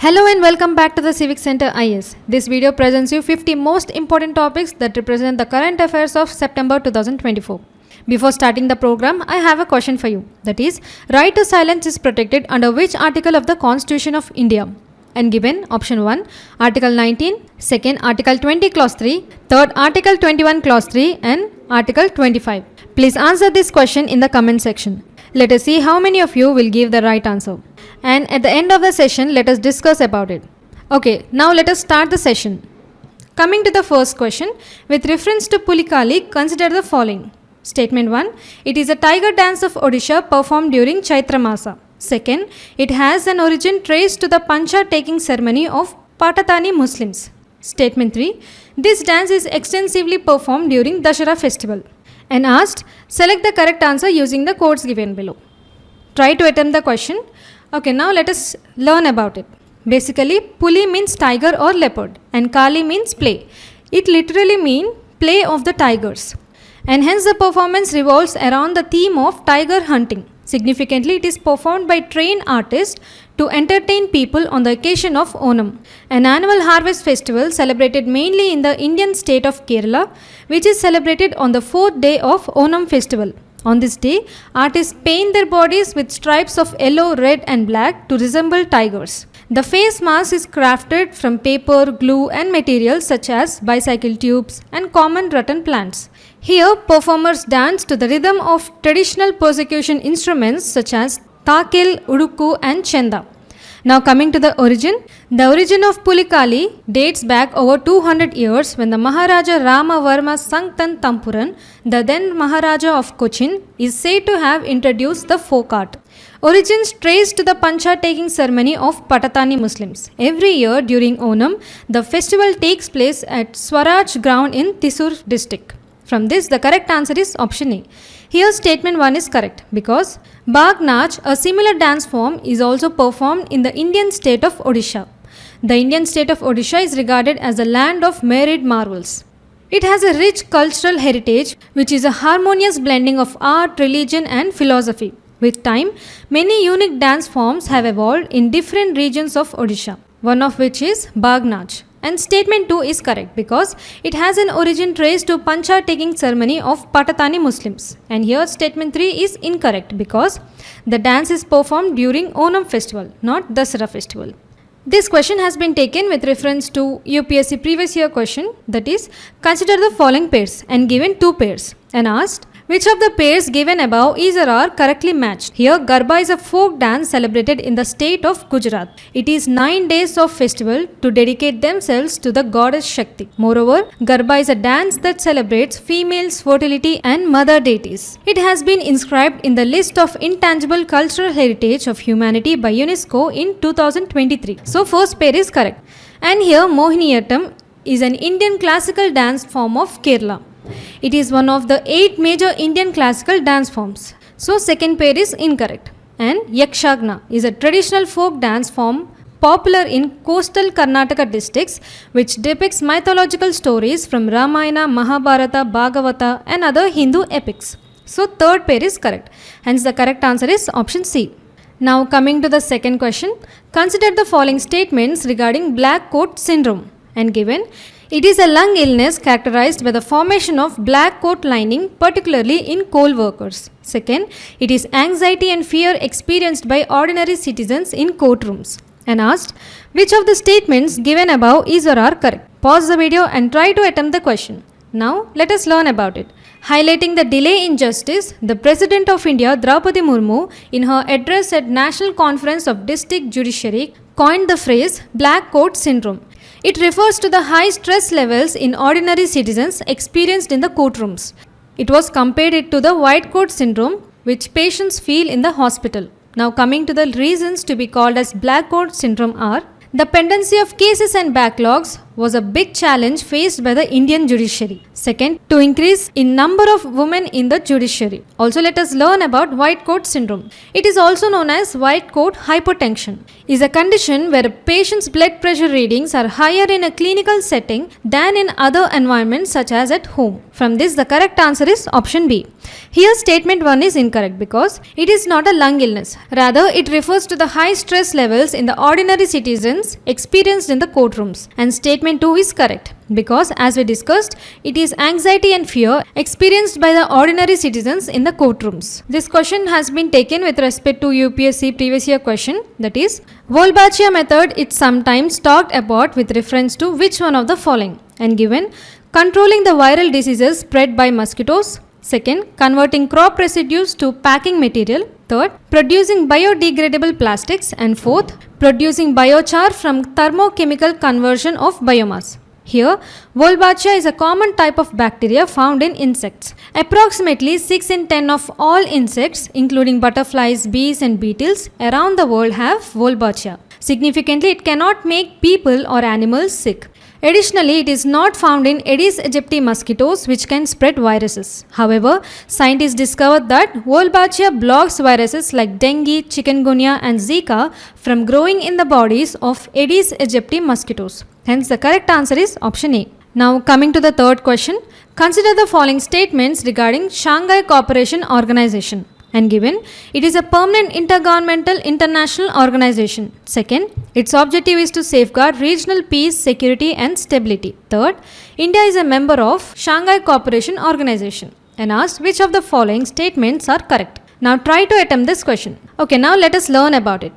Hello and welcome back to the CivicCentre IAS. This video presents you 50 most important topics that represent the current affairs of September 2024. Before starting the program, I have a question for you. That is, right to silence is protected under which article of the Constitution of India? And given option 1, Article 19, second, Article 20 Clause 3, third, Article 21 Clause 3 and Article 25. Please answer this question in the comment section. Let us see how many of you will give the right answer. And at the end of the session, let us discuss about it. Okay, now let us start the session. Coming to the first question, with reference to Pulikali, consider the following. Statement 1, it is a tiger dance of Odisha performed during Chaitra Masa. Second, it has an origin traced to the Pancha taking ceremony of Patatani Muslims. Statement 3, this dance is extensively performed during Dashara festival. And asked, select the correct answer using the codes given below. Try to attempt the question. Okay, now let us learn about it. Basically, Puli means tiger or leopard and Kali means play. It literally means play of the tigers. And hence the performance revolves around the theme of tiger hunting. Significantly, it is performed by trained artists to entertain people on the occasion of Onam, an annual harvest festival celebrated mainly in the Indian state of Kerala, which is celebrated on the 4th day of Onam festival. On this day, artists paint their bodies with stripes of yellow, red and black to resemble tigers. The face mask is crafted from paper, glue and materials such as bicycle tubes and common rattan plants. Here, performers dance to the rhythm of traditional percussion instruments such as takil, uduku and chenda. Now coming to the origin of Pulikali dates back over 200 years when the Maharaja Ramavarma Sanktan Tampuran, the then Maharaja of Cochin, is said to have introduced the folk art. Origins traced to the Pancha taking ceremony of Patatani Muslims. Every year during Onam, the festival takes place at Swaraj ground in Thrissur district. From this, the correct answer is option A. Here statement 1 is correct because Bagh Nach, a similar dance form, is also performed in the Indian state of Odisha. The Indian state of Odisha is regarded as the land of myriad marvels. It has a rich cultural heritage which is a harmonious blending of art, religion and philosophy. With time, many unique dance forms have evolved in different regions of Odisha, one of which is Bagh Nach. And statement 2 is correct because it has an origin traced to Pancha taking ceremony of Patatani Muslims. And here statement 3 is incorrect because the dance is performed during Onam festival, not Dasara festival. This question has been taken with reference to UPSC previous year question, that is, consider the following pairs and given 2 pairs and asked, which of the pairs given above is or are correctly matched? Here, Garba is a folk dance celebrated in the state of Gujarat. It is 9 days of festival to dedicate themselves to the goddess Shakti. Moreover, Garba is a dance that celebrates females' fertility and mother deities. It has been inscribed in the list of intangible cultural heritage of humanity by UNESCO in 2023. So, first pair is correct. And here, Mohiniyattam is an Indian classical dance form of Kerala. It is one of the 8 major Indian classical dance forms. So second pair is incorrect. And Yakshagna is a traditional folk dance form popular in coastal Karnataka districts which depicts mythological stories from Ramayana, Mahabharata, Bhagavata and other Hindu epics. So third pair is correct. Hence the correct answer is option C. Now coming to the second question, consider the following statements regarding black coat syndrome and given. It is a lung illness characterized by the formation of black coat lining, particularly in coal workers. Second, it is anxiety and fear experienced by ordinary citizens in courtrooms. And asked, which of the statements given above is or are correct? Pause the video and try to attempt the question. Now, let us learn about it. Highlighting the delay in justice, the President of India, Draupadi Murmu, in her address at National Conference of District Judiciary, coined the phrase black coat syndrome. It refers to the high stress levels in ordinary citizens experienced in the courtrooms. It was compared to the white coat syndrome which patients feel in the hospital. Now coming to the reasons to be called as black coat syndrome are the pendency of cases and backlogs, was a big challenge faced by the Indian judiciary. Second, to increase in number of women in the judiciary. Also, let us learn about white coat syndrome. It is also known as white coat hypertension. Is a condition where a patient's blood pressure readings are higher in a clinical setting than in other environments such as at home. From this, the correct answer is option B. Here, statement 1 is incorrect because it is not a lung illness. Rather, it refers to the high stress levels in the ordinary citizens experienced in the courtrooms. And statement 2 is correct because, as we discussed, it is anxiety and fear experienced by the ordinary citizens in the courtrooms. This question has been taken with respect to UPSC previous year question, that is, Wolbachia method is sometimes talked about with reference to which one of the following, and given controlling the viral diseases spread by mosquitoes. Second, converting crop residues to packing material. Third, producing biodegradable plastics. And fourth, producing biochar from thermochemical conversion of biomass. Here, Wolbachia is a common type of bacteria found in insects. Approximately 6 in 10 of all insects, including butterflies, bees and beetles around the world have Wolbachia. Significantly, it cannot make people or animals sick. Additionally, it is not found in Aedes aegypti mosquitoes which can spread viruses. However, scientists discovered that Wolbachia blocks viruses like dengue, chikungunya and Zika from growing in the bodies of Aedes aegypti mosquitoes. Hence, the correct answer is option A. Now, coming to the third question, consider the following statements regarding Shanghai Cooperation Organization. And given, it is a permanent intergovernmental international organization. Second, its objective is to safeguard regional peace, security and stability. Third, India is a member of Shanghai Cooperation Organization. And asked which of the following statements are correct. Now try to attempt this question. Okay, now let us learn about it.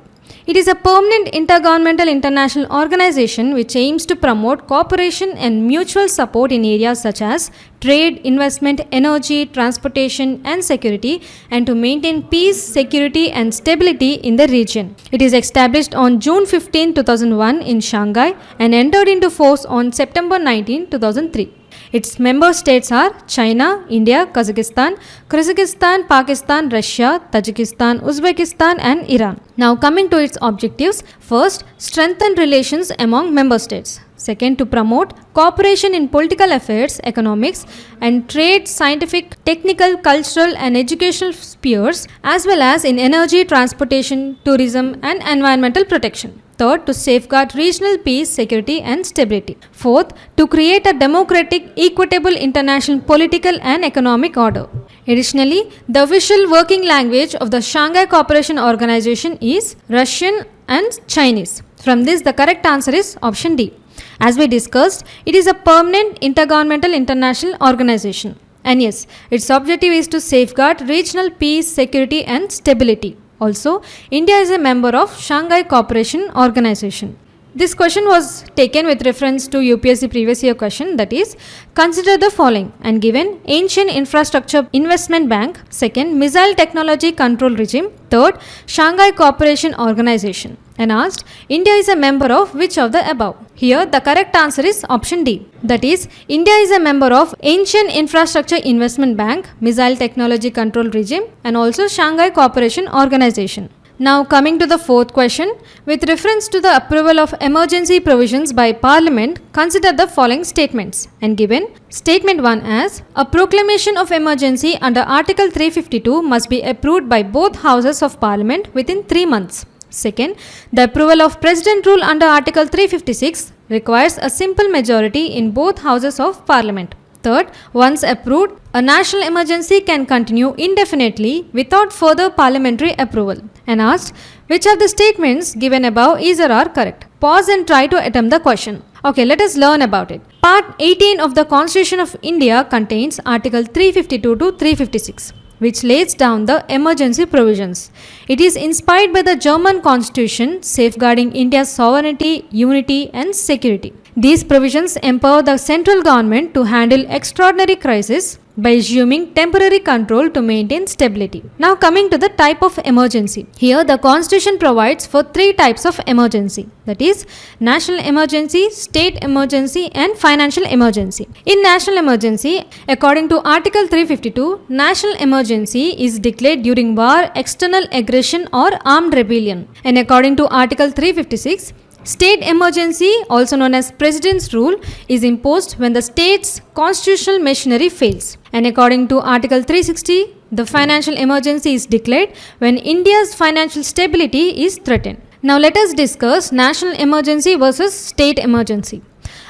It is a permanent intergovernmental international organization which aims to promote cooperation and mutual support in areas such as trade, investment, energy, transportation and security, and to maintain peace, security and stability in the region. It is established on June 15, 2001 in Shanghai and entered into force on September 19, 2003. Its member states are China, India, Kazakhstan, Kyrgyzstan, Pakistan, Russia, Tajikistan, Uzbekistan and Iran. Now coming to its objectives, first, strengthen relations among member states. Second, to promote cooperation in political affairs, economics and trade, scientific, technical, cultural and educational spheres, as well as in energy, transportation, tourism and environmental protection. Third, to safeguard regional peace, security and stability. Fourth, to create a democratic, equitable international political and economic order. Additionally, the official working language of the Shanghai Cooperation Organization is Russian and Chinese. From this, the correct answer is option D. As we discussed, it is a permanent intergovernmental international organization. And yes, its objective is to safeguard regional peace, security and stability. Also, India is a member of Shanghai Cooperation Organization. This question was taken with reference to UPSC previous year question, that is, consider the following and given Ancient Infrastructure Investment Bank, second, Missile Technology Control Regime, third, Shanghai Cooperation Organization, and asked India is a member of which of the above. Here the correct answer is option D, that is, India is a member of Ancient Infrastructure Investment Bank, Missile Technology Control Regime and also Shanghai Cooperation Organization. Now coming to the fourth question, with reference to the approval of emergency provisions by Parliament, consider the following statements and given statement 1 as a proclamation of emergency under Article 352 must be approved by both houses of Parliament within 3 months. Second, the approval of President rule under Article 356 requires a simple majority in both houses of Parliament. Third, once approved, a national emergency can continue indefinitely without further parliamentary approval. And asked, which of the statements given above is or are correct? Pause and try to attempt the question. Okay, let us learn about it. Part 18 of the Constitution of India contains Article 352 to 356. Which lays down the emergency provisions. It is inspired by the German Constitution safeguarding India's sovereignty, unity and security. These provisions empower the central government to handle extraordinary crises by assuming temporary control to maintain stability. Now coming to the type of emergency. Here the Constitution provides for 3 types of emergency, that is national emergency, state emergency and financial emergency. In national emergency, according to Article 352, national emergency is declared during war, external aggression or armed rebellion. And according to Article 356, State emergency, also known as President's Rule, is imposed when the state's constitutional machinery fails. And according to Article 360, the financial emergency is declared when India's financial stability is threatened. Now let us discuss national emergency versus state emergency.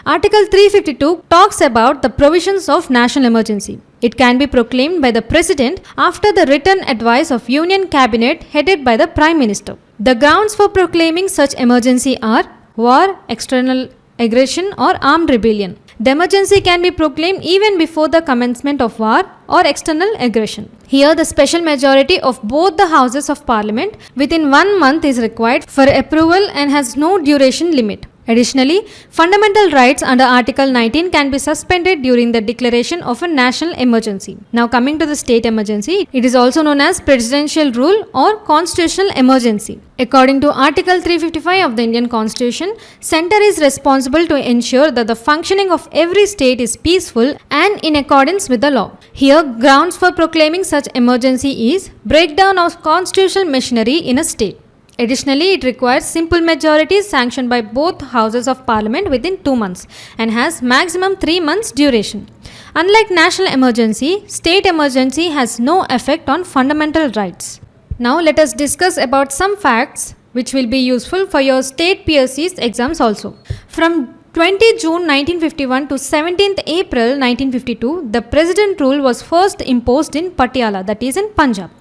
Article 352 talks about the provisions of national emergency. It can be proclaimed by the President after the written advice of Union Cabinet headed by the Prime Minister. The grounds for proclaiming such emergency are war, external aggression or armed rebellion. The emergency can be proclaimed even before the commencement of war or external aggression. Here the special majority of both the houses of parliament within 1 month is required for approval and has no duration limit. Additionally, fundamental rights under Article 19 can be suspended during the declaration of a national emergency. Now coming to the state emergency, it is also known as presidential rule or constitutional emergency. According to Article 355 of the Indian Constitution, Centre is responsible to ensure that the functioning of every state is peaceful and in accordance with the law. Here, grounds for proclaiming such emergency is breakdown of constitutional machinery in a state. Additionally, it requires simple majority sanctioned by both houses of parliament within 2 months and has maximum 3 months duration. Unlike national emergency, state emergency has no effect on fundamental rights. Now let us discuss about some facts which will be useful for your state PSC's exams also. From 20 June 1951 to 17th April 1952, the President Rule was first imposed in Patiala, that is in Punjab.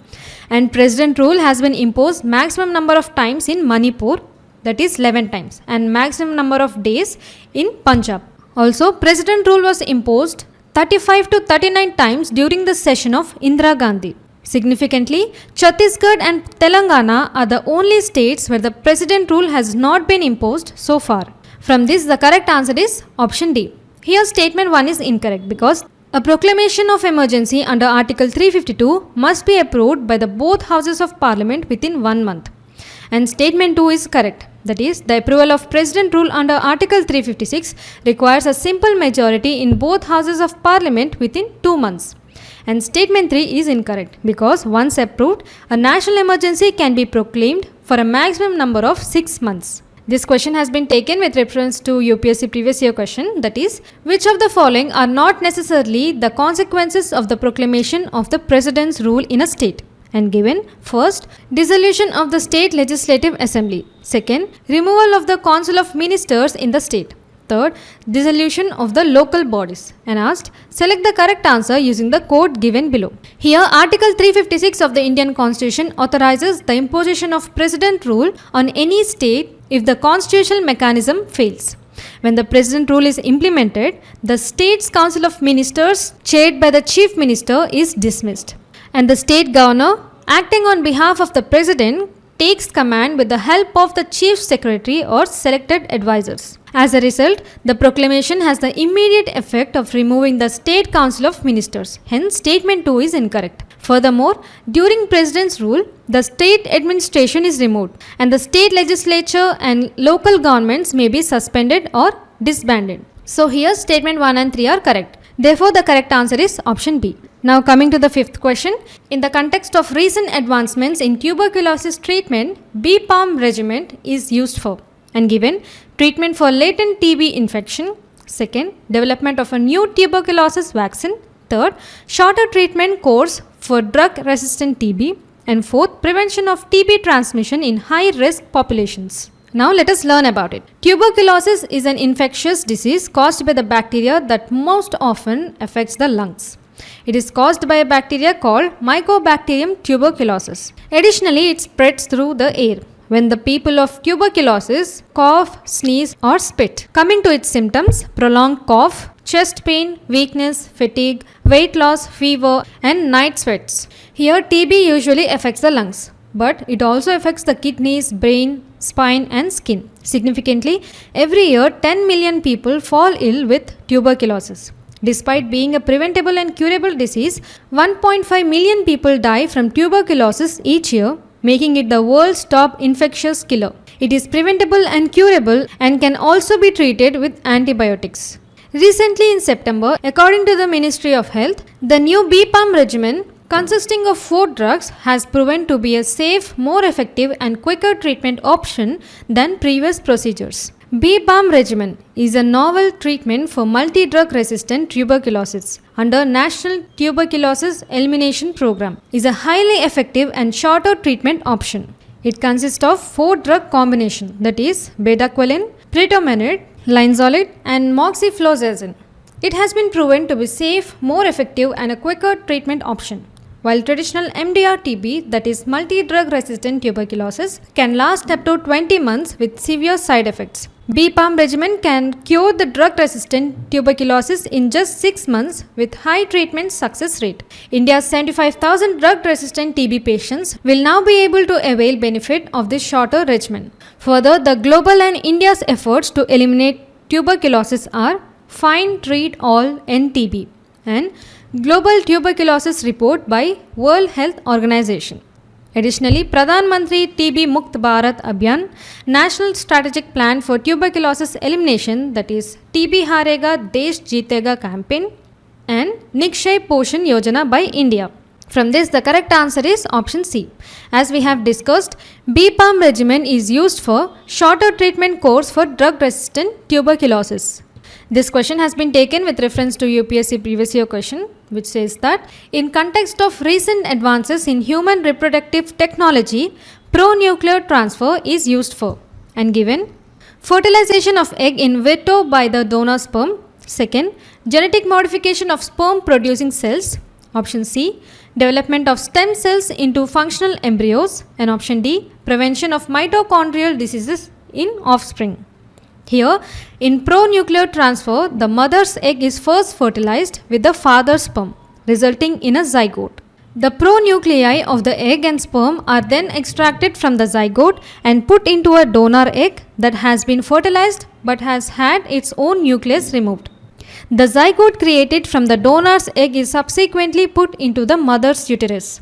And President Rule has been imposed maximum number of times in Manipur, that is 11 times, and maximum number of days in Punjab. Also, President Rule was imposed 35 to 39 times during the session of Indira Gandhi. Significantly, Chhattisgarh and Telangana are the only states where the President Rule has not been imposed so far. From this, the correct answer is option D. Here, statement 1 is incorrect because a proclamation of emergency under Article 352 must be approved by the both houses of parliament within 1 month. And statement 2 is correct. That is, the approval of President Rule under Article 356 requires a simple majority in both houses of parliament within 2 months. And statement 3 is incorrect because once approved, a national emergency can be proclaimed for a maximum number of 6 months. This question has been taken with reference to UPSC previous year question, that is, which of the following are not necessarily the consequences of the proclamation of the President's Rule in a state? And given, first, dissolution of the State Legislative Assembly. Second, removal of the Council of Ministers in the state. Third, dissolution of the local bodies. And asked, select the correct answer using the code given below. Here, Article 356 of the Indian Constitution authorizes the imposition of President Rule on any state if the constitutional mechanism fails. When the President Rule is implemented, the state's Council of Ministers, chaired by the Chief Minister, is dismissed. And the state governor, acting on behalf of the President, takes command with the help of the Chief Secretary or selected advisors. As a result, the proclamation has the immediate effect of removing the State Council of Ministers. Hence, statement 2 is incorrect. Furthermore, during President's Rule, the state administration is removed and the state legislature and local governments may be suspended or disbanded. So here statement 1 and 3 are correct. Therefore, the correct answer is option B. Now coming to the fifth question. In the context of recent advancements in tuberculosis treatment, B-Palm regimen is used for and given treatment for latent TB infection. Second, development of a new tuberculosis vaccine. Third, shorter treatment course for drug-resistant TB. And fourth, prevention of TB transmission in high-risk populations. Now let us learn about it. Tuberculosis is an infectious disease caused by the bacteria that most often affects the lungs. It is caused by a bacteria called Mycobacterium tuberculosis. Additionally, it spreads through the air when the people of tuberculosis cough, sneeze or spit. Coming to its symptoms, prolonged cough, chest pain, weakness, fatigue, weight loss, fever and night sweats. Here TB usually affects the lungs, but it also affects the kidneys, brain, spine and skin. Significantly, every year 10 million people fall ill with tuberculosis. Despite being a preventable and curable disease, 1.5 million people die from tuberculosis each year, making it the world's top infectious killer. It is preventable and curable and can also be treated with antibiotics. Recently in September, according to the Ministry of Health, the new B-Palm regimen consisting of 4 drugs, has proven to be a safe, more effective and quicker treatment option than previous procedures. B-Balm regimen is a novel treatment for multi-drug resistant tuberculosis under National Tuberculosis Elimination Program. Is a highly effective and shorter treatment option. It consists of 4 drug combination, that is bedaquiline, pretomanid, linezolid and moxifloxacin. It has been proven to be safe, more effective and a quicker treatment option. While traditional MDR-TB, that is multi-drug resistant tuberculosis, can last up to 20 months with severe side effects. B-Balm regimen can cure the drug-resistant tuberculosis in just 6 months with high treatment success rate. India's 75,000 drug-resistant TB patients will now be able to avail benefit of this shorter regimen. Further, the global and India's efforts to eliminate tuberculosis are Find, Treat All, End TB and Global Tuberculosis Report by World Health Organization. Additionally, Pradhan Mantri TB Mukt Bharat Abhiyan, National Strategic Plan for Tuberculosis Elimination, that is TB Harega Desh Jeetega campaign and Nikshay Poshan Yojana by India. From this, the correct answer is option C. As we have discussed, B-Balm regimen is used for shorter treatment course for drug-resistant tuberculosis. This question has been taken with reference to UPSC previous year question, which says that in context of recent advances in human reproductive technology, pro-nuclear transfer is used for and given fertilization of egg in vitro by the donor sperm. Second, genetic modification of sperm producing cells. Option C, development of stem cells into functional embryos. And option D, prevention of mitochondrial diseases in offspring. Here, in pro-nuclear transfer, the mother's egg is first fertilized with the father's sperm, resulting in a zygote. The pronuclei of the egg and sperm are then extracted from the zygote and put into a donor egg that has been fertilized but has had its own nucleus removed. The zygote created from the donor's egg is subsequently put into the mother's uterus.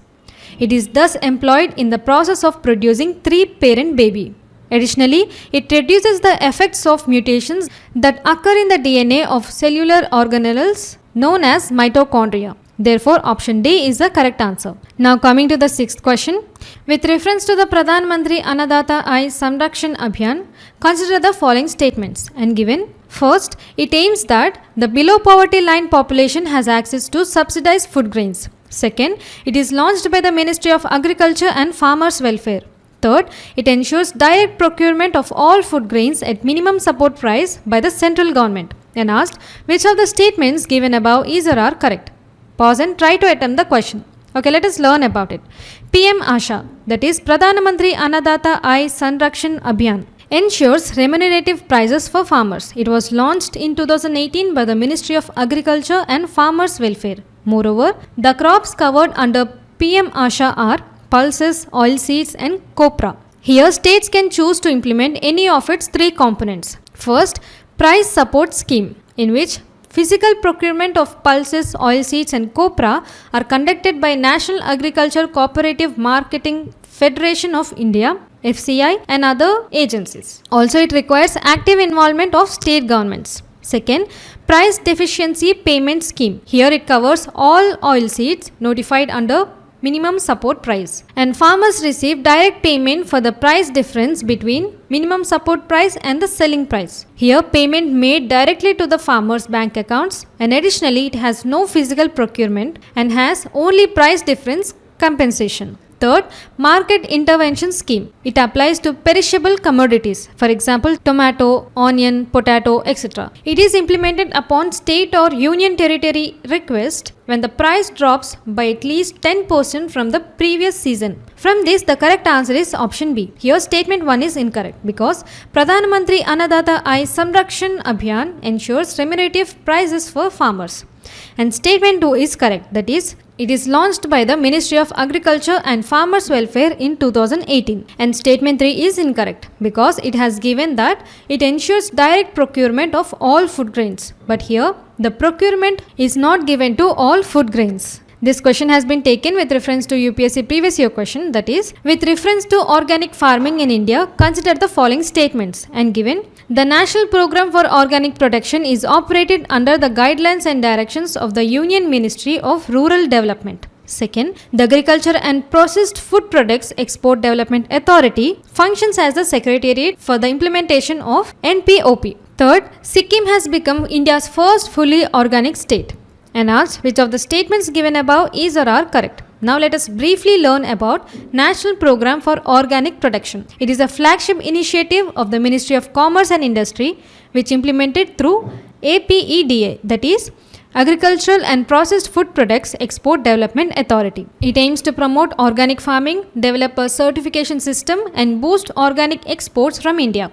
It is thus employed in the process of producing 3-parent baby. Additionally, it reduces the effects of mutations that occur in the DNA of cellular organelles known as mitochondria. Therefore, option D is the correct answer. Now coming to the 6th question. With reference to the Pradhan Mantri Annadata Aay Samrakshan Abhiyan, consider the following statements and given. First, it aims that the below poverty line population has access to subsidized food grains. Second, it is launched by the Ministry of Agriculture and Farmers Welfare. Third, it ensures direct procurement of all food grains at minimum support price by the central government. And asked, which of the statements given above is or are correct? Pause and try to attempt the question. Okay, let us learn about it. PM AASHA, that is Pradhan Mantri Annadata Aay Sanrakshan Abhiyan, ensures remunerative prices for farmers. It was launched in 2018 by the Ministry of Agriculture and Farmers Welfare. Moreover, the crops covered under PM AASHA are pulses, oilseeds and copra. Here, states can choose to implement any of its 3 components. First, price support scheme, in which physical procurement of pulses, oilseeds and copra are conducted by National Agriculture Cooperative Marketing Federation of India, FCI and other agencies. Also, it requires active involvement of state governments. Second, price deficiency payment scheme. Here it covers all oilseeds notified under minimum support price, and farmers receive direct payment for the price difference between minimum support price and the selling price. Here payment made directly to the farmers' bank accounts, and additionally it has no physical procurement and has only price difference compensation. Third, market intervention scheme. It applies to perishable commodities, for example, tomato, onion, potato, etc. It is implemented upon state or union territory request when the price drops by at least 10% from the previous season. From this, the correct answer is option B. Here, statement 1 is incorrect because Pradhan Mantri Annadata Aay Samrakshan Abhiyan ensures remunerative prices for farmers. And statement 2 is correct, that is, it is launched by the Ministry of Agriculture and Farmers Welfare in 2018. And statement 3 is incorrect because it has given that it ensures direct procurement of all food grains. But here, the procurement is not given to all food grains. This question has been taken with reference to UPSC previous year question, that is, with reference to organic farming in India, consider the following statements and given. The National Program for Organic Production is operated under the guidelines and directions of the Union Ministry of Rural Development. Second, the Agriculture and Processed Food Products Export Development Authority functions as the secretariat for the implementation of NPOP. Third, Sikkim has become India's first fully organic state. And asked which of the statements given above is or are correct. Now let us briefly learn about National Program for Organic Production. It is a flagship initiative of the Ministry of Commerce and Industry which implemented through APEDA, that is Agricultural and Processed Food Products Export Development Authority. It aims to promote organic farming, develop a certification system and boost organic exports from India.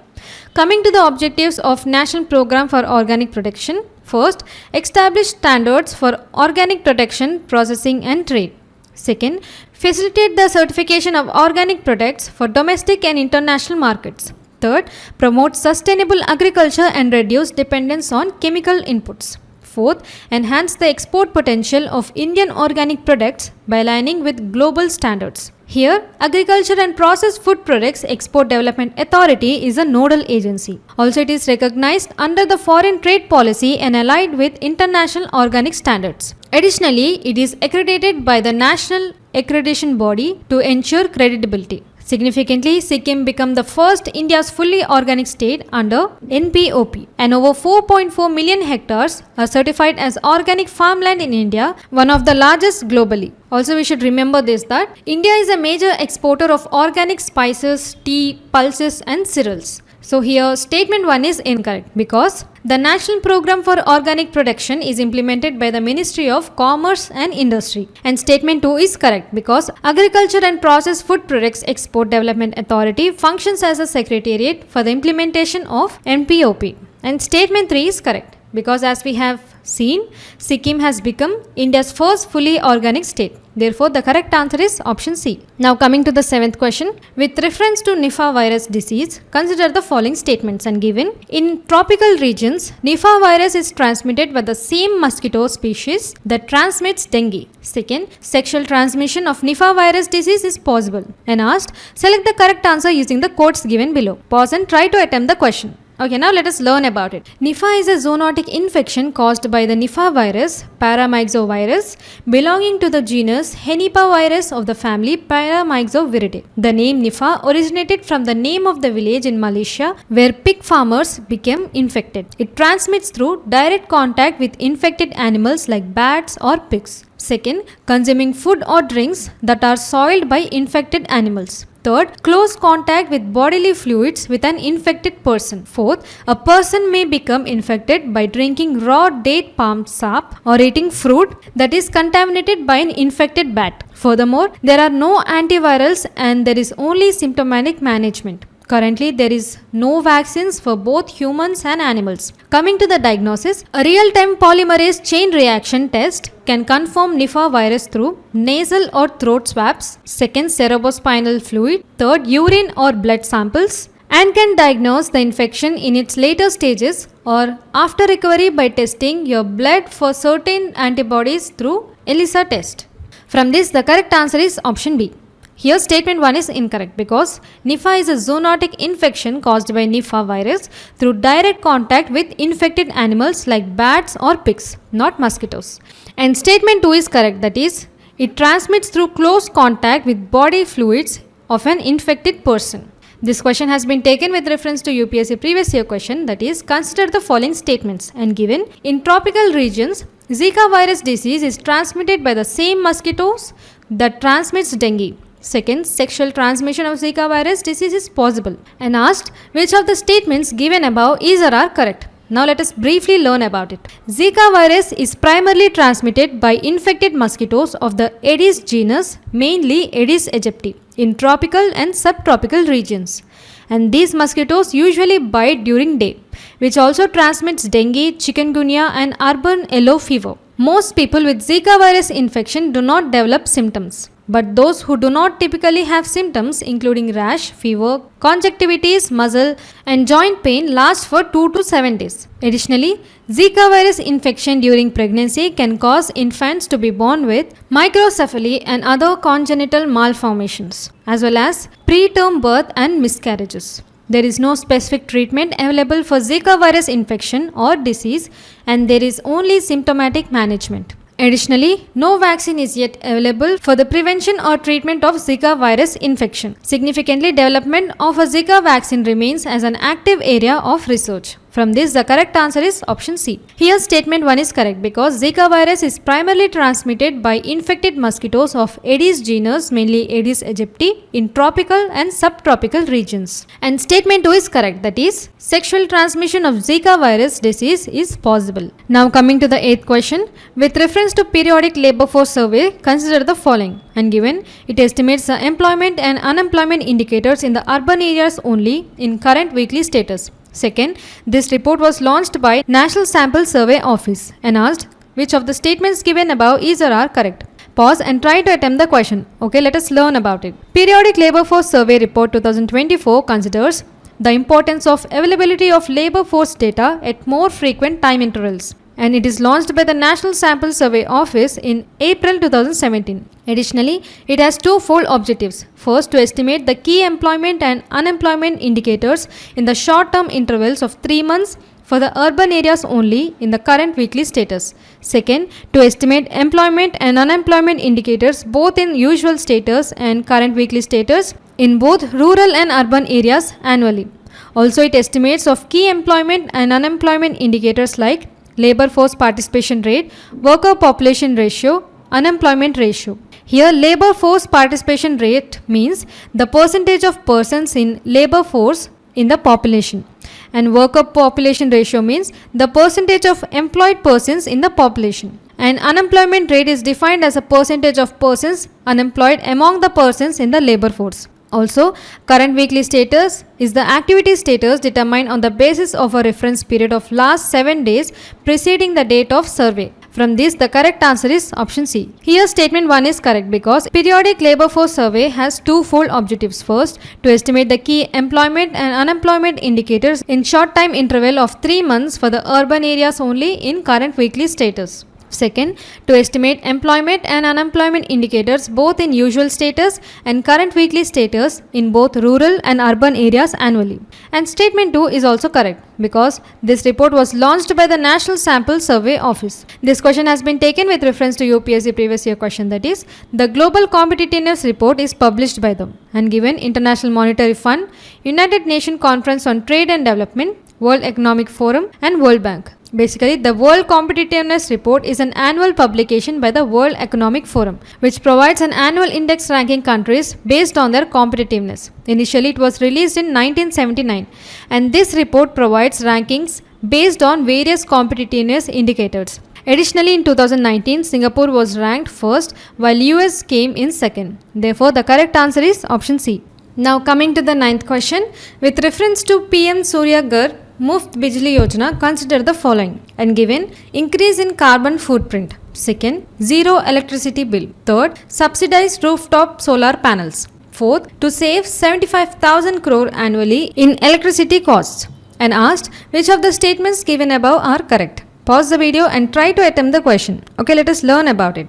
Coming to the objectives of National Program for Organic Production. First, establish standards for organic production, processing and trade. Second, facilitate the certification of organic products for domestic and international markets. Third, promote sustainable agriculture and reduce dependence on chemical inputs. Fourth, enhance the export potential of Indian organic products by aligning with global standards. Here, Agriculture and Processed Food Products Export Development Authority is a nodal agency. Also, it is recognized under the foreign trade policy and allied with international organic standards. Additionally, it is accredited by the National Accreditation Body to ensure credibility. Significantly, Sikkim became the first India's fully organic state under NPOP, and over 4.4 million hectares are certified as organic farmland in India, one of the largest globally. Also, we should remember this that India is a major exporter of organic spices, tea, pulses and cereals. So here statement 1 is incorrect because the National Program for Organic Production is implemented by the Ministry of Commerce and Industry, and statement 2 is correct because Agriculture and Processed Food Products Export Development Authority functions as a secretariat for the implementation of NPOP, and statement 3 is correct because as we have seen, Sikkim has become India's first fully organic state. Therefore, the correct answer is option C. Now coming to the 7th question. With reference to Nipah virus disease, consider the following statements and given. In tropical regions, Nipah virus is transmitted by the same mosquito species that transmits dengue. Second, sexual transmission of Nipah virus disease is possible. And asked, select the correct answer using the codes given below. Pause and try to attempt the question. Okay, now let us learn about it. Nipah is a zoonotic infection caused by the Nipah virus, paramyxovirus, belonging to the genus Henipavirus of the family Paramyxoviridae. The name Nipah originated from the name of the village in Malaysia where pig farmers became infected. It transmits through direct contact with infected animals like bats or pigs. Second, consuming food or drinks that are soiled by infected animals. Third, close contact with bodily fluids with an infected person. Fourth, a person may become infected by drinking raw date palm sap or eating fruit that is contaminated by an infected bat. Furthermore, there are no antivirals and there is only symptomatic management. Currently, there is no vaccines for both humans and animals. Coming to the diagnosis, a real-time polymerase chain reaction test can confirm Nipah virus through nasal or throat swabs, second, cerebrospinal fluid, third, urine or blood samples, and can diagnose the infection in its later stages or after recovery by testing your blood for certain antibodies through ELISA test. From this, the correct answer is option B. Here statement 1 is incorrect because Nipah is a zoonotic infection caused by Nipah virus through direct contact with infected animals like bats or pigs, not mosquitoes. And statement 2 is correct, that is, it transmits through close contact with body fluids of an infected person. This question has been taken with reference to UPSC previous year question, that is, consider the following statements and given. In tropical regions, Zika virus disease is transmitted by the same mosquitoes that transmits dengue. Second, sexual transmission of Zika virus disease is possible. And asked, which of the statements given above is or are correct? Now let us briefly learn about it. Zika virus is primarily transmitted by infected mosquitoes of the Aedes genus, mainly Aedes aegypti, in tropical and subtropical regions. And these mosquitoes usually bite during day, which also transmits dengue, chikungunya and urban yellow fever. Most people with Zika virus infection do not develop symptoms. But those who do not typically have symptoms including rash, fever, conjunctivitis, muscle and joint pain last for 2 to 7 days. Additionally, Zika virus infection during pregnancy can cause infants to be born with microcephaly and other congenital malformations, as well as preterm birth and miscarriages. There is no specific treatment available for Zika virus infection or disease, and there is only symptomatic management. Additionally, no vaccine is yet available for the prevention or treatment of Zika virus infection. Significantly, development of a Zika vaccine remains as an active area of research. From this, the correct answer is option C. Here, statement 1 is correct because Zika virus is primarily transmitted by infected mosquitoes of Aedes genus, mainly Aedes aegypti, in tropical and subtropical regions. And statement 2 is correct, that is, sexual transmission of Zika virus disease is possible. Now coming to the 8th question, with reference to periodic labor force survey, consider the following. And given, it estimates the employment and unemployment indicators in the urban areas only in current weekly status. Second, this report was launched by National Sample Survey Office and asked which of the statements given above is or are correct. Pause and try to attempt the question. Okay, let us learn about it. Periodic Labor Force Survey Report 2024 considers the importance of availability of labor force data at more frequent time intervals, and it is launched by the National Sample Survey Office in April 2017. Additionally, it has twofold objectives. First, to estimate the key employment and unemployment indicators in the short-term intervals of 3 months for the urban areas only in the current weekly status. Second, to estimate employment and unemployment indicators both in usual status and current weekly status in both rural and urban areas annually. Also, it estimates of key employment and unemployment indicators like labor force participation rate, worker population ratio, unemployment ratio. Here, labor force participation rate means the percentage of persons in labor force in the population, and worker population ratio means the percentage of employed persons in the population. And unemployment rate is defined as a percentage of persons unemployed among the persons in the labor force. Also, current weekly status is the activity status determined on the basis of a reference period of last 7 days preceding the date of survey. From this, the correct answer is option C. Here, statement 1 is correct because periodic labor force survey has twofold objectives. First, to estimate the key employment and unemployment indicators in short time interval of 3 months for the urban areas only in current weekly status. Second, to estimate employment and unemployment indicators both in usual status and current weekly status in both rural and urban areas annually. And statement 2 is also correct because this report was launched by the National Sample Survey Office. This question has been taken with reference to UPSC previous year question, that is, the Global Competitiveness Report is published by them and given International Monetary Fund, United Nations Conference on Trade and Development, World Economic Forum and World Bank. Basically, the World Competitiveness Report is an annual publication by the World Economic Forum, which provides an annual index ranking countries based on their competitiveness. Initially, it was released in 1979, and this report provides rankings based on various competitiveness indicators. Additionally, in 2019, Singapore was ranked first, while US came in second. Therefore, the correct answer is option C. Now, coming to the 9th question, with reference to PM Surya Ghar Muft Bijli Yojana, consider the following. And given, increase in carbon footprint. Second, zero electricity bill. Third, subsidized rooftop solar panels. Fourth, to save 75,000 crore annually in electricity costs. And asked which of the statements given above are correct. Pause the video and try to attempt the question. Okay, let us learn about it.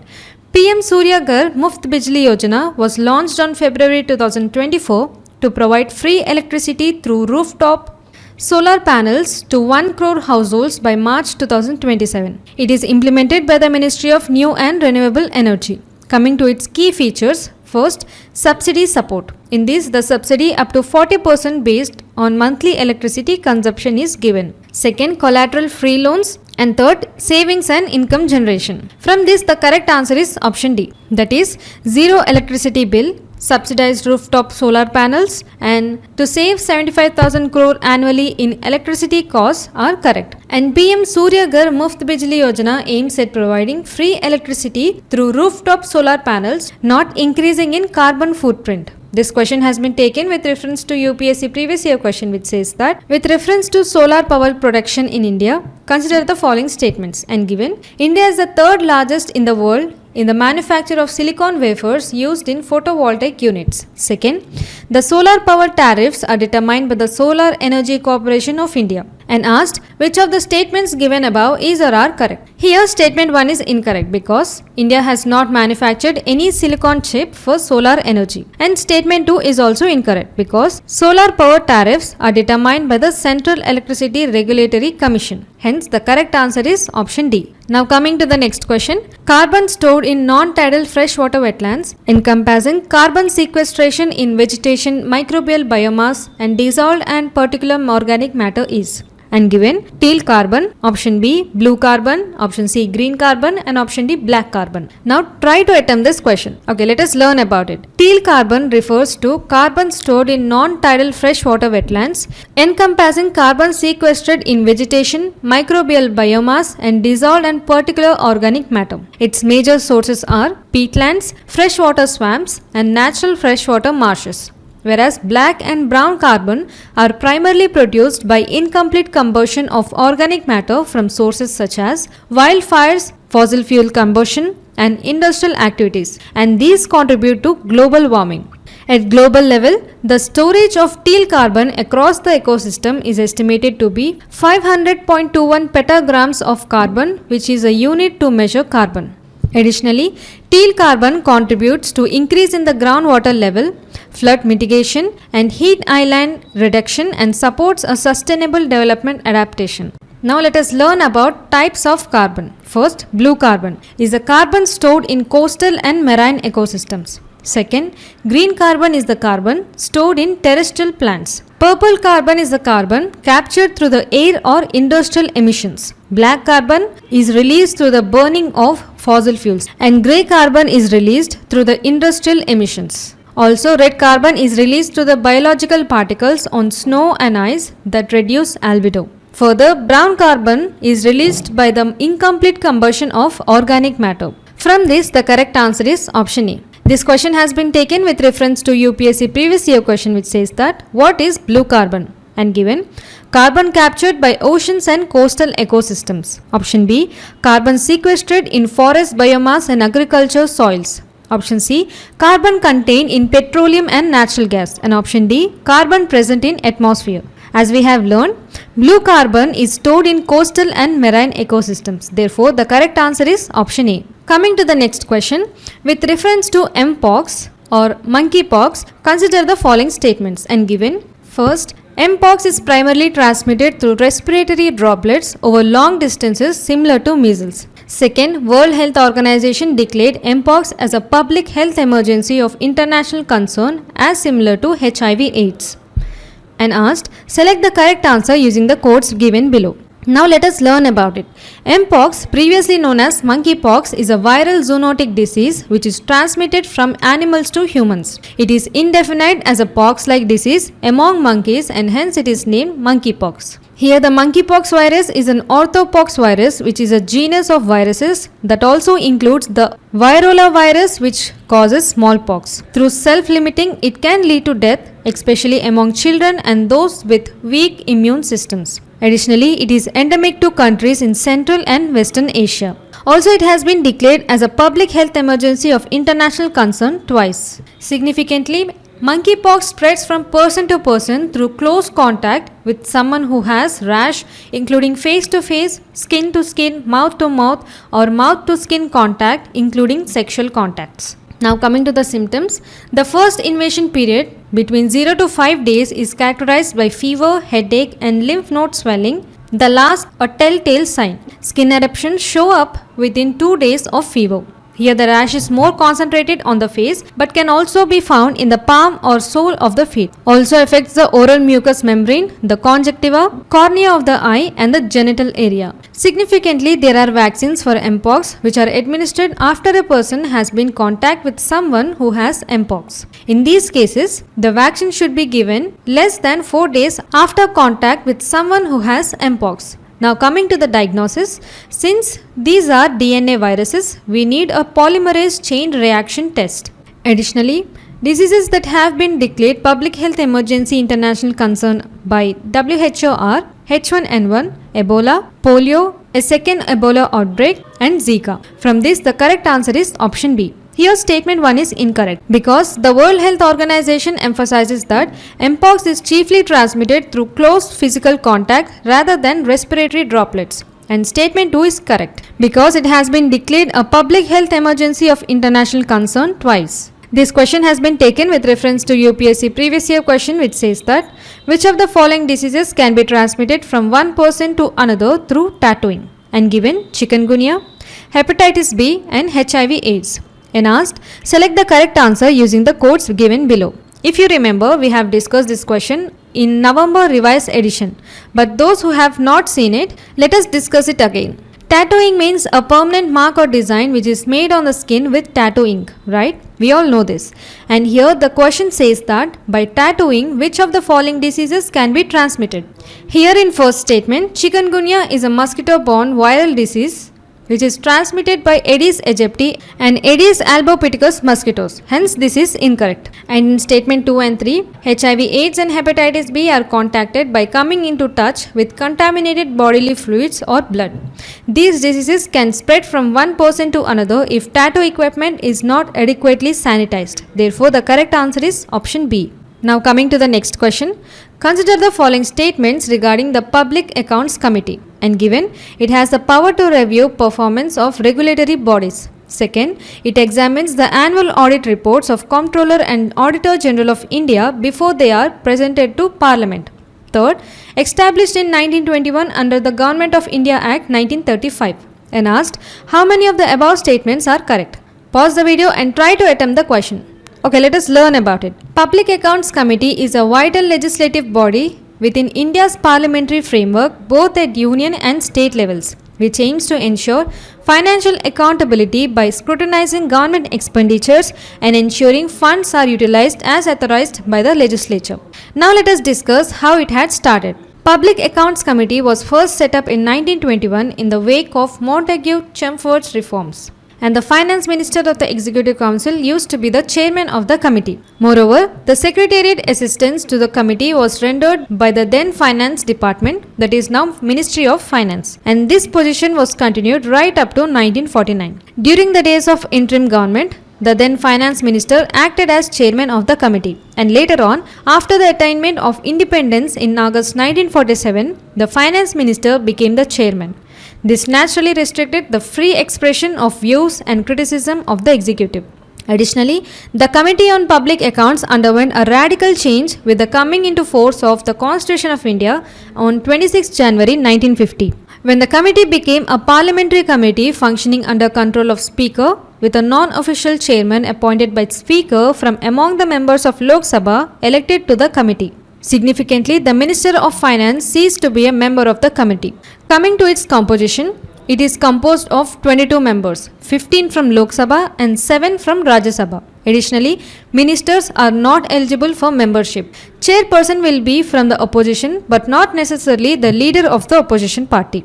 PM Surya Ghar Muft Bijli Yojana was launched on February 2024 to provide free electricity through rooftop solar panels to 1 crore households by March 2027. It is implemented by the Ministry of New and Renewable Energy. Coming to its key features, first, subsidy support. In this, the subsidy up to 40% based on monthly electricity consumption is given. Second, collateral free loans. And third, savings and income generation. From this, the correct answer is option D. That is, zero electricity bill, subsidized rooftop solar panels, and to save 75,000 crore annually in electricity costs are correct. And PM Surya Ghar Muft Bijli Yojana aims at providing free electricity through rooftop solar panels, not increasing in carbon footprint. This question has been taken with reference to UPSC previous year question, which says that with reference to solar power production in India, consider the following statements. And given, India is the third largest in the world in the manufacture of silicon wafers used in photovoltaic units. Second, the solar power tariffs are determined by the Solar Energy Corporation of India. and asked which of the statements given above is or are correct. Here statement 1 is incorrect because India has not manufactured any silicon chip for solar energy, and statement 2 is also incorrect because solar power tariffs are determined by the Central Electricity Regulatory Commission. Hence the correct answer is option D. Now coming to the next question. Carbon stored in non-tidal freshwater wetlands encompassing carbon sequestration in vegetation, microbial biomass and dissolved and particulate organic matter is, and given teal carbon, option B blue carbon, option C green carbon and option D black carbon. Now try to attempt this question. Okay, let us learn about it. Teal carbon refers to carbon stored in non-tidal freshwater wetlands encompassing carbon sequestered in vegetation, microbial biomass and dissolved and particular organic matter. Its major sources are peatlands, freshwater swamps and natural freshwater marshes. Whereas black and brown carbon are primarily produced by incomplete combustion of organic matter from sources such as wildfires, fossil fuel combustion and industrial activities, and these contribute to global warming. At global level, the storage of teal carbon across the ecosystem is estimated to be 500.21 petagrams of carbon, which is a unit to measure carbon. Additionally, teal carbon contributes to increase in the groundwater level, flood mitigation and heat island reduction, and supports a sustainable development adaptation. Now let us learn about types of carbon. First, blue carbon is a carbon stored in coastal and marine ecosystems. Second, green carbon is the carbon stored in terrestrial plants. Purple carbon is the carbon captured through the air or industrial emissions. Black carbon is released through the burning of fossil fuels, and grey carbon is released through the industrial emissions. Also, red carbon is released through the biological particles on snow and ice that reduce albedo. Further, brown carbon is released by the incomplete combustion of organic matter. From this, the correct answer is option A. This question has been taken with reference to UPSC previous year question, which says that what is blue carbon, and given carbon captured by oceans and coastal ecosystems. Option B, carbon sequestered in forest biomass and agriculture soils. Option C, carbon contained in petroleum and natural gas, and option D, carbon present in atmosphere. As we have learned, blue carbon is stored in coastal and marine ecosystems. Therefore, the correct answer is option A. Coming to the next question, with reference to Mpox or monkeypox, consider the following statements, and given. First, Mpox is primarily transmitted through respiratory droplets over long distances similar to measles. Second, World Health Organization declared Mpox as a public health emergency of international concern as similar to HIV/AIDS. And asked, select the correct answer using the codes given below. Now let us learn about it. Mpox, previously known as monkeypox, is a viral zoonotic disease which is transmitted from animals to humans. It is indefinite as a pox-like disease among monkeys, and hence it is named monkeypox. Here the monkeypox virus is an orthopox virus, which is a genus of viruses that also includes the Virola virus, which causes smallpox. Through self-limiting, it can lead to death, especially among children and those with weak immune systems. Additionally, it is endemic to countries in Central and Western Asia. Also, it has been declared as a public health emergency of international concern twice. Significantly, monkeypox spreads from person to person through close contact with someone who has rash, including face-to-face, skin-to-skin, mouth-to-mouth or mouth-to-skin contact, including sexual contacts. Now coming to the symptoms, the first invasion period between 0 to 5 days is characterized by fever, headache and lymph node swelling. The last, a telltale sign. Skin eruptions show up within 2 days of fever. Here the rash is more concentrated on the face but can also be found in the palm or sole of the feet. Also affects the oral mucous membrane, the conjunctiva, cornea of the eye and the genital area. Significantly, there are vaccines for Mpox which are administered after a person has been in contact with someone who has Mpox. In these cases, the vaccine should be given less than 4 days after contact with someone who has Mpox. Now coming to the diagnosis, since these are DNA viruses, we need a polymerase chain reaction test. Additionally, diseases that have been declared public health emergency international concern by WHO are H1N1, Ebola, polio, a second Ebola outbreak and Zika. From this, the correct answer is option B. Here statement 1 is incorrect because the World Health Organization emphasizes that mpox is chiefly transmitted through close physical contact rather than respiratory droplets. And statement 2 is correct because it has been declared a public health emergency of international concern twice. This question has been taken with reference to UPSC previous year question, which says that which of the following diseases can be transmitted from one person to another through tattooing, and given chikungunya, hepatitis B and HIV/AIDS, and asked select the correct answer using the codes given below. If you remember, we have discussed this question in November REwise edition, but those who have not seen it, let us discuss it again. Tattooing means a permanent mark or design which is made on the skin with tattoo ink, right? We all know this. And here the question says that by tattooing, which of the following diseases can be transmitted? Here in first statement, chikungunya is a mosquito-borne viral disease which is transmitted by Aedes aegypti and Aedes albopictus mosquitoes. Hence, this is incorrect. And in statement 2 and 3, HIV/AIDS and hepatitis B are contacted by coming into touch with contaminated bodily fluids or blood. These diseases can spread from one person to another if tattoo equipment is not adequately sanitized. Therefore, the correct answer is option B. Now coming to the next question, consider the following statements regarding the Public Accounts Committee, and given it has the power to review performance of regulatory bodies. Second, it examines the annual audit reports of Comptroller and Auditor General of India before they are presented to Parliament. Third, established in 1921 under the Government of India Act 1935, and asked how many of the above statements are correct. Pause the video and try to attempt the question. Okay, let us learn about it. Public Accounts Committee is a vital legislative body within India's parliamentary framework both at union and state levels, which aims to ensure financial accountability by scrutinizing government expenditures and ensuring funds are utilized as authorized by the legislature. Now let us discuss how it had started. Public Accounts Committee was first set up in 1921 in the wake of Montagu-Chelmsford's reforms, and the Finance Minister of the Executive Council used to be the chairman of the committee. Moreover, the secretariat assistance to the committee was rendered by the then Finance Department, that is now Ministry of Finance, and this position was continued right up to 1949. During the days of interim government, the then Finance Minister acted as chairman of the committee, and later on, after the attainment of independence in August 1947, the Finance Minister became the chairman. This naturally restricted the free expression of views and criticism of the executive. Additionally, the Committee on Public Accounts underwent a radical change with the coming into force of the Constitution of India on 26 January 1950, when the committee became a parliamentary committee functioning under control of Speaker with a non-official chairman appointed by Speaker from among the members of Lok Sabha elected to the committee. Significantly, the Minister of Finance ceased to be a member of the committee. Coming to its composition, it is composed of 22 members, 15 from Lok Sabha and 7 from Rajya Sabha. Additionally, ministers are not eligible for membership. Chairperson will be from the opposition but not necessarily the leader of the opposition party.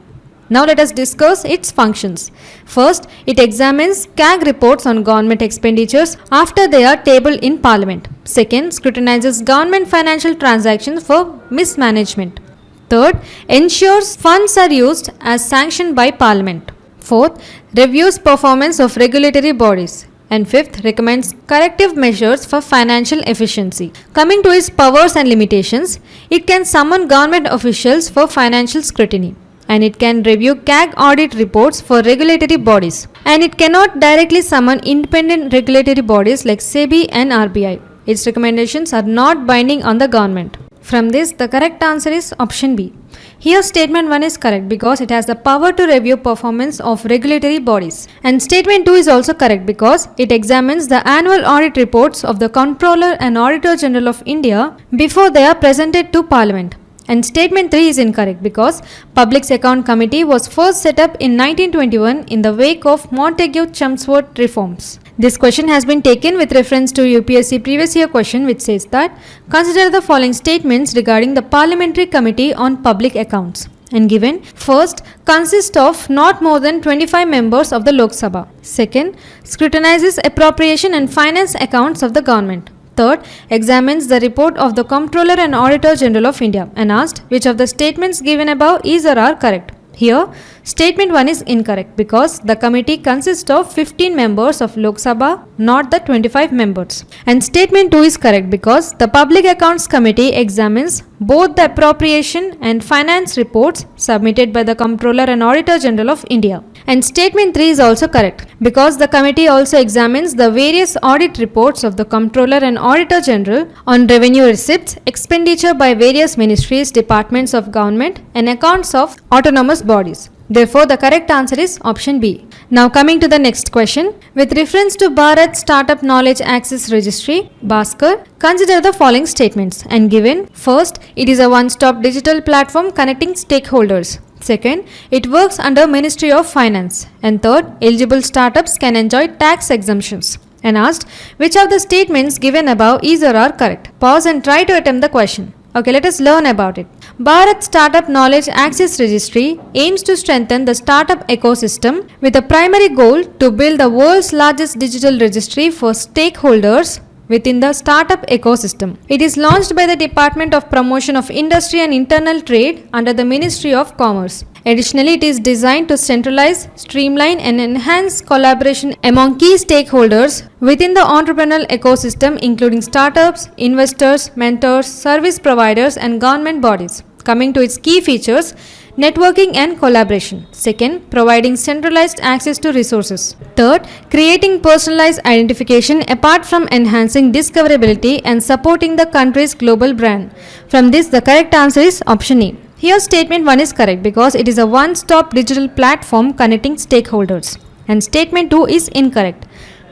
Now let us discuss its functions. First, it examines CAG reports on government expenditures after they are tabled in Parliament. Second, scrutinizes government financial transactions for mismanagement. Third, ensures funds are used as sanctioned by Parliament. Fourth, reviews performance of regulatory bodies. And fifth, recommends corrective measures for financial efficiency. Coming to its powers and limitations, it can summon government officials for financial scrutiny, and it can review CAG audit reports for regulatory bodies, and it cannot directly summon independent regulatory bodies like SEBI and RBI. Its recommendations are not binding on the government. From this, the correct answer is option B. Here statement 1 is correct because it has the power to review performance of regulatory bodies, and statement 2 is also correct because it examines the annual audit reports of the Comptroller and Auditor General of India before they are presented to Parliament. And statement 3 is incorrect because Public Accounts Committee was first set up in 1921 in the wake of Montagu-Chelmsford reforms. This question has been taken with reference to UPSC previous year question, which says that consider the following statements regarding the Parliamentary Committee on Public Accounts, and given first, consists of not more than 25 members of the Lok Sabha. Second, scrutinizes appropriation and finance accounts of the government. Third, examines the report of the Comptroller and Auditor General of India, and asked which of the statements given above is or are correct. Here, statement 1 is incorrect because the committee consists of 15 members of Lok Sabha, not the 25 members. And statement 2 is correct because the Public Accounts Committee examines both the appropriation and finance reports submitted by the Comptroller and Auditor General of India. And statement 3 is also correct because the committee also examines the various audit reports of the Comptroller and Auditor General on revenue receipts, expenditure by various ministries, departments of government and accounts of autonomous bodies. Therefore, the correct answer is option B. Now coming to the next question. With reference to Bharat Startup Knowledge Access Registry, Bhaskar, consider the following statements and given. First, it is a one-stop digital platform connecting stakeholders. Second, it works under Ministry of Finance. And third, eligible startups can enjoy tax exemptions. And asked, which of the statements given above is or are correct? Pause and try to attempt the question. Okay, let us learn about it. Bharat Startup Knowledge Access Registry aims to strengthen the startup ecosystem with a primary goal to build the world's largest digital registry for stakeholders within the startup ecosystem. It is launched by the Department of Promotion of Industry and Internal Trade under the Ministry of Commerce. Additionally, it is designed to centralize, streamline and enhance collaboration among key stakeholders within the entrepreneurial ecosystem including startups, investors, mentors, service providers and government bodies. Coming to its key features, networking and collaboration. Second, providing centralized access to resources. Third, creating personalized identification apart from enhancing discoverability and supporting the country's global brand. From this, the correct answer is option A. Here statement 1 is correct because it is a one-stop digital platform connecting stakeholders. And statement 2 is incorrect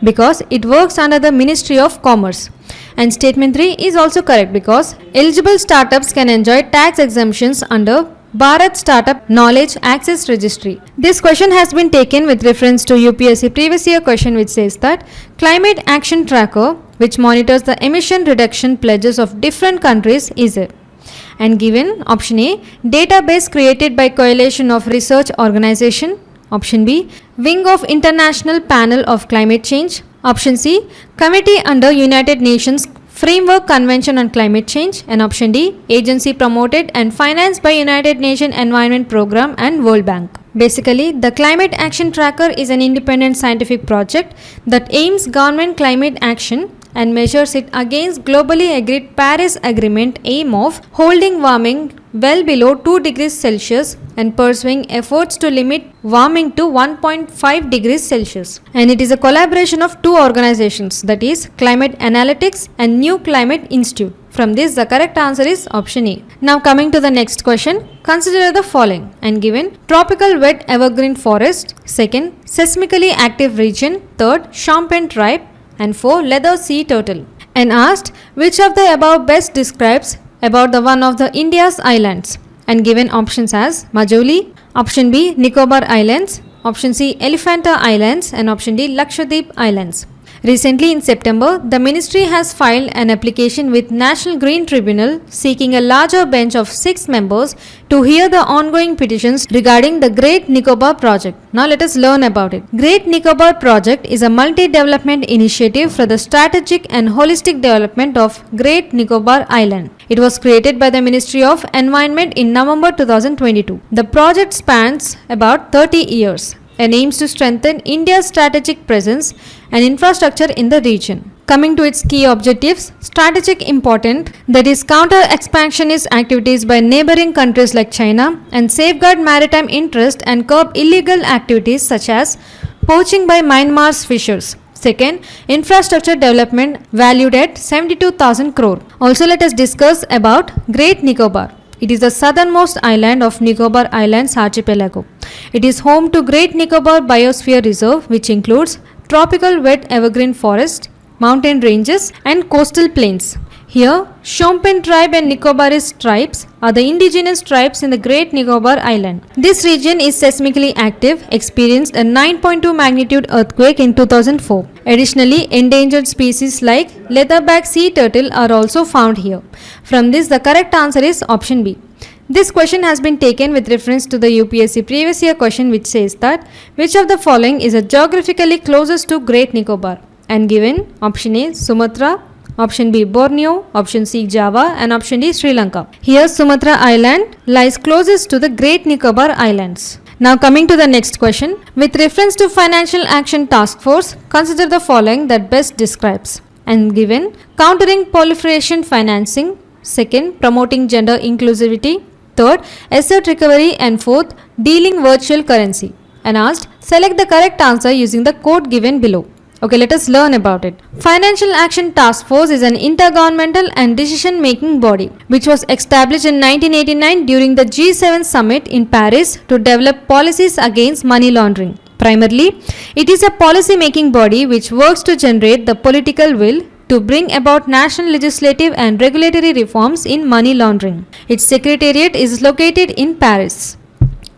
because it works under the Ministry of Commerce. And statement 3 is also correct because eligible startups can enjoy tax exemptions under Bharat Startup Knowledge Access Registry. This question has been taken with reference to UPSC previous year question which says that Climate Action Tracker, which monitors the emission reduction pledges of different countries, is a. And given option A, database created by Coalition of Research Organization. Option B, Wing of International Panel of Climate Change. Option C, Committee under United Nations Framework Convention on Climate Change. And option D, agency promoted and financed by United Nations Environment Programme and World Bank. Basically, the Climate Action Tracker is an independent scientific project that aims government climate action and measures it against globally agreed Paris Agreement aim of holding warming well below 2 degrees Celsius and pursuing efforts to limit warming to 1.5 degrees Celsius. And it is a collaboration of two organizations, that is Climate Analytics and New Climate Institute. From this, the correct answer is option A. Now coming to the next question, consider the following and given. Tropical wet evergreen forest. Second, seismically active region. Third, Champagne tribe. And 4, leather sea turtle. And asked which of the above best describes about the one of the India's islands, and given options as Majuli, option B Nicobar Islands, option C Elephanta Islands, and option D Lakshadweep Islands. Recently in September, the ministry has filed an application with National Green Tribunal seeking a larger bench of 6 members to hear the ongoing petitions regarding the Great Nicobar project. Now let us learn about it. Great Nicobar project is a multi-development initiative for the strategic and holistic development of Great Nicobar Island. It was created by the Ministry of Environment in November 2022. The project spans about 30 years and aims to strengthen India's strategic presence and infrastructure in the region. Coming to its key objectives, strategic important, that is counter expansionist activities by neighboring countries like China, and safeguard maritime interest and curb illegal activities such as poaching by Myanmar's fishers. Second, infrastructure development valued at 72,000 crore. Also let us discuss about Great Nicobar. It is the southernmost island of Nicobar Islands archipelago. It is home to Great Nicobar Biosphere Reserve, which includes tropical wet evergreen forest, mountain ranges and coastal plains. Here, Champagne tribe and Nicobarese tribes are the indigenous tribes in the Great Nicobar Island. This region is seismically active, experienced a 9.2 magnitude earthquake in 2004. Additionally, endangered species like leatherback sea turtle are also found here. From this, the correct answer is option B. This question has been taken with reference to the UPSC previous year question which says that which of the following is geographically closest to Great Nicobar, and given option A Sumatra, Option B Borneo, option C Java, and option D Sri Lanka. Here Sumatra Island lies closest to the Great Nicobar Islands. Now coming to the next question. With reference to Financial Action Task Force, consider the following that best describes. And given countering proliferation financing, second promoting gender inclusivity, third asset recovery, and fourth dealing virtual currency. And asked select the correct answer using the code given below. Okay, let us learn about it. Financial Action Task Force is an intergovernmental and decision-making body which was established in 1989 during the G7 summit in Paris to develop policies against money laundering. Primarily, it is a policy-making body which works to generate the political will to bring about national legislative and regulatory reforms in money laundering. Its secretariat is located in Paris.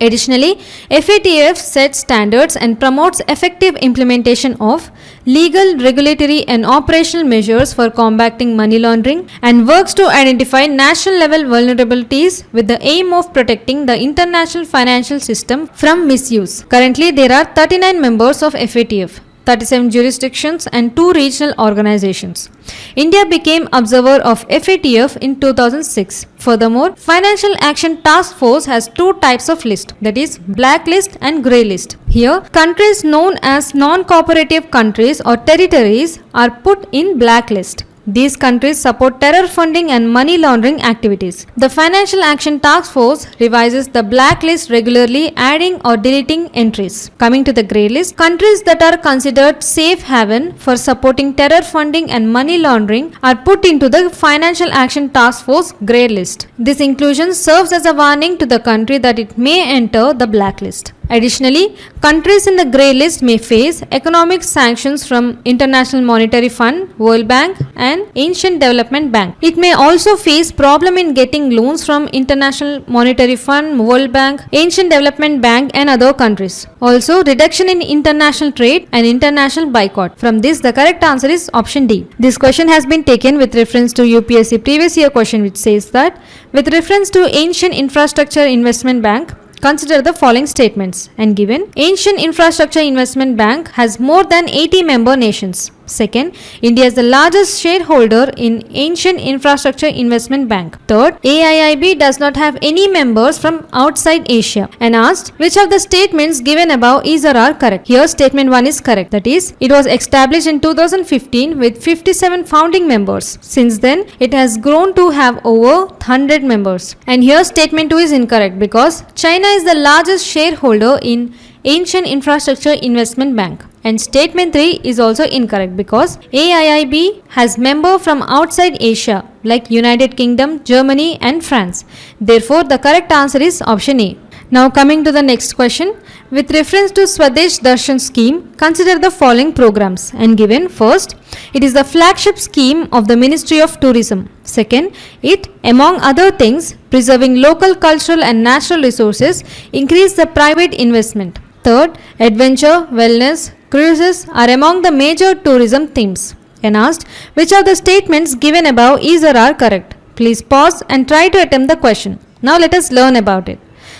Additionally, FATF sets standards and promotes effective implementation of legal, regulatory and operational measures for combating money laundering and works to identify national level vulnerabilities with the aim of protecting the international financial system from misuse. Currently, there are 39 members of FATF. 37 jurisdictions and 2 regional organizations. India became observer of FATF in 2006. Furthermore, Financial Action Task Force has 2 types of list, that is black list and grey list. Here, countries known as non-cooperative countries or territories are put in black list. These countries support terror funding and money laundering activities. The Financial Action Task Force revises the black list regularly, adding or deleting entries. Coming to the grey list, countries that are considered safe haven for supporting terror funding and money laundering are put into the Financial Action Task Force grey list. This inclusion serves as a warning to the country that it may enter the black list. Additionally, countries in the grey list may face economic sanctions from International Monetary Fund, World Bank and Asian Development Bank. It may also face problem in getting loans from International Monetary Fund, World Bank, Asian Development Bank and other countries. Also, reduction in international trade and international boycott. From this, the correct answer is option D. This question has been taken with reference to UPSC previous year question which says that with reference to Asian Infrastructure Investment Bank, consider the following statements and given. Asian Infrastructure Investment Bank has more than 80 member nations. Second, India is the largest shareholder in Asian Infrastructure Investment Bank. Third, AIIB does not have any members from outside Asia. And asked which of the statements given above is or are correct. Here statement 1 is correct. That is, it was established in 2015 with 57 founding members. Since then, it has grown to have over 100 members. And here statement 2 is incorrect because China is the largest shareholder in Asian Infrastructure Investment Bank. And statement 3 is also incorrect because AIIB has members from outside Asia like United Kingdom, Germany and France. Therefore, the correct answer is option A. Now coming to the next question. With reference to Swadesh Darshan scheme, consider the following programs and given. First, it is the flagship scheme of the Ministry of Tourism. Second, it, among other things, preserving local cultural and natural resources, increase the private investment. Third, adventure, wellness, cruises are among the major tourism themes. And asked which of the statements given above is or are correct. Please pause and try to attempt the question. Now let us learn about it.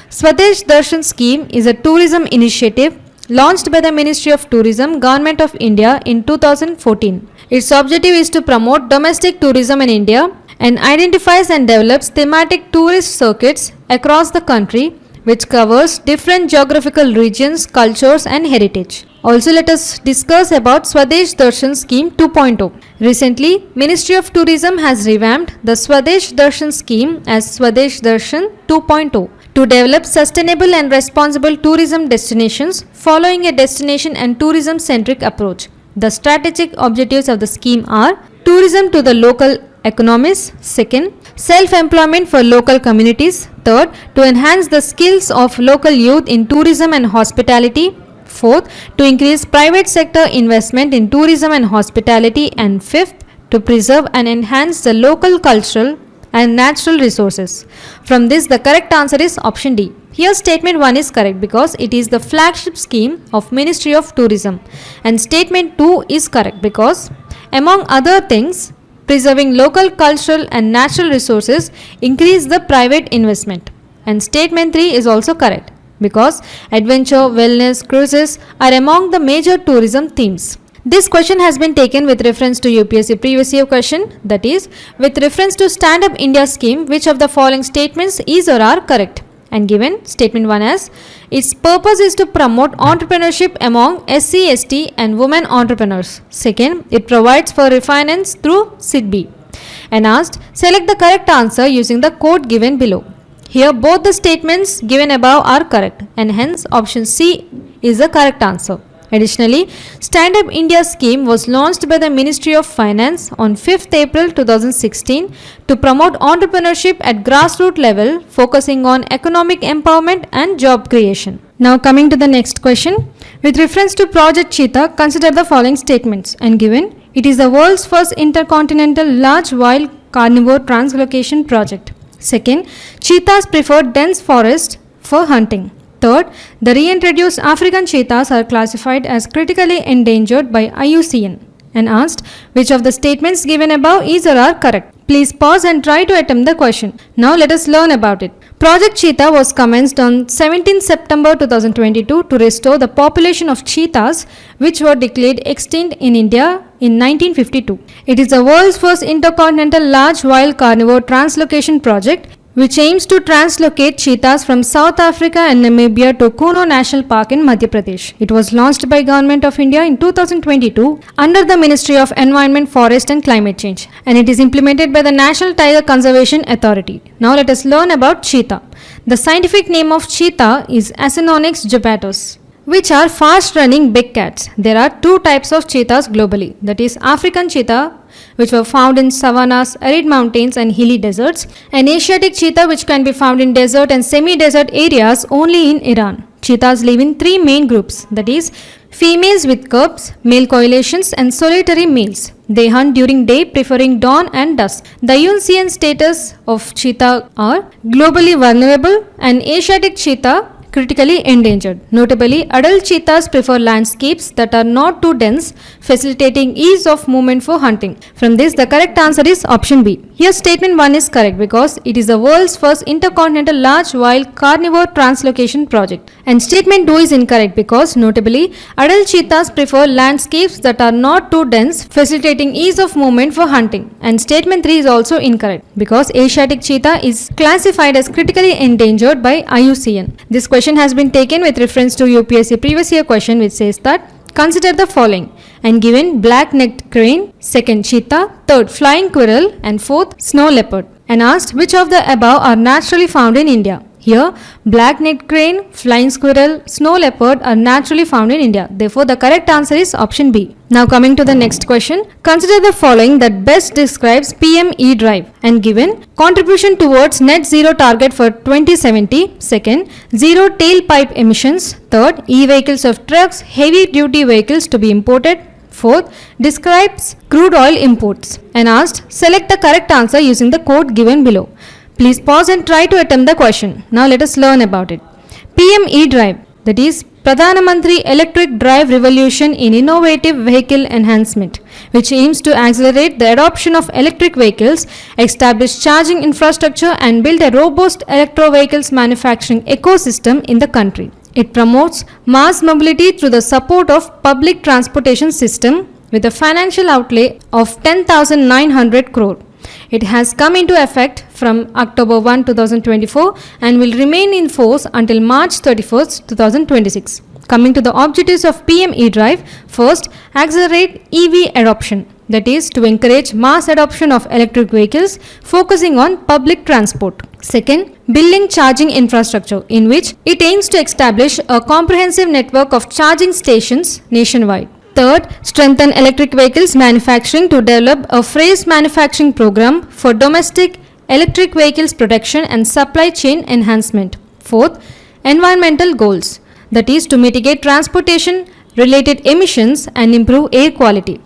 Swadesh Darshan scheme is a tourism initiative launched by the Ministry of Tourism, Government of India in 2014. Its objective is to promote domestic tourism in India and identifies and develops thematic tourist circuits across the country which covers different geographical regions, cultures and heritage. Also, let us discuss about Swadesh Darshan Scheme 2.0. Recently, Ministry of Tourism has revamped the Swadesh Darshan Scheme as Swadesh Darshan 2.0 to develop sustainable and responsible tourism destinations following a destination and tourism centric approach. The strategic objectives of the scheme are tourism to the local economies, second, self-employment for local communities, third, to enhance the skills of local youth in tourism and hospitality, fourth, to increase private sector investment in tourism and hospitality, and fifth, to preserve and enhance the local cultural and natural resources. From this, the correct answer is option D. Here statement 1 is correct because it is the flagship scheme of Ministry of Tourism, and statement 2 is correct because among other things, preserving local cultural and natural resources increase the private investment. And statement 3 is also correct because adventure, wellness, cruises are among the major tourism themes. This question has been taken with reference to UPSC previous year question, that is, with reference to Stand Up India scheme, which of the following statements is or are correct? And given statement 1 as, its purpose is to promote entrepreneurship among SC, ST and women entrepreneurs. Second, it provides for refinance through SIDBI. And asked, select the correct answer using the code given below. Here both the statements given above are correct and hence option C is the correct answer. Additionally, Stand Up India scheme was launched by the Ministry of Finance on 5th April 2016 to promote entrepreneurship at grassroots level, focusing on economic empowerment and job creation. Now coming to the next question. With reference to Project Cheetah, consider the following statements and given, it is the world's first intercontinental large wild carnivore translocation project. Second, cheetahs prefer dense forest for hunting. Third, the reintroduced African cheetahs are classified as critically endangered by IUCN. And asked, which of the statements given above is or are correct? Please pause and try to attempt the question. Now let us learn about it. Project Cheetah was commenced on 17 September 2022 to restore the population of cheetahs which were declared extinct in India in 1952. It is the world's first intercontinental large wild carnivore translocation project which aims to translocate cheetahs from South Africa and Namibia to Kuno National Park in Madhya Pradesh. It was launched by Government of India in 2022 under the Ministry of Environment, Forest and Climate Change, and it is implemented by the National Tiger Conservation Authority. Now let us learn about cheetah. The scientific name of cheetah is Acinonyx jubatus, which are fast-running big cats. There are two types of cheetahs globally, that is African cheetah, which were found in savannas, arid mountains and hilly deserts, and Asiatic cheetah, which can be found in desert and semi-desert areas only in Iran. Cheetahs live in three main groups, that is females with cubs, male coalitions and solitary males. They hunt during day, preferring dawn and dusk. The IUCN status of cheetah are globally vulnerable and Asiatic cheetah critically endangered. Notably, adult cheetahs prefer landscapes that are not too dense, facilitating ease of movement for hunting. From this, the correct answer is option B. Here statement 1 is correct because it is the world's first intercontinental large wild carnivore translocation project. And statement 2 is incorrect because notably, adult cheetahs prefer landscapes that are not too dense, facilitating ease of movement for hunting. And statement 3 is also incorrect because Asiatic cheetah is classified as critically endangered by IUCN. This question has been taken with reference to UPSC previous year question which says that consider the following and given black-necked crane, second cheetah, third flying squirrel and fourth snow leopard, and asked which of the above are naturally found in India. Here, black-necked crane, flying squirrel, snow leopard are naturally found in India. Therefore, the correct answer is option B. Now coming to the next question. Consider the following that best describes PM E-Drive and given contribution towards net zero target for 2070, second, zero tailpipe emissions, third, e-vehicles of trucks, heavy duty vehicles to be imported, fourth, describes crude oil imports, and asked select the correct answer using the code given below. Please pause and try to attempt the question. Now let us learn about it. PM E-Drive, that is Pradhan Mantri Electric Drive Revolution in Innovative Vehicle Enhancement, which aims to accelerate the adoption of electric vehicles, establish charging infrastructure and build a robust electro vehicles manufacturing ecosystem in the country. It promotes mass mobility through the support of public transportation system with a financial outlay of 10,900 crore. It has come into effect from October 1, 2024 and will remain in force until March 31st, 2026. Coming to the objectives of PM E-Drive, first, accelerate EV adoption, that is to encourage mass adoption of electric vehicles focusing on public transport. Second, building charging infrastructure in which it aims to establish a comprehensive network of charging stations nationwide. Third, strengthen electric vehicles manufacturing to develop a phased manufacturing program for domestic electric vehicles production and supply chain enhancement. Fourth, environmental goals, that is to mitigate transportation related emissions and improve air quality.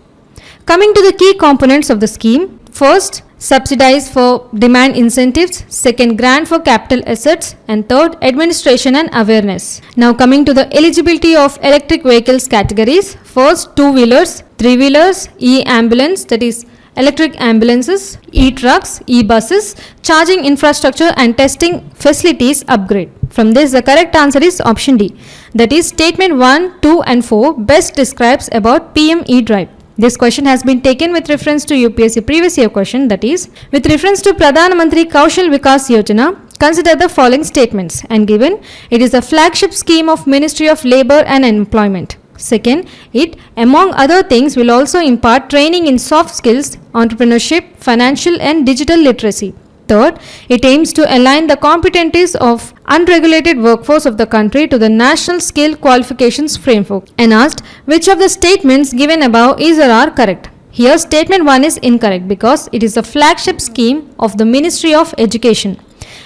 Coming to the key components of the scheme, first, subsidize for demand incentives, second, grant for capital assets, and third, administration and awareness. Now coming to the eligibility of electric vehicles categories, first, two-wheelers, three-wheelers, e-ambulance, that is electric ambulances, e-trucks, e-buses, charging infrastructure and testing facilities upgrade. From this, the correct answer is option D. That is, statement 1, 2 and 4 best describes about PM e-drive. This question has been taken with reference to UPSC previous year question, that is, with reference to Pradhan Mantri Kaushal Vikas Yojana, consider the following statements, and given it is a flagship scheme of Ministry of Labour and Employment. Second, it, among other things, will also impart training in soft skills, entrepreneurship, financial and digital literacy. Third, it aims to align the competencies of unregulated workforce of the country to the National Skill Qualifications Framework. And asked, which of the statements given above is or are correct? Here, statement 1 is incorrect because it is a flagship scheme of the Ministry of Education.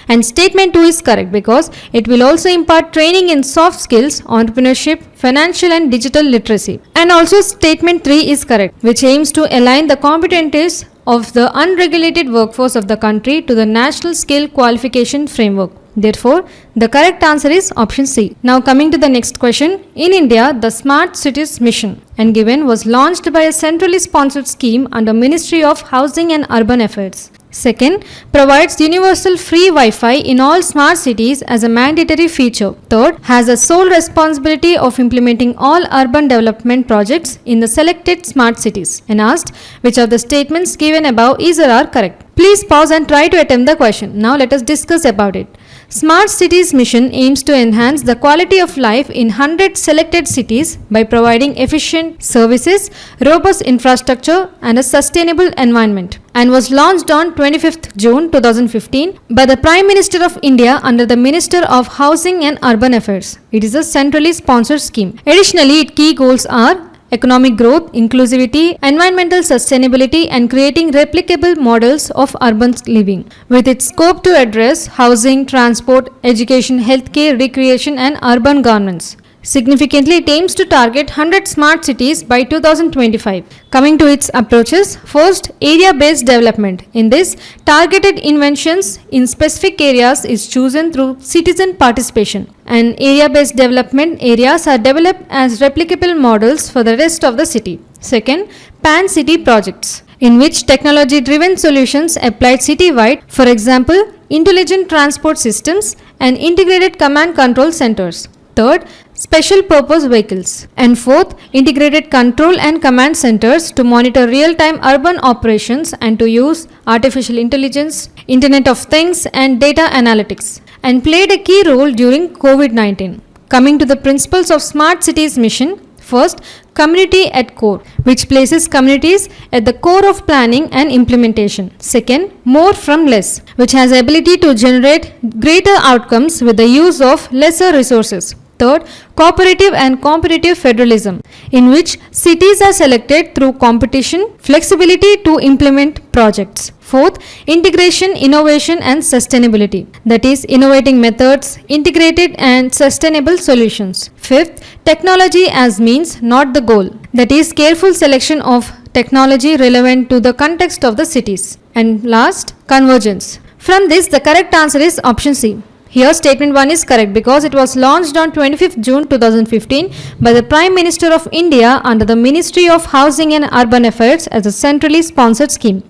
And statement 2 is correct because it will also impart training in soft skills, entrepreneurship, financial and digital literacy. And also statement 3 is correct, which aims to align the competencies of the unregulated workforce of the country to the National Skill Qualification Framework. Therefore, the correct answer is option C. Now coming to the next question. In India, the Smart Cities Mission and given was launched by a centrally sponsored scheme under Ministry of Housing and Urban Affairs. Second, provides universal free Wi-Fi in all smart cities as a mandatory feature. Third, has a sole responsibility of implementing all urban development projects in the selected smart cities. And asked, which of the statements given above is or are correct? Please pause and try to attempt the question. Now let us discuss about it. Smart Cities Mission aims to enhance the quality of life in 100 selected cities by providing efficient services, robust infrastructure and a sustainable environment, and was launched on 25th June 2015 by the Prime Minister of India under the Minister of Housing and Urban Affairs. It is a centrally sponsored scheme. Additionally, its key goals are economic growth, inclusivity, environmental sustainability and creating replicable models of urban living, with its scope to address housing, transport, education, healthcare, recreation and urban governance. Significantly, it aims to target 100 smart cities by 2025. Coming to its approaches, first, area-based development. In this, targeted inventions in specific areas is chosen through citizen participation, and area-based development areas are developed as replicable models for the rest of the city. Second, pan-city projects, in which technology-driven solutions applied city-wide, for example, intelligent transport systems and integrated command control centers. Third, special purpose vehicles. And fourth, integrated control and command centers to monitor real-time urban operations and to use artificial intelligence, Internet of Things and data analytics, and played a key role during COVID-19. Coming to the principles of Smart Cities Mission, first, community at core, which places communities at the core of planning and implementation. Second, more from less, which has ability to generate greater outcomes with the use of lesser resources. Third, cooperative and competitive federalism, in which cities are selected through competition, flexibility to implement projects. Fourth, integration, innovation and sustainability, that is, innovating methods, integrated and sustainable solutions. Fifth, technology as means, not the goal, that is, careful selection of technology relevant to the context of the cities. And last, convergence. From this, the correct answer is option C. Here, statement 1 is correct because it was launched on 25th June 2015 by the Prime Minister of India under the Ministry of Housing and Urban Affairs as a centrally sponsored scheme.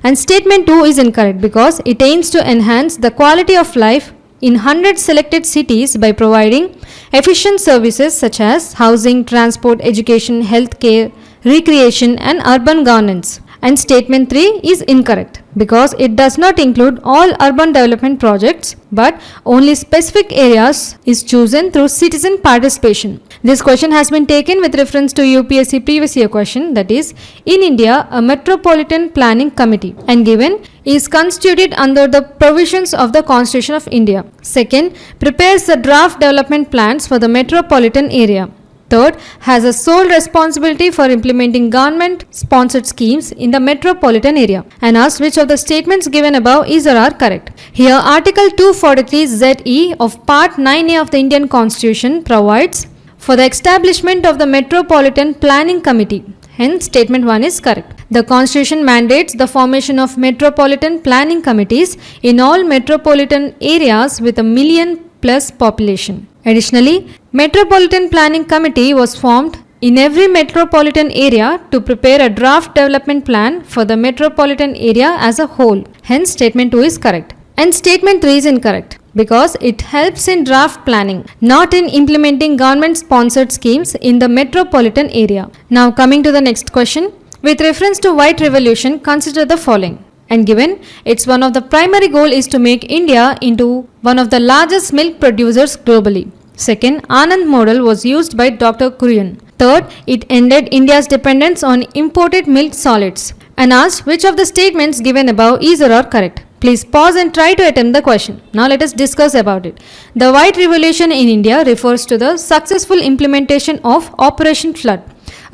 And statement 2 is incorrect because it aims to enhance the quality of life in 100 selected cities by providing efficient services such as housing, transport, education, healthcare, recreation and urban governance. And statement 3 is incorrect because it does not include all urban development projects but only specific areas is chosen through citizen participation. This question has been taken with reference to UPSC previous year question, that is, in India a Metropolitan Planning Committee and given is constituted under the provisions of the Constitution of India. Second, prepares the draft development plans for the metropolitan area. Third, has a sole responsibility for implementing government-sponsored schemes in the metropolitan area. And asked which of the statements given above is or are correct. Here, Article 243ZE of Part 9A of the Indian Constitution provides for the establishment of the Metropolitan Planning Committee. Hence, statement 1 is correct. The Constitution mandates the formation of Metropolitan Planning Committees in all metropolitan areas with a million plus population. Additionally, Metropolitan Planning Committee was formed in every metropolitan area to prepare a draft development plan for the metropolitan area as a whole. Hence, statement 2 is correct. And statement 3 is incorrect because it helps in draft planning, not in implementing government-sponsored schemes in the metropolitan area. Now, coming to the next question. With reference to White Revolution, consider the following. And given, its one of the primary goal is to make India into one of the largest milk producers globally. Second, Anand model was used by Dr. Kurian. Third, it ended India's dependence on imported milk solids. And asked which of the statements given above is or are correct. Please pause and try to attempt the question. Now let us discuss about it. The White Revolution in India refers to the successful implementation of Operation Flood,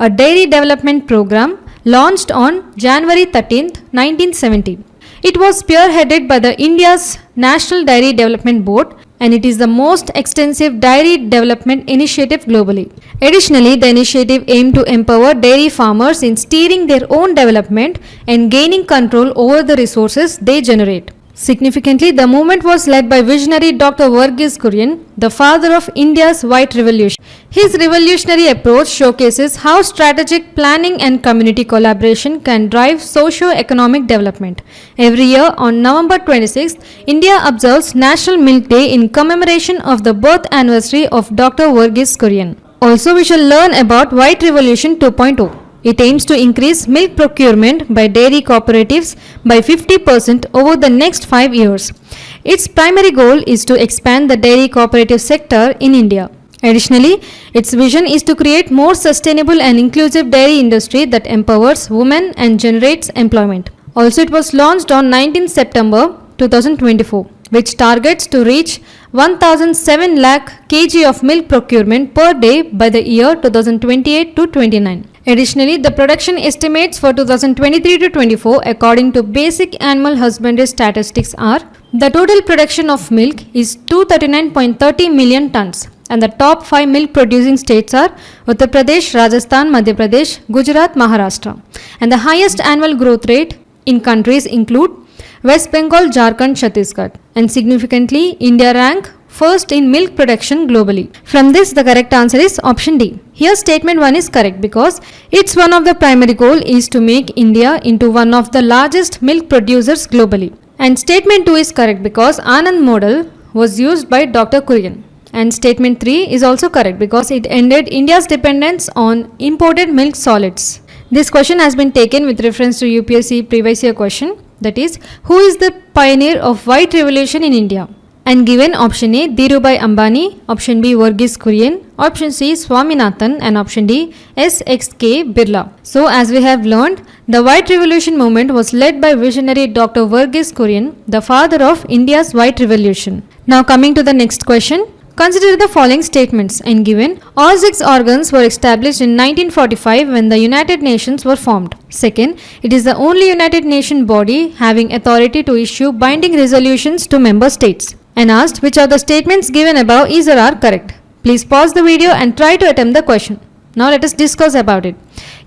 a dairy development program launched on January 13, 1970. It was spearheaded by the India's National Dairy Development Board, and it is the most extensive dairy development initiative globally. Additionally, the initiative aimed to empower dairy farmers in steering their own development and gaining control over the resources they generate. Significantly, the movement was led by visionary Dr. Verghese Kurian, the father of India's White Revolution. His revolutionary approach showcases how strategic planning and community collaboration can drive socio-economic development. Every year on November 26th, India observes National Milk Day in commemoration of the birth anniversary of Dr. Verghese Kurian. Also, we shall learn about White Revolution 2.0. It aims to increase milk procurement by dairy cooperatives by 50% over the next 5 years. Its primary goal is to expand the dairy cooperative sector in India. Additionally, its vision is to create more sustainable and inclusive dairy industry that empowers women and generates employment. Also, it was launched on 19 September 2024, which targets to reach 1,007 lakh kg of milk procurement per day by the year 2028 to 29. Additionally, the production estimates for 2023 to 24 according to basic animal husbandry statistics are the total production of milk is 239.30 million tons, and the top 5 milk producing states are Uttar Pradesh, Rajasthan, Madhya Pradesh, Gujarat, Maharashtra, and the highest annual growth rate in countries include West Bengal, Jharkhand, Chhattisgarh, and significantly India rank first in milk production globally. From this, the correct answer is option D. Here statement 1 is correct because its one of the primary goal is to make India into one of the largest milk producers globally. And statement 2 is correct because Anand model was used by Dr. Kurian. And statement 3 is also correct because it ended India's dependence on imported milk solids. This question has been taken with reference to UPSC previous year question, that is, who is the pioneer of White Revolution in India? And given option A, Dhirubhai Ambani, option B, Verghese Kurian, option C, Swaminathan, and option D, SXK Birla. So, as we have learned, the White Revolution movement was led by visionary Dr. Verghese Kurian, the father of India's White Revolution. Now, coming to the next question. Consider the following statements and given, all 6 organs were established in 1945 when the United Nations were formed. Second, it is the only United Nations body having authority to issue binding resolutions to member states. And asked which of the statements given above is or are correct. Please pause the video and try to attempt the question. Now let us discuss about it.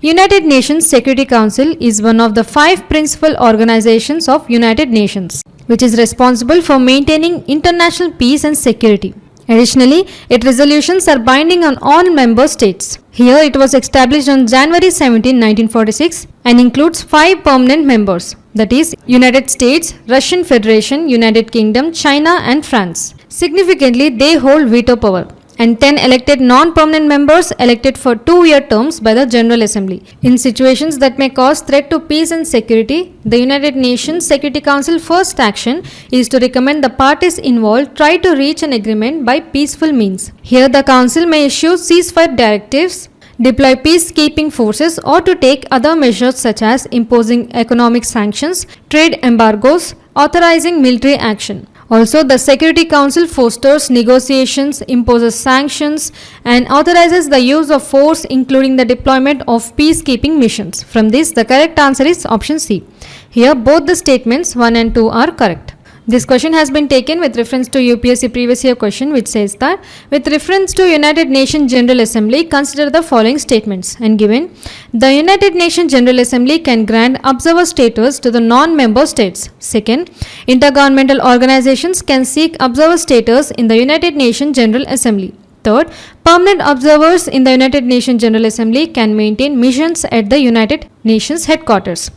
United Nations Security Council is one of the 5 principal organizations of United Nations, which is responsible for maintaining international peace and security. Additionally, its resolutions are binding on all member states. Here it was established on January 17, 1946 and includes 5 permanent members, that is United States, Russian Federation, United Kingdom, China and France. Significantly, they hold veto power, and 10 elected non-permanent members elected for 2-year terms by the General Assembly. In situations that may cause threat to peace and security, the United Nations Security Council first action is to recommend the parties involved try to reach an agreement by peaceful means. Here the Council may issue ceasefire directives, deploy peacekeeping forces or to take other measures such as imposing economic sanctions, trade embargoes, authorizing military action. Also, the Security Council fosters negotiations, imposes sanctions, and authorizes the use of force, including the deployment of peacekeeping missions. From this, the correct answer is option C. Here, both the statements 1 and 2 are correct. This question has been taken with reference to UPSC previous year question, which says that with reference to United Nations General Assembly, consider the following statements and given, the United Nations General Assembly can grant observer status to the non-member states. Second, intergovernmental organizations can seek observer status in the United Nations General Assembly. Third, permanent observers in the United Nations General Assembly can maintain missions at the United Nations headquarters.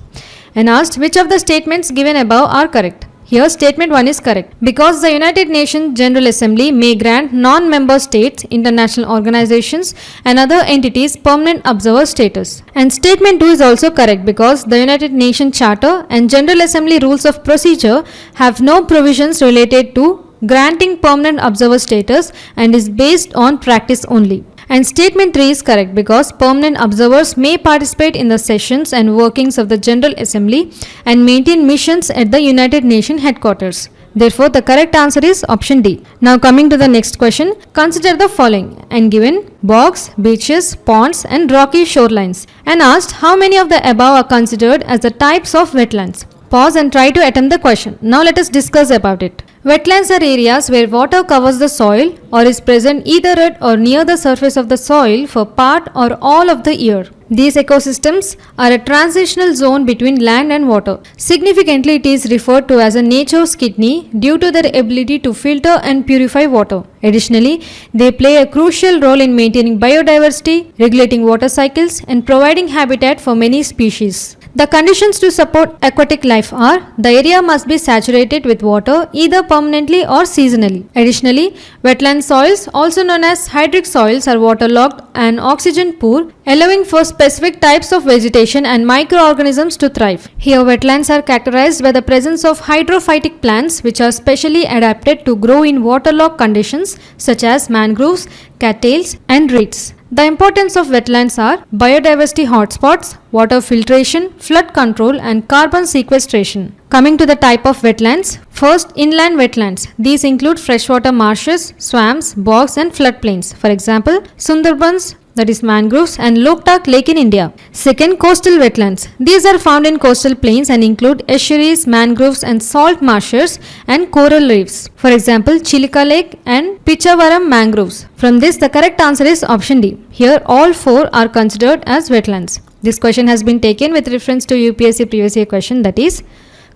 And asked which of the statements given above are correct. Here statement 1 is correct. Because the United Nations General Assembly may grant non-member states, international organizations and other entities permanent observer status. And statement 2 is also correct because the United Nations Charter and General Assembly Rules of Procedure have no provisions related to granting permanent observer status and is based on practice only. And statement 3 is correct because permanent observers may participate in the sessions and workings of the General Assembly and maintain missions at the United Nations headquarters. Therefore, the correct answer is option D. Now coming to the next question, consider the following and given bogs, beaches, ponds and rocky shorelines and asked how many of the above are considered as the types of wetlands. Pause and try to attempt the question. Now let us discuss about it. Wetlands are areas where water covers the soil or is present either at or near the surface of the soil for part or all of the year. These ecosystems are a transitional zone between land and water. Significantly, it is referred to as a nature's kidney due to their ability to filter and purify water. Additionally, they play a crucial role in maintaining biodiversity, regulating water cycles, and providing habitat for many species. The conditions to support aquatic life are the area must be saturated with water either permanently or seasonally. Additionally, wetland soils, also known as hydric soils, are waterlogged and oxygen poor, allowing for specific types of vegetation and microorganisms to thrive. Here, wetlands are characterized by the presence of hydrophytic plants which are specially adapted to grow in waterlogged conditions such as mangroves, cattails, and reeds. The importance of wetlands are biodiversity hotspots, water filtration, flood control, and carbon sequestration. Coming to the type of wetlands, first, inland wetlands. These include freshwater marshes, swamps, bogs, and floodplains. For example, Sundarbans, that is mangroves, and Loktak Lake in India. Second, coastal wetlands. These are found in coastal plains and include estuaries, mangroves, and salt marshes and coral reefs. For example, Chilika Lake and Pichavaram mangroves. From this, the correct answer is option D. Here, all four are considered as wetlands. This question has been taken with reference to UPSC previous year question, that is,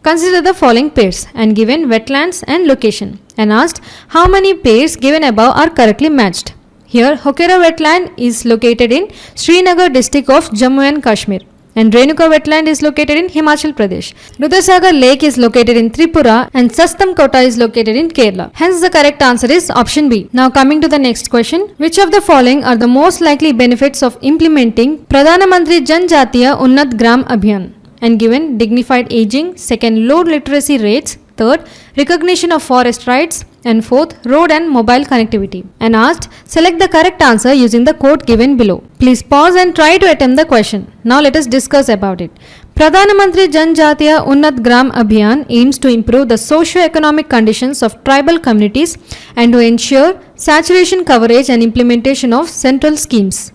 consider the following pairs and given wetlands and location and asked how many pairs given above are correctly matched. Here, Hokera wetland is located in Srinagar district of Jammu and Kashmir and Renuka wetland is located in Himachal Pradesh. Rudhasagar lake is located in Tripura and Sastam Kota is located in Kerala. Hence, the correct answer is option B. Now coming to the next question. Which of the following are the most likely benefits of implementing Pradhana Mantri Jan Jatiya Unnat Gram Abhiyan? And given dignified aging, second, low literacy rates, third, recognition of forest rights, and fourth, road and mobile connectivity. And asked, select the correct answer using the code given below. Please pause and try to attempt the question. Now let us discuss about it. Pradhana Mantri Jan Jatiya Unnat Gram Abhiyan aims to improve the socio-economic conditions of tribal communities and to ensure saturation coverage and implementation of central schemes.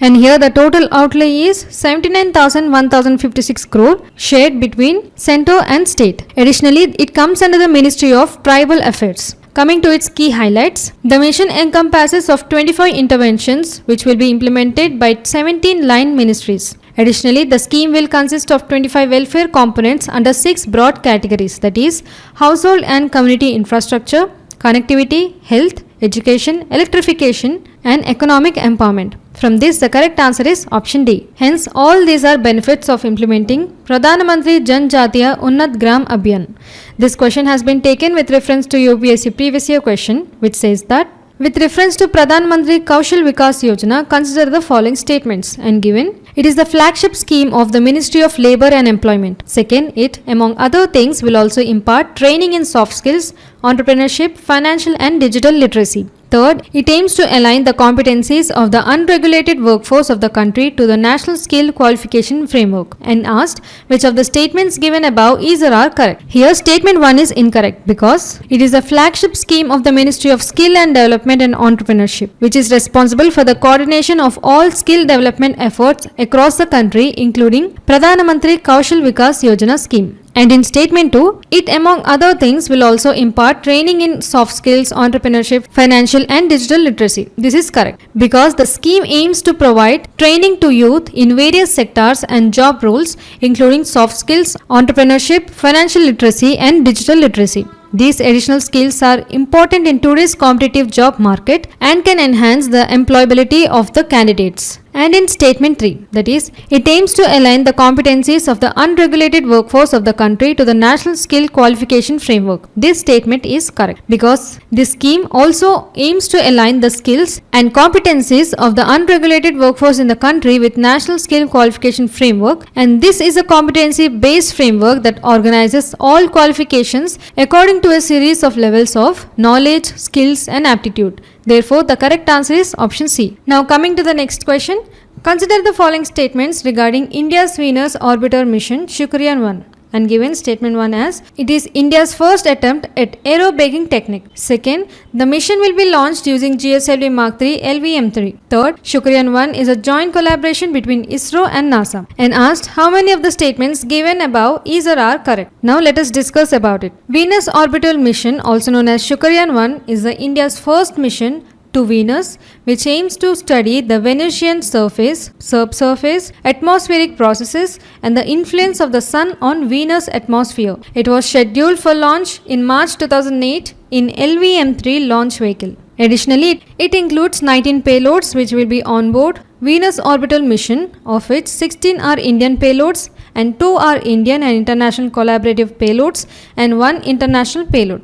And here the total outlay is 79,1056 crore shared between centre and state. Additionally, it comes under the Ministry of Tribal Affairs. Coming to its key highlights, the mission encompasses of 25 interventions which will be implemented by 17 line ministries. Additionally, the scheme will consist of 25 welfare components under 6 broad categories, that is, household and community infrastructure, connectivity, health, education, electrification, and economic empowerment. From this, the correct answer is option D. Hence, all these are benefits of implementing Pradhana Mantri Jan Jatiya Unnat Gram Abhiyan. This question has been taken with reference to UPSC previous year question, which says that with reference to Pradhan Mantri Kaushal Vikas Yojana, consider the following statements and given. It is the flagship scheme of the Ministry of Labour and Employment. Second, it, among other things, will also impart training in soft skills, entrepreneurship, financial and digital literacy. Third, it aims to align the competencies of the unregulated workforce of the country to the National Skill Qualification Framework. And asked, which of the statements given above is or are correct? Here, statement 1 is incorrect because it is a flagship scheme of the Ministry of Skill and Development and Entrepreneurship, which is responsible for the coordination of all skill development efforts across the country, including Pradhana Mantri Kaushal Vikas Yojana scheme. And in statement 2, it among other things will also impart training in soft skills, entrepreneurship, financial and digital literacy. This is correct because the scheme aims to provide training to youth in various sectors and job roles including soft skills, entrepreneurship, financial literacy and digital literacy. These additional skills are important in today's competitive job market and can enhance the employability of the candidates. And in statement 3, that is, it aims to align the competencies of the unregulated workforce of the country to the National Skill Qualification Framework. This statement is correct because this scheme also aims to align the skills and competencies of the unregulated workforce in the country with National Skill Qualification Framework, and this is a competency-based framework that organizes all qualifications according to a series of levels of knowledge, skills and aptitude. Therefore, the correct answer is option C. Now coming to the next question. Consider the following statements regarding India's Venus Orbiter mission Chandrayaan-1, and given statement 1 as it is India's first attempt at aerobraking technique. Second, the mission will be launched using GSLV Mark III LVM3. Third, Chandrayaan-1 is a joint collaboration between ISRO and NASA. And asked how many of the statements given above is or are correct. Now let us discuss about it. Venus orbital mission, also known as Chandrayaan-1, is the India's first mission to Venus, which aims to study the Venusian surface, subsurface, atmospheric processes and the influence of the Sun on Venus atmosphere. It was scheduled for launch in March 2008 in LVM3 launch vehicle. Additionally, it includes 19 payloads which will be on board Venus orbital mission, of which 16 are Indian payloads and 2 are Indian and international collaborative payloads and 1 international payload.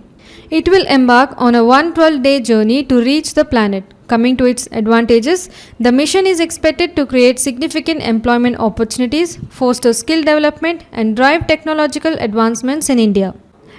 It will embark on a 112-day journey to reach the planet. Coming to its advantages, the mission is expected to create significant employment opportunities, foster skill development and drive technological advancements in India.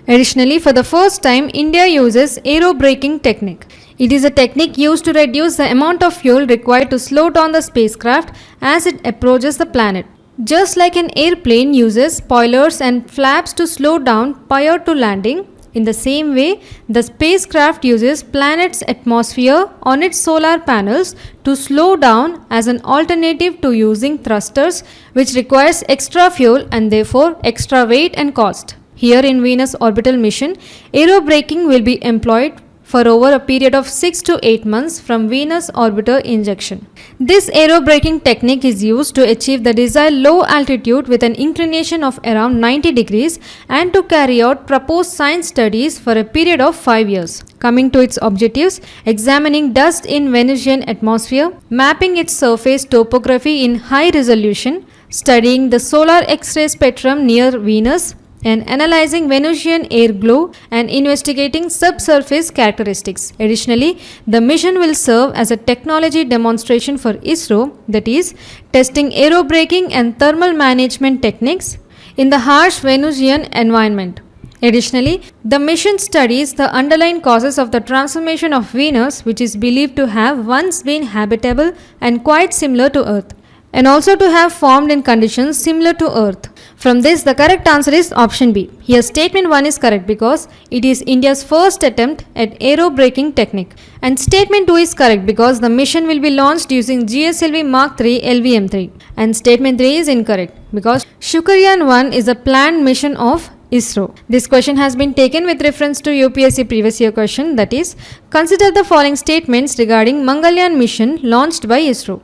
Additionally, for the first time, India uses aerobraking technique. It is a technique used to reduce the amount of fuel required to slow down the spacecraft as it approaches the planet. Just like an airplane uses spoilers and flaps to slow down prior to landing, in the same way, the spacecraft uses planet's atmosphere on its solar panels to slow down as an alternative to using thrusters, which requires extra fuel and therefore extra weight and cost. Here in Venus orbital mission, aerobraking will be employed for over a period of 6 to 8 months from Venus orbiter injection. This aerobraking technique is used to achieve the desired low altitude with an inclination of around 90 degrees and to carry out proposed science studies for a period of 5 years. Coming to its objectives, examining dust in Venusian atmosphere, mapping its surface topography in high resolution, studying the solar X-ray spectrum near Venus, and analyzing Venusian air glow and investigating subsurface characteristics. Additionally, the mission will serve as a technology demonstration for ISRO, that is, testing aerobraking and thermal management techniques in the harsh Venusian environment. Additionally, the mission studies the underlying causes of the transformation of Venus, which is believed to have once been habitable and quite similar to Earth, and also to have formed in conditions similar to Earth. From this, the correct answer is option B. Here statement 1 is correct because it is India's first attempt at aerobraking technique. And statement 2 is correct because the mission will be launched using GSLV Mark III LVM3. And statement 3 is incorrect because Chandrayaan-1 is a planned mission of ISRO. This question has been taken with reference to UPSC previous year question, that is, consider the following statements regarding Mangalyaan mission launched by ISRO.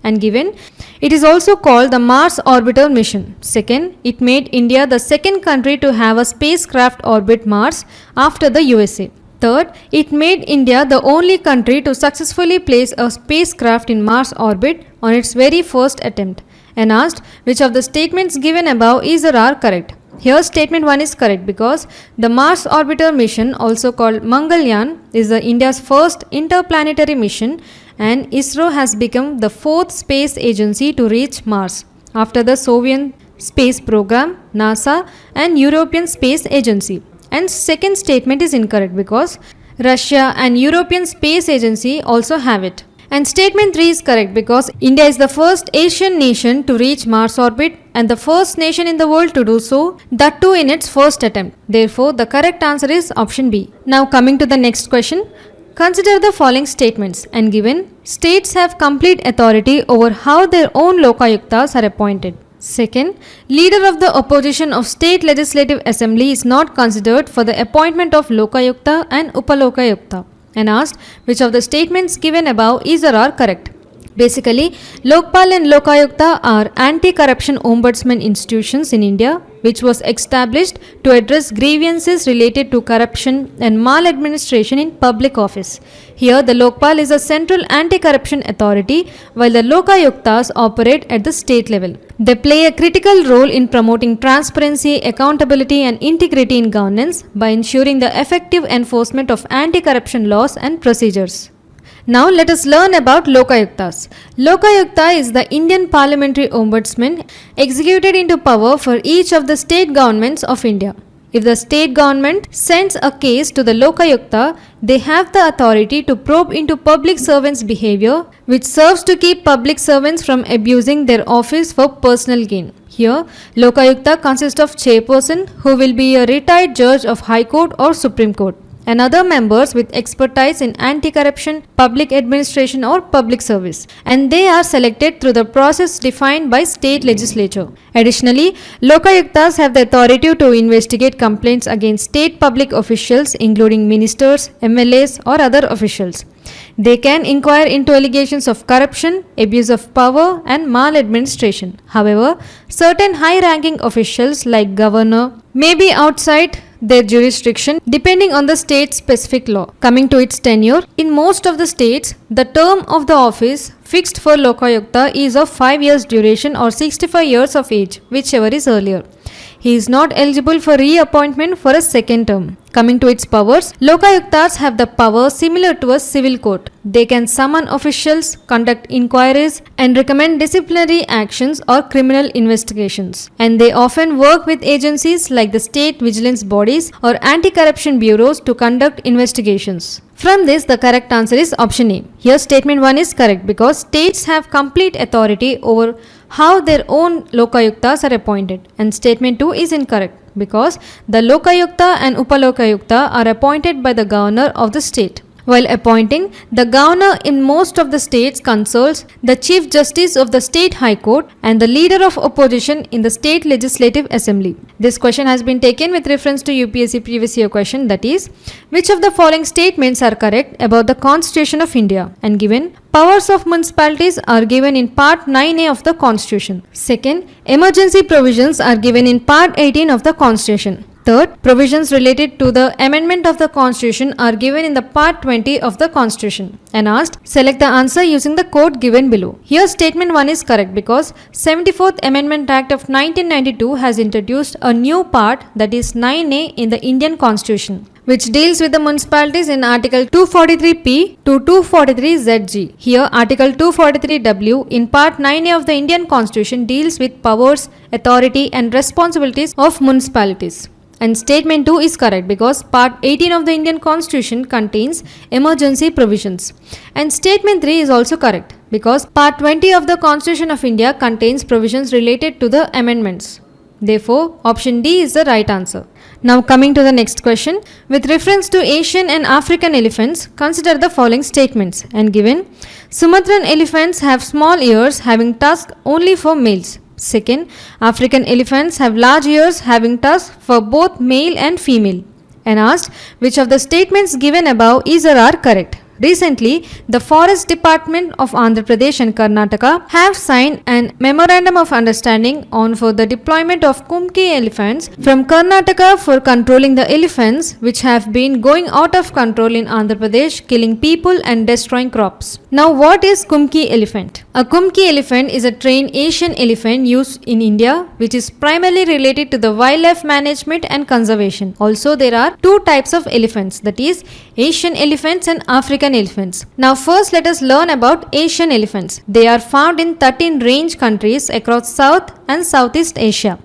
And given, it is also called the Mars Orbiter mission. Second, it made India the second country to have a spacecraft orbit Mars after the USA. Third, it made India the only country to successfully place a spacecraft in Mars orbit on its very first attempt. And asked which of the statements given above is or are correct. Here statement 1 is correct because the Mars Orbiter mission, also called Mangalyaan, is India's first interplanetary mission, and ISRO has become the 4th space agency to reach Mars after the Soviet Space Program, NASA and European Space Agency. And second statement is incorrect because Russia and European Space Agency also have it. And statement 3 is correct because India is the first Asian nation to reach Mars orbit and the first nation in the world to do so, that too in its first attempt. Therefore, the correct answer is option B. Now coming to the next question. Consider the following statements, and given, states have complete authority over how their own Lokayuktas are appointed. Second, leader of the opposition of state legislative assembly is not considered for the appointment of Lokayukta and Upalokayukta. And asked which of the statements given above is or are correct. Basically, Lokpal and Lokayukta are anti-corruption ombudsman institutions in India which was established to address grievances related to corruption and maladministration in public office. Here, the Lokpal is a central anti-corruption authority, while the Lokayuktas operate at the state level. They play a critical role in promoting transparency, accountability, and integrity in governance by ensuring the effective enforcement of anti-corruption laws and procedures. Now let us learn about Lokayuktas. Lokayukta is the Indian Parliamentary Ombudsman executed into power for each of the state governments of India. If the state government sends a case to the Lokayukta, they have the authority to probe into public servants' behavior, which serves to keep public servants from abusing their office for personal gain. Here, Lokayukta consists of chairperson, who will be a retired judge of High Court or Supreme Court, and other members with expertise in anti-corruption, public administration or public service, and they are selected through the process defined by state legislature. Additionally, Lokayuktas have the authority to investigate complaints against state public officials including ministers, MLAs or other officials. They can inquire into allegations of corruption, abuse of power and maladministration. However, certain high-ranking officials like governor may be outside their jurisdiction depending on the state's specific law. Coming to its tenure, in most of the states, the term of the office fixed for Lokayukta is of 5 years duration or 65 years of age, whichever is earlier. He is not eligible for reappointment for a second term. Coming to its powers, Lokayuktas have the power similar to a civil court. They can summon officials, conduct inquiries, and recommend disciplinary actions or criminal investigations. And they often work with agencies like the state vigilance bodies or anti-corruption bureaus to conduct investigations. From this, the correct answer is option A. Here, statement 1 is correct because states have complete authority over how their own Lokayuktas are appointed, and statement 2 is incorrect because the Lokayukta and Upalokayukta are appointed by the governor of the state. While appointing, the governor in most of the states consults the Chief Justice of the State High Court and the leader of opposition in the State Legislative Assembly. This question has been taken with reference to UPSC previous year question, that is, which of the following statements are correct about the Constitution of India, and given powers of municipalities are given in Part 9A of the Constitution. Second, emergency provisions are given in Part 18 of the Constitution. Third, provisions related to the amendment of the Constitution are given in the Part 20 of the Constitution. And asked, select the answer using the code given below. Here, statement 1 is correct because 74th Amendment Act of 1992 has introduced a new part, that is 9A in the Indian Constitution, which deals with the municipalities in Article 243P to 243ZG. Here, Article 243W in Part 9A of the Indian Constitution deals with powers, authority and responsibilities of municipalities. And statement 2 is correct because Part 18 of the Indian Constitution contains emergency provisions. And statement 3 is also correct because Part 20 of the Constitution of India contains provisions related to the amendments. Therefore, option D is the right answer. Now coming to the next question. With reference to Asian and African elephants, consider the following statements, and given Sumatran elephants have small ears having tusks only for males. Second, African elephants have large ears having tusks for both male and female. And asked, which of the statements given above is or are correct? Recently, the Forest Department of Andhra Pradesh and Karnataka have signed an Memorandum of Understanding on for the deployment of Kumki elephants from Karnataka for controlling the elephants which have been going out of control in Andhra Pradesh, killing people and destroying crops. Now, what is Kumki elephant? A Kumki elephant is a trained Asian elephant used in India, which is primarily related to the wildlife management and conservation. Also, there are two types of elephants, that is, Asian elephants and African elephants. Now first let us learn about Asian elephants. They are found in 13 range countries across South and Southeast Asia.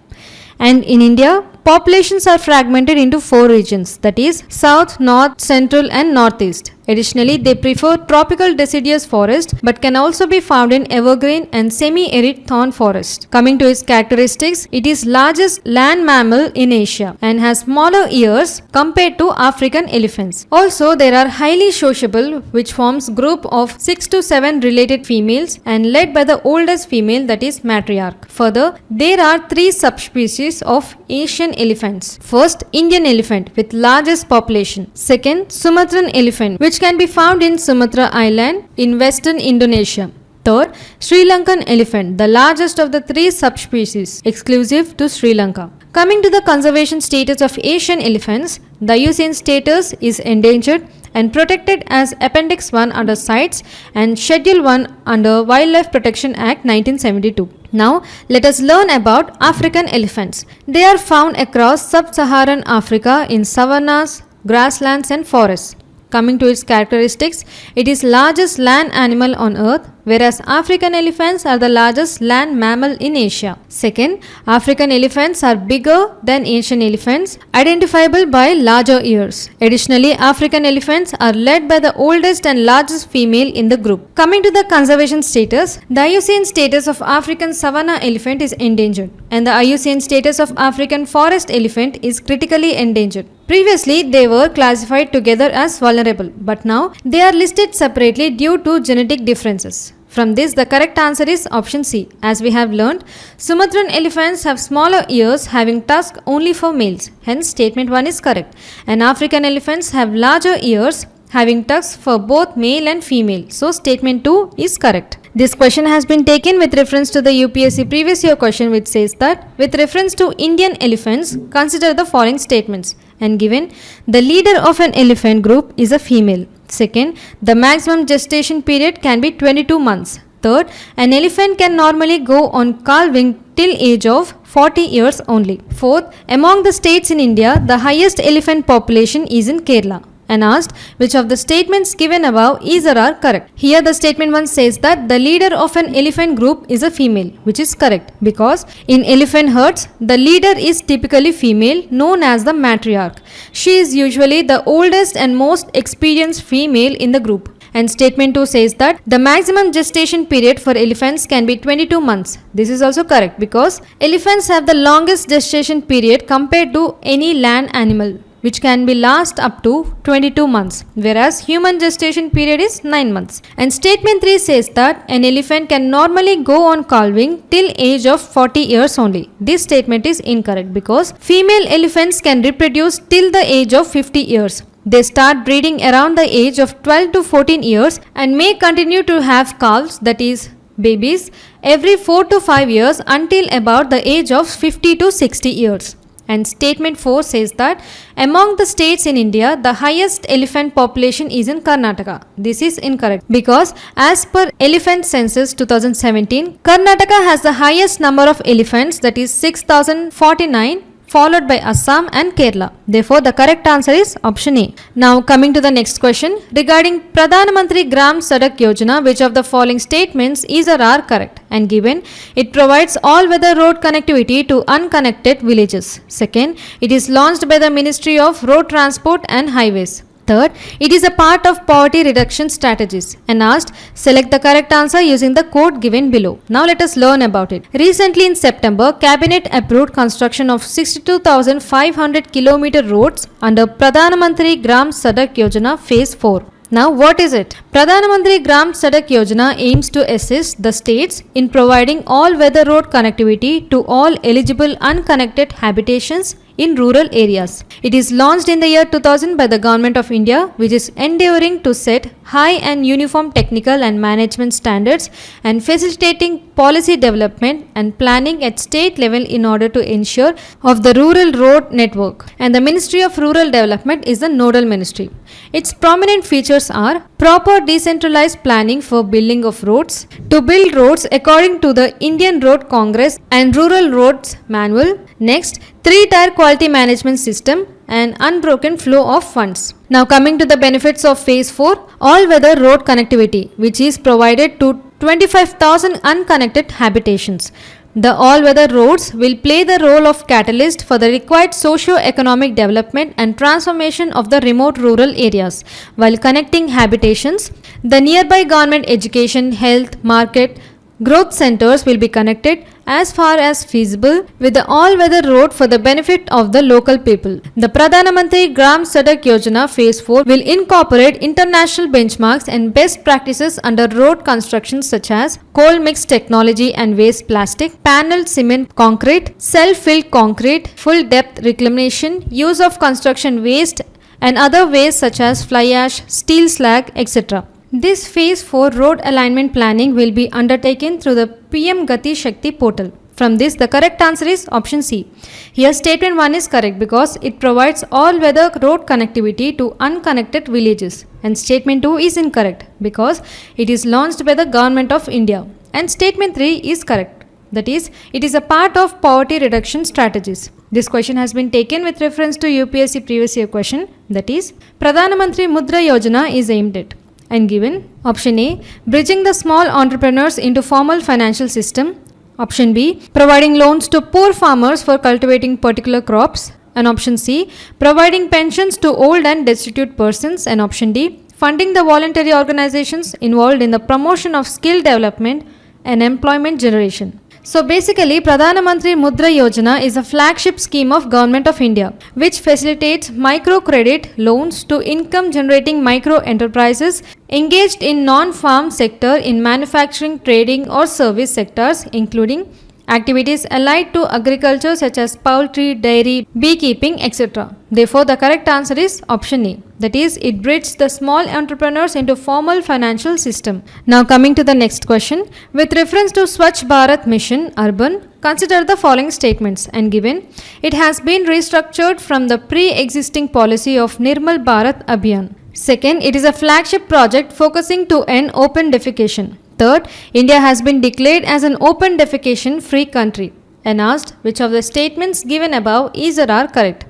And in India, populations are fragmented into 4 regions, that is South, North, Central and Northeast. Additionally, they prefer tropical deciduous forest but can also be found in evergreen and semi-arid thorn forest. Coming to its characteristics, it is largest land mammal in Asia and has smaller ears compared to African elephants. Also, they are highly sociable, which forms group of 6 to 7 related females and led by the oldest female, that is matriarch. Further, there are 3 subspecies of Asian elephants. First, Indian elephant with largest population. Second, Sumatran elephant, which can be found in Sumatra Island in western Indonesia. Third, Sri Lankan elephant, the largest of the 3 subspecies, exclusive to Sri Lanka. Coming to the conservation status of Asian elephants, the IUCN status is endangered and protected as Appendix 1 under CITES and Schedule 1 under Wildlife Protection Act 1972. Now, let us learn about African elephants. They are found across sub-Saharan Africa in savannas, grasslands and forests. Coming to its characteristics, it is largest land animal on earth, whereas African elephants are the largest land mammal in Asia. Second, African elephants are bigger than Asian elephants, identifiable by larger ears. Additionally, African elephants are led by the oldest and largest female in the group. Coming to the conservation status, the IUCN status of African savanna elephant is endangered, and the IUCN status of African forest elephant is critically endangered. Previously, they were classified together as vulnerable, but now they are listed separately due to genetic differences. From this, the correct answer is option C. As we have learned, Sumatran elephants have smaller ears having tusks only for males. Hence, statement 1 is correct. And African elephants have larger ears having tusks for both male and female. So, statement 2 is correct. This question has been taken with reference to the UPSC previous year question, which says that with reference to Indian elephants, consider the following statements. And given, the leader of an elephant group is a female. Second, the maximum gestation period can be 22 months. Third, an elephant can normally go on calving till age of 40 years only. Fourth, among the states in India, the highest elephant population is in Kerala. And asked which of the statements given above is or are correct. Here the statement 1 says that the leader of an elephant group is a female, which is correct because in elephant herds, the leader is typically female, known as the matriarch. She is usually the oldest and most experienced female in the group. And statement 2 says that the maximum gestation period for elephants can be 22 months. This is also correct because elephants have the longest gestation period compared to any land animal, which can be last up to 22 months, whereas human gestation period is 9 months. And statement 3 says that an elephant can normally go on calving till age of 40 years only. This statement is incorrect because female elephants can reproduce till the age of 50 years. They start breeding around the age of 12 to 14 years and may continue to have calves, that is babies, every 4 to 5 years until about the age of 50 to 60 years. And statement 4 says that among the states in India, the highest elephant population is in Karnataka. This is incorrect because as per Elephant Census 2017, Karnataka has the highest number of elephants, that is 6,049, followed by Assam and Kerala. Therefore, the correct answer is option A. Now, coming to the next question regarding Pradhan Mantri Gram Sadak Yojana, which of the following statements is or are correct? And given, it provides all-weather road connectivity to unconnected villages. Second, it is launched by the Ministry of Road Transport and Highways. Third, it is a part of poverty reduction strategies. And asked, select the correct answer using the code given below. Now let us learn about it. Recently in September, Cabinet approved construction of 62,500 kilometer roads under Pradhan Mantri Gram Sadak Yojana Phase 4. Now what is it? Pradhan Mantri Gram Sadak Yojana aims to assist the states in providing all-weather road connectivity to all eligible unconnected habitations in rural areas. It is launched in the year 2000 by the Government of India, which is endeavoring to set high and uniform technical and management standards and facilitating policy development and planning at state level in order to ensure of the rural road network. And the Ministry of Rural Development is the nodal ministry. Its prominent features are proper decentralized planning for building of roads, to build roads according to the Indian Road Congress and Rural Roads Manual. Next, 3-tier quality management system and unbroken flow of funds. Now coming to the benefits of Phase 4, all-weather road connectivity, which is provided to 25,000 unconnected habitations. The all-weather roads will play the role of catalyst for the required socio-economic development and transformation of the remote rural areas. While connecting habitations, the nearby government education, health, market, growth centers will be connected as far as feasible with the all-weather road for the benefit of the local people. The Pradhan Mantri Gram Sadak Yojana Phase 4 will incorporate international benchmarks and best practices under road construction such as coal mix technology and waste plastic, paneled cement concrete, self-filled concrete, full depth reclamation, use of construction waste and other waste such as fly ash, steel slag, etc. This phase 4 road alignment planning will be undertaken through the PM Gati Shakti portal. From this, the correct answer is option C. Here, statement 1 is correct because it provides all-weather road connectivity to unconnected villages. And statement 2 is incorrect because it is launched by the Government of India. And statement 3 is correct. That is, it is a part of poverty reduction strategies. This question has been taken with reference to UPSC previous year question. That is, Pradhan Mantri Mudra Yojana is aimed at. And given option A, bridging the small entrepreneurs into formal financial system. Option B, providing loans to poor farmers for cultivating particular crops. And option C, providing pensions to old and destitute persons. And option D, funding the voluntary organizations involved in the promotion of skill development and employment generation. So basically, Pradhan Mantri Mudra Yojana is a flagship scheme of Government of India, which facilitates microcredit loans to income-generating micro-enterprises engaged in non-farm sector in manufacturing, trading or service sectors, including activities allied to agriculture such as poultry, dairy, beekeeping, etc. Therefore, the correct answer is option A. That is, it bridges the small entrepreneurs into formal financial system. Now coming to the next question. With reference to Swachh Bharat Mission Urban, consider the following statements and given. It has been restructured from the pre-existing policy of Nirmal Bharat Abhiyan. Second, it is a flagship project focusing to end open defecation. Third, India has been declared as an open defecation free country. And asked which of the statements given above is or are correct.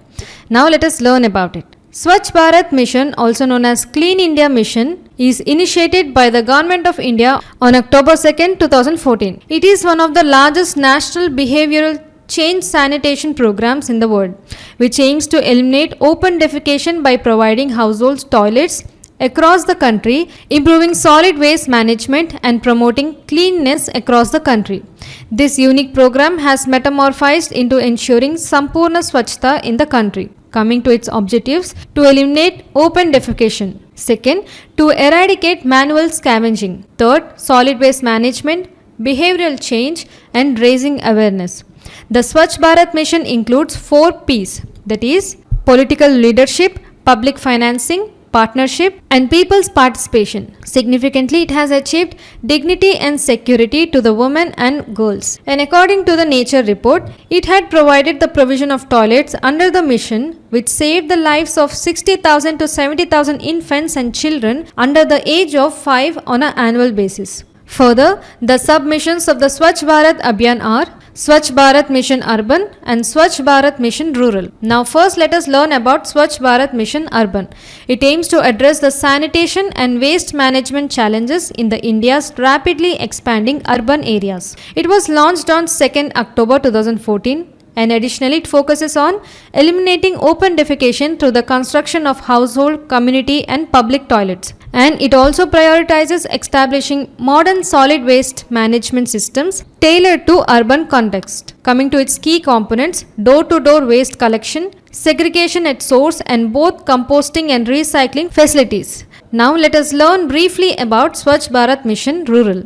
Now let us learn about it. Swachh Bharat Mission, also known as Clean India Mission, is initiated by the Government of India on October 2, 2014. It is one of the largest national behavioral change sanitation programs in the world, which aims to eliminate open defecation by providing households toilets across the country, improving solid waste management and promoting cleanliness across the country. This unique program has metamorphosed into ensuring Sampurna Swachhta in the country. Coming to its objectives, to eliminate open defecation. Second, to eradicate manual scavenging. Third, solid waste management, behavioral change and raising awareness. The Swachh Bharat mission includes 4 P's, that is, political leadership, public financing, partnership and people's participation. Significantly, it has achieved dignity and security to the women and girls. And according to the Nature report, it had provided the provision of toilets under the mission, which saved the lives of 60,000 to 70,000 infants and children under the age of 5 on an annual basis. Further, the sub-missions of the Swachh Bharat Abhiyan are Swachh Bharat Mission Urban and Swachh Bharat Mission Rural. Now first let us learn about Swachh Bharat Mission Urban. It aims to address the sanitation and waste management challenges in the India's rapidly expanding urban areas. It was launched on 2nd October 2014. And additionally, it focuses on eliminating open defecation through the construction of household, community and public toilets. And it also prioritizes establishing modern solid waste management systems tailored to urban context. Coming to its key components, door-to-door waste collection, segregation at source and both composting and recycling facilities. Now let us learn briefly about Swachh Bharat Mission Rural.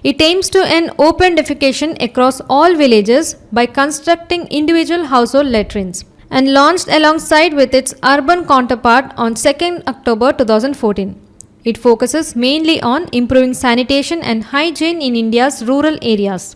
It aims to end open defecation across all villages by constructing individual household latrines and launched alongside with its urban counterpart on 2nd October 2014. It focuses mainly on improving sanitation and hygiene in India's rural areas.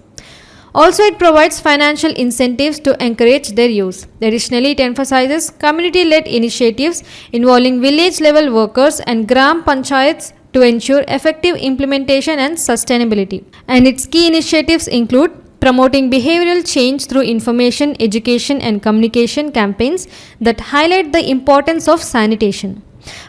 Also, it provides financial incentives to encourage their use. Additionally, it emphasizes community-led initiatives involving village-level workers and gram panchayats to ensure effective implementation and sustainability. And its key initiatives include promoting behavioral change through information, education and communication campaigns that highlight the importance of sanitation.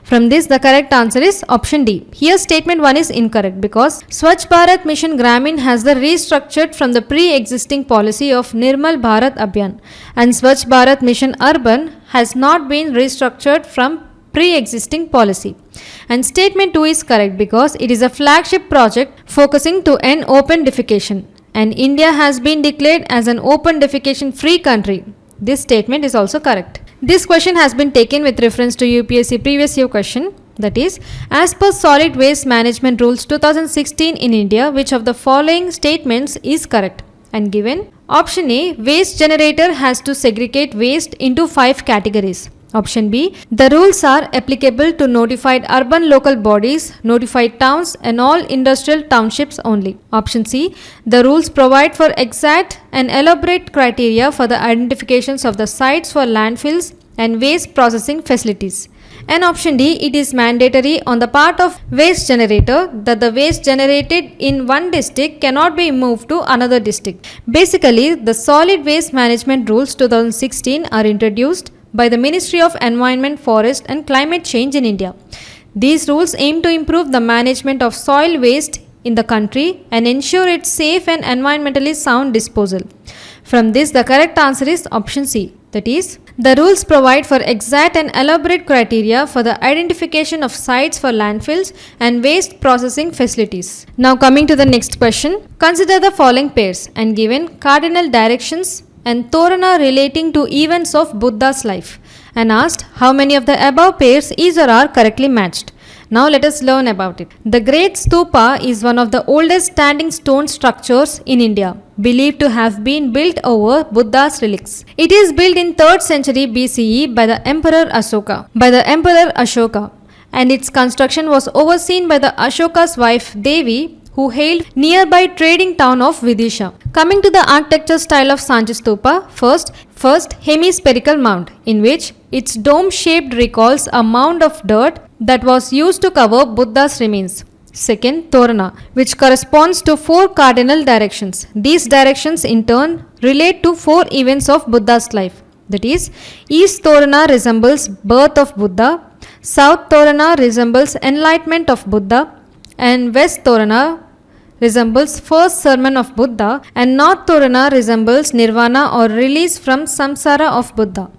From this, the correct answer is option D. Here statement 1 is incorrect because Swachh Bharat Mission Gramin has the restructured from the pre-existing policy of Nirmal Bharat Abhiyan, and Swachh Bharat Mission Urban has not been restructured from pre-existing policy. And statement 2 is correct because it is a flagship project focusing to end open defecation, and India has been declared as an open defecation free country. This statement is also correct. This question has been taken with reference to UPSC previous year question, that is, as per Solid Waste Management Rules 2016 in India, which of the following statements is correct? And given option A, waste generator has to segregate waste into 5 categories. Option B. The rules are applicable to notified urban local bodies, notified towns and all industrial townships only. Option C. The rules provide for exact and elaborate criteria for the identifications of the sites for landfills and waste processing facilities. And option D, it is mandatory on the part of waste generator that the waste generated in one district cannot be moved to another district. Basically, the Solid Waste Management Rules 2016 are introduced by the Ministry of Environment, Forest and Climate Change in India. These rules aim to improve the management of soil waste in the country and ensure its safe and environmentally sound disposal. From this, the correct answer is option C. That is, the rules provide for exact and elaborate criteria for the identification of sites for landfills and waste processing facilities. Now coming to the next question, consider the following pairs and given cardinal directions and Torana relating to events of Buddha's life and asked how many of the above pairs is or are correctly matched. Now let us learn about it. The Great Stupa is one of the oldest standing stone structures in India, believed to have been built over Buddha's relics. It is built in 3rd century BCE by the Emperor Ashoka, and its construction was overseen by the Ashoka's wife Devi, who hailed nearby trading town of Vidisha. Coming to the architecture style of Sanchi Stupa, first hemispherical mound, in which its dome-shaped recalls a mound of dirt that was used to cover Buddha's remains. Second, Torana, which corresponds to 4 cardinal directions. These directions in turn relate to 4 events of Buddha's life. That is, East Torana resembles birth of Buddha, South Torana resembles enlightenment of Buddha, and West Torana resembles first sermon of Buddha, and North Torana resembles nirvana or release from samsara of Buddha.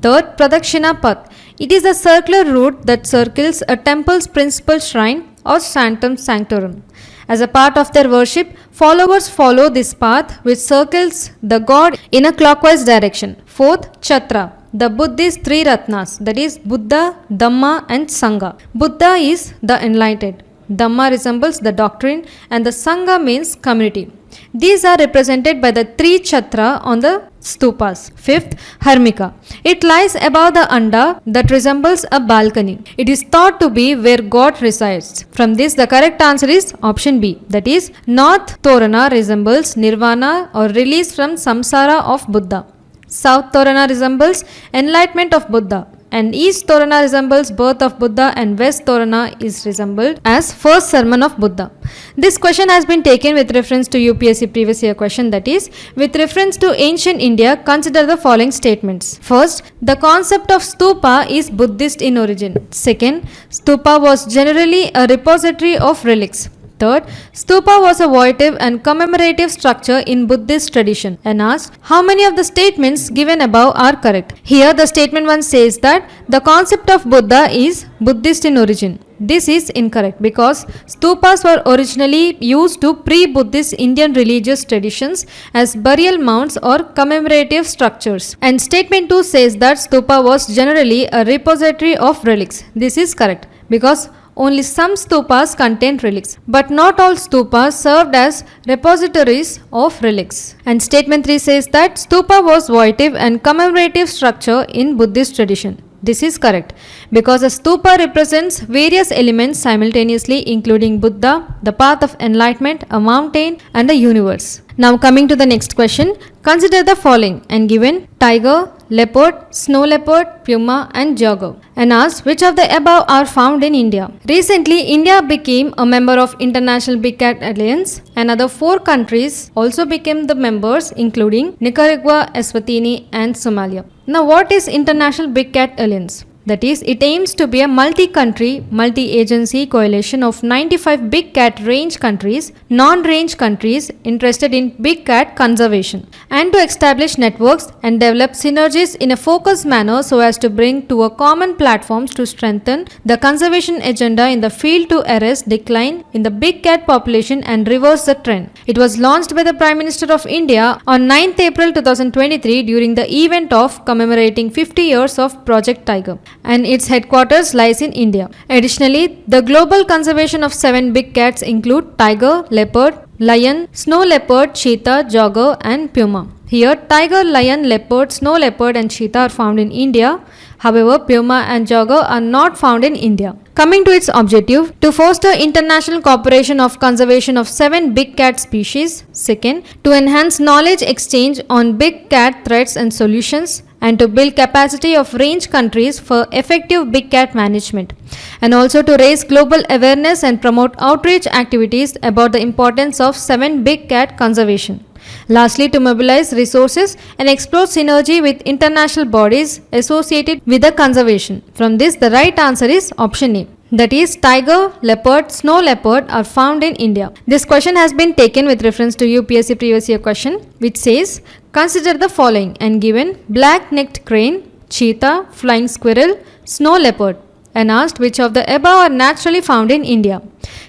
Third, Pradakshina Path. It is a circular route that circles a temple's principal shrine or sanctum sanctorum. As a part of their worship, followers follow this path which circles the god in a clockwise direction. Fourth, Chatra. The Buddhist 3 Ratnas, that is Buddha, Dhamma and Sangha. Buddha is the enlightened. Dhamma resembles the doctrine and the Sangha means community. These are represented by the 3 chatra on the stupas. Fifth, Harmika. It lies above the anda that resembles a balcony. It is thought to be where God resides. From this, the correct answer is option B. That is, North Torana resembles nirvana or release from samsara of Buddha. South Torana resembles enlightenment of Buddha. And East Torana resembles birth of Buddha, and West Torana is resembled as first sermon of Buddha. This question has been taken with reference to UPSC previous year question, that is, with reference to ancient India, consider the following statements. First, the concept of stupa is Buddhist in origin. Second, stupa was generally a repository of relics. Third, stupa was a votive and commemorative structure in Buddhist tradition, and asked how many of the statements given above are correct. Here the statement 1 says that the concept of Buddha is Buddhist in origin. This is incorrect because stupas were originally used to pre-Buddhist Indian religious traditions as burial mounds or commemorative structures. And statement 2 says that stupa was generally a repository of relics. This is correct because only some stupas contain relics, but not all stupas served as repositories of relics. And statement 3 says that stupa was votive and commemorative structure in Buddhist tradition. This is correct because a stupa represents various elements simultaneously, including Buddha, the path of enlightenment, a mountain and a universe. Now coming to the next question, consider the following and given tiger, leopard, snow leopard, puma and jaguar, and asked which of the above are found in India. Recently, India became a member of International Big Cat Alliance, and other 4 countries also became the members, including Nicaragua, Eswatini and Somalia. Now what is International Big Cat Alliance? That is, it aims to be a multi-country, multi-agency coalition of 95 big cat range countries, non-range countries interested in big cat conservation, and to establish networks and develop synergies in a focused manner so as to bring to a common platforms to strengthen the conservation agenda in the field to arrest decline in the big cat population and reverse the trend. It was launched by the Prime Minister of India on 9th April 2023 during the event of commemorating 50 years of Project Tiger, and its headquarters lies in India. Additionally, the global conservation of 7 big cats include tiger, leopard, lion, snow leopard, cheetah, jaguar and puma. Here, tiger, lion, leopard, snow leopard and cheetah are found in India. However, puma and jaguar are not found in India. Coming to its objective, to foster international cooperation of conservation of 7 big cat species. Second, to enhance knowledge exchange on big cat threats and solutions, and to build capacity of range countries for effective big cat management, and also to raise global awareness and promote outreach activities about the importance of 7 big cat conservation. Lastly, to mobilize resources and explore synergy with international bodies associated with the conservation. From this, the right answer is option A. That is, tiger, leopard, snow leopard are found in India. This question has been taken with reference to UPSC previous year question, which says, consider the following and given black-necked crane, cheetah, flying squirrel, snow leopard, and asked which of the above are naturally found in India.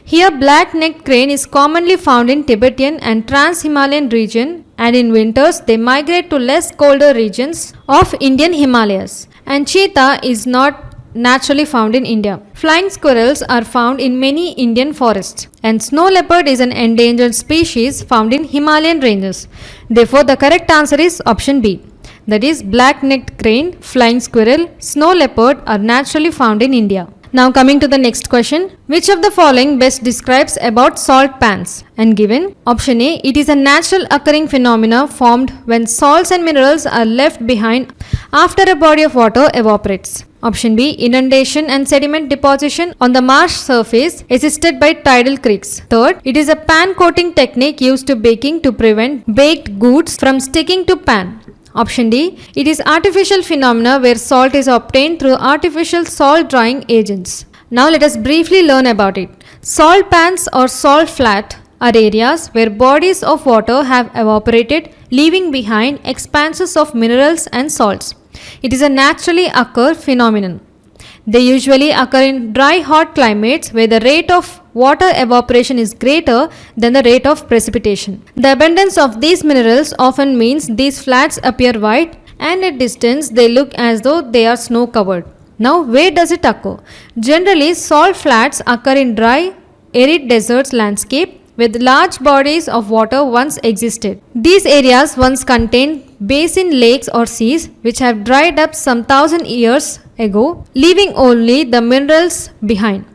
Here, black-necked crane is commonly found in Tibetan and Trans-Himalayan region, and in winters they migrate to less colder regions of Indian Himalayas. And cheetah is not naturally found in India. Flying squirrels are found in many Indian forests, and snow leopard is an endangered species found in Himalayan ranges. Therefore, the correct answer is option B. That is, black-necked crane, flying squirrel, snow leopard are naturally found in India. Now coming to the next question, which of the following best describes about salt pans? And given option A, it is a natural occurring phenomena formed when salts and minerals are left behind after a body of water evaporates. Option B, inundation and sediment deposition on the marsh surface assisted by tidal creeks. Third, it is a pan coating technique used to baking to prevent baked goods from sticking to pan. Option D, it is artificial phenomena where salt is obtained through artificial salt drying agents. Now let us briefly learn about it. Salt pans or salt flat are areas where bodies of water have evaporated, leaving behind expanses of minerals and salts. It is a naturally occur phenomenon. They usually occur in dry hot climates where the rate of water evaporation is greater than the rate of precipitation. The abundance of these minerals often means these flats appear white, and at distance they look as though they are snow covered. Now, where does it occur? Generally, salt flats occur in dry, arid deserts landscape with large bodies of water once existed. These areas once contained basin lakes or seas which have dried up some 1,000 years ago, leaving only the minerals behind.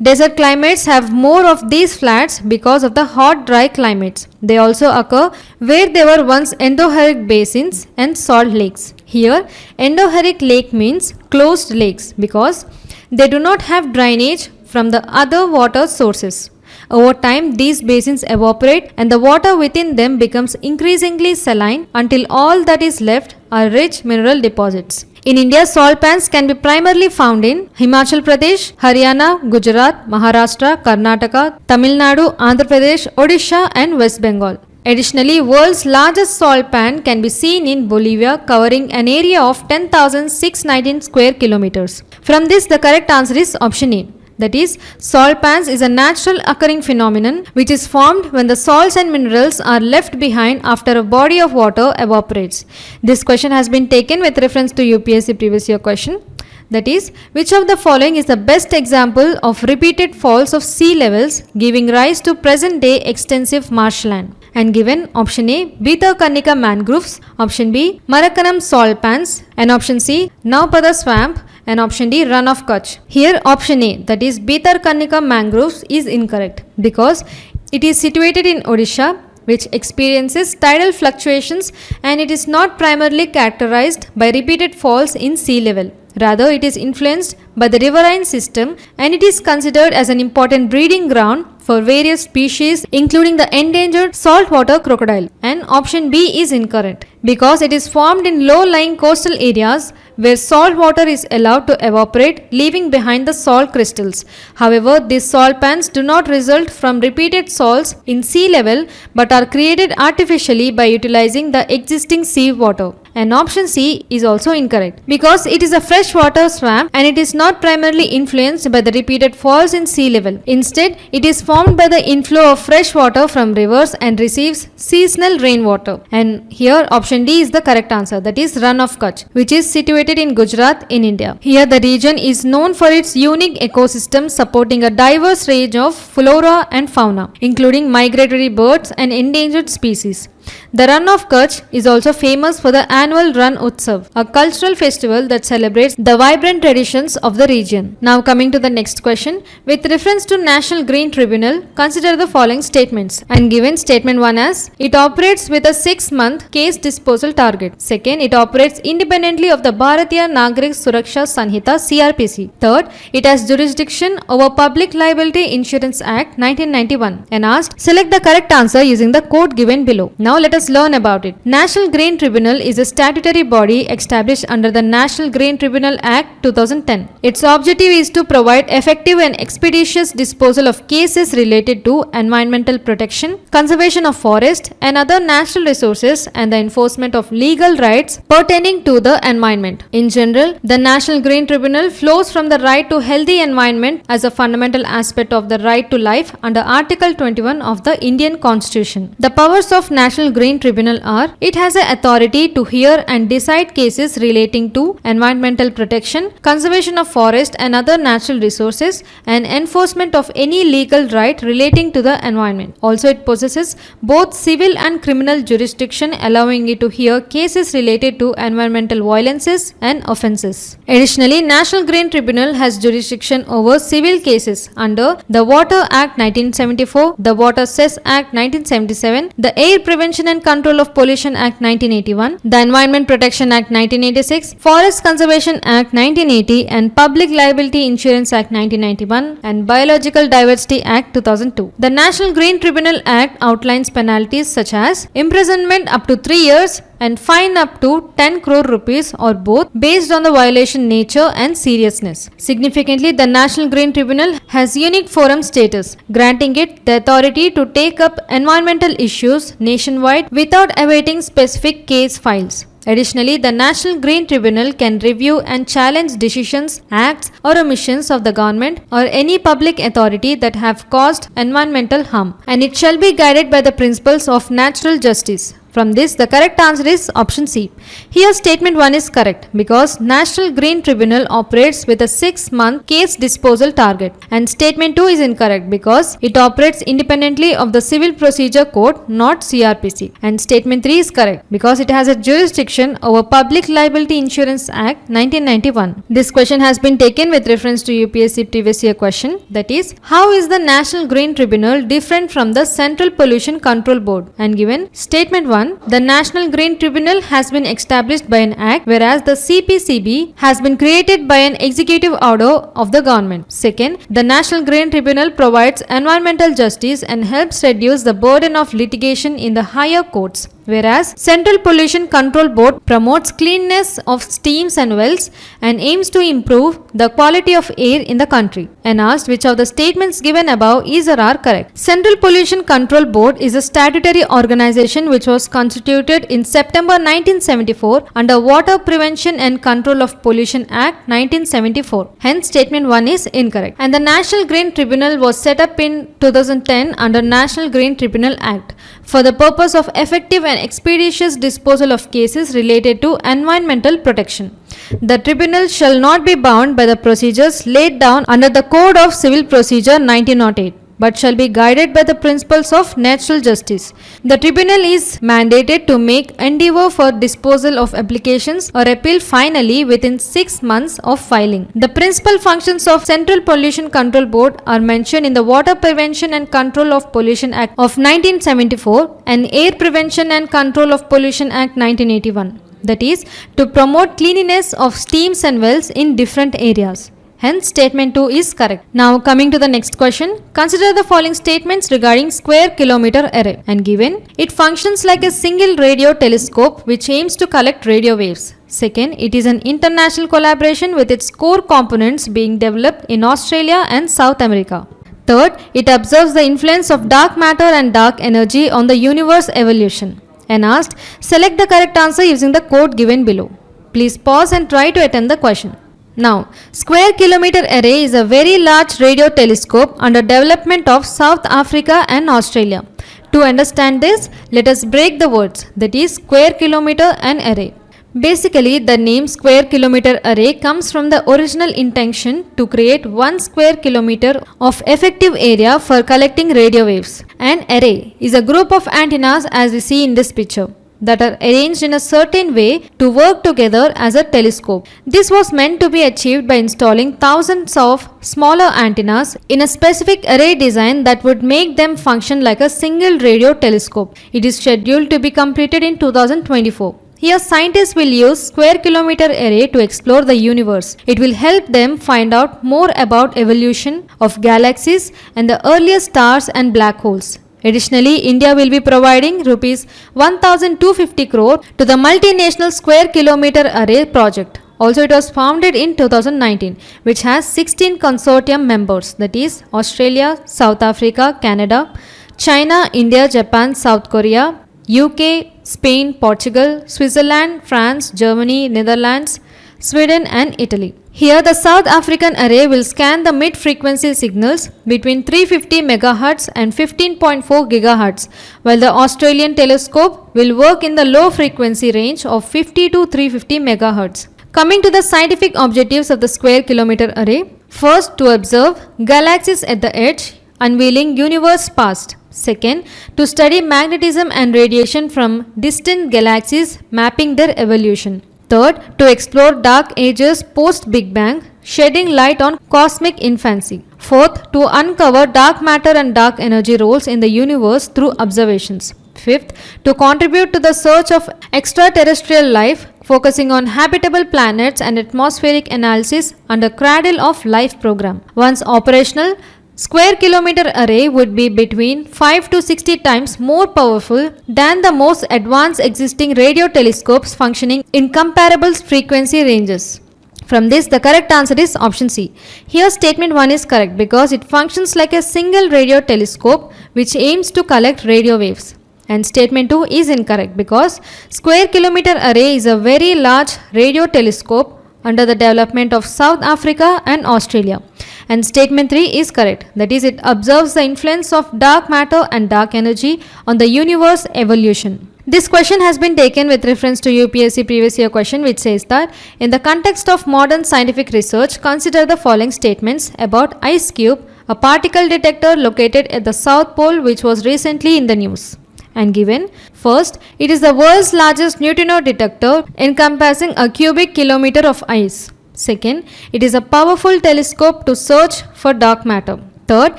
Desert climates have more of these flats because of the hot dry climates. They also occur where there were once endorheic basins and salt lakes. Here, endorheic lake means closed lakes because they do not have drainage from the other water sources. Over time, these basins evaporate and the water within them becomes increasingly saline until all that is left are rich mineral deposits. In India, salt pans can be primarily found in Himachal Pradesh, Haryana, Gujarat, Maharashtra, Karnataka, Tamil Nadu, Andhra Pradesh, Odisha and West Bengal. Additionally, world's largest salt pan can be seen in Bolivia, covering an area of 10,619 square kilometers. From this, the correct answer is option A. That is, salt pans is a natural occurring phenomenon which is formed when the salts and minerals are left behind after a body of water evaporates. This question has been taken with reference to UPSC previous year question. That is, which of the following is the best example of repeated falls of sea levels giving rise to present day extensive marshland? And given option A, Bhitarkanika mangroves, option B, Marakanam salt pans, and option C, Naupada swamp, and option D, run of Kutch. Here option A, that is Bhitarkanika mangroves, is incorrect because it is situated in Odisha, which experiences tidal fluctuations, and it is not primarily characterized by repeated falls in sea level. Rather, it is influenced by the riverine system, and it is considered as an important breeding ground for various species including the endangered saltwater crocodile. And option B is incorrect because it is formed in low-lying coastal areas where salt water is allowed to evaporate, leaving behind the salt crystals. However, these salt pans do not result from repeated salts in sea level but are created artificially by utilizing the existing sea water. and option C is also incorrect because it is a freshwater swamp and it is not primarily influenced by the repeated falls in sea level. Instead, it is formed by the inflow of fresh water from rivers and receives seasonal rainwater. And here option D is the correct answer, that is Run of Kutch, which is situated in Gujarat in India. Here the region is known for its unique ecosystem supporting a diverse range of flora and fauna, including migratory birds and endangered species. The Run of Kutch is also famous for the annual Ran Utsav, a cultural festival that celebrates the vibrant traditions of the region. Now coming to the next question. With reference to National Green Tribunal, consider the following statements. And given statement 1 as, it operates with a 6-month case disposal target. Second, it operates independently of the Bharatiya Nagrik Suraksha Sanhita CRPC. Third, it has jurisdiction over Public Liability Insurance Act 1991. And asked, select the correct answer using the code given below. Now let us learn about it. National Green Tribunal is a statutory body established under the National Green Tribunal Act 2010. Its objective is to provide effective and expeditious disposal of cases related to environmental protection, conservation of forest and other natural resources and the enforcement of legal rights pertaining to the environment. In general, the National Green Tribunal flows from the right to healthy environment as a fundamental aspect of the right to life under Article 21 of the Indian Constitution. The powers of National Green Tribunal are, it has the authority to hear and decide cases relating to environmental protection, conservation of forest and other natural resources and enforcement of any legal right relating to the environment. Also, it possesses both civil and criminal jurisdiction, allowing it to hear cases related to environmental violences and offences. Additionally, National Green Tribunal has jurisdiction over civil cases under the Water Act 1974, the Water Cess Act 1977, the Air Prevention and Control of Pollution Act 1981, the Environment Protection Act 1986, Forest Conservation Act 1980 and Public Liability Insurance Act 1991 and Biological Diversity Act 2002. The National Green Tribunal Act outlines penalties such as imprisonment up to 3 years and fine up to 10 crore rupees or both based on the violation nature and seriousness. Significantly, the National Green Tribunal has unique forum status, granting it the authority to take up environmental issues nationwide without awaiting specific case files. Additionally, the National Green Tribunal can review and challenge decisions, acts or omissions of the government or any public authority that have caused environmental harm, and it shall be guided by the principles of natural justice. From this, the correct answer is option C. Here statement 1 is correct because National Green Tribunal operates with a 6-month case disposal target, and statement 2 is incorrect because it operates independently of the Civil Procedure Code, not CRPC, and statement 3 is correct because it has a jurisdiction over Public Liability Insurance Act 1991. This question has been taken with reference to UPSC previous year question, that is, how is the National Green Tribunal different from the Central Pollution Control Board? And given statement 1, the National Green Tribunal has been established by an act, whereas the CPCB has been created by an executive order of the government. Second, the National Green Tribunal provides environmental justice and helps reduce the burden of litigation in the higher courts, whereas Central Pollution Control Board promotes cleanness of streams and wells and aims to improve the quality of air in the country. And asked which of the statements given above is or are correct. Central Pollution Control Board is a statutory organization which was constituted in September 1974 under Water Prevention and Control of Pollution Act 1974. Hence, statement 1 is incorrect. And the National Green Tribunal was set up in 2010 under National Green Tribunal Act for the purpose of effective and expeditious disposal of cases related to environmental protection. The tribunal shall not be bound by the procedures laid down under the Code of Civil Procedure 1908, but shall be guided by the principles of natural justice. The tribunal is mandated to make endeavour for disposal of applications or appeal finally within 6 months of filing. The principal functions of Central Pollution Control Board are mentioned in the Water Prevention and Control of Pollution Act of 1974 and Air Prevention and Control of Pollution Act 1981. That is, to promote cleanliness of streams and wells in different areas. Hence, statement 2 is correct. Now, coming to the next question. Consider the following statements regarding square kilometer array. And given, it functions like a single radio telescope which aims to collect radio waves. Second, it is an international collaboration with its core components being developed in Australia and South America. Third, it observes the influence of dark matter and dark energy on the universe evolution. and asked, select the correct answer using the code given below. Please pause and try to attempt the question. Now, Square Kilometre Array is a very large radio telescope under development of South Africa and Australia. To understand this, let us break the words, that is square kilometre and array. Basically, the name Square Kilometre Array comes from the original intention to create 1 square kilometre of effective area for collecting radio waves. An array is a group of antennas as we see in this picture, that are arranged in a certain way to work together as a telescope. This was meant to be achieved by installing thousands of smaller antennas in a specific array design that would make them function like a single radio telescope. It is scheduled to be completed in 2024. Here, scientists will use Square Kilometre Array to explore the universe. It will help them find out more about evolution of galaxies and the earliest stars and black holes. Additionally, India will be providing Rs 1,250 crore to the multinational Square Kilometre Array project. Also, it was founded in 2019, which has 16 consortium members, that is Australia, South Africa, Canada, China, India, Japan, South Korea, UK, Spain, Portugal, Switzerland, France, Germany, Netherlands, Sweden and Italy. Here, the South African array will scan the mid-frequency signals between 350 MHz and 15.4 GHz, while the Australian telescope will work in the low frequency range of 50 to 350 MHz. Coming to the scientific objectives of the Square Kilometre Array, first, to observe galaxies at the edge, unveiling universe past. Second, to study magnetism and radiation from distant galaxies, mapping their evolution. Third, to explore dark ages post-Big Bang, shedding light on cosmic infancy. Fourth, to uncover dark matter and dark energy roles in the universe through observations. Fifth, to contribute to the search of extraterrestrial life, focusing on habitable planets and atmospheric analysis under Cradle of Life program. Once operational, Square Kilometre Array would be between 5 to 60 times more powerful than the most advanced existing radio telescopes functioning in comparable frequency ranges. From this, the correct answer is option C. Here, statement 1 is correct because it functions like a single radio telescope which aims to collect radio waves. And statement 2 is incorrect because Square Kilometre Array is a very large radio telescope under the development of South Africa and Australia. And statement 3 is correct, that is, it observes the influence of dark matter and dark energy on the universe evolution. This question has been taken with reference to UPSC previous year question, which says that in the context of modern scientific research, consider the following statements about Ice Cube, a particle detector located at the South Pole which was recently in the news. And given, first, it is the world's largest neutrino detector encompassing a cubic kilometer of ice. Second, it is a powerful telescope to search for dark matter. Third,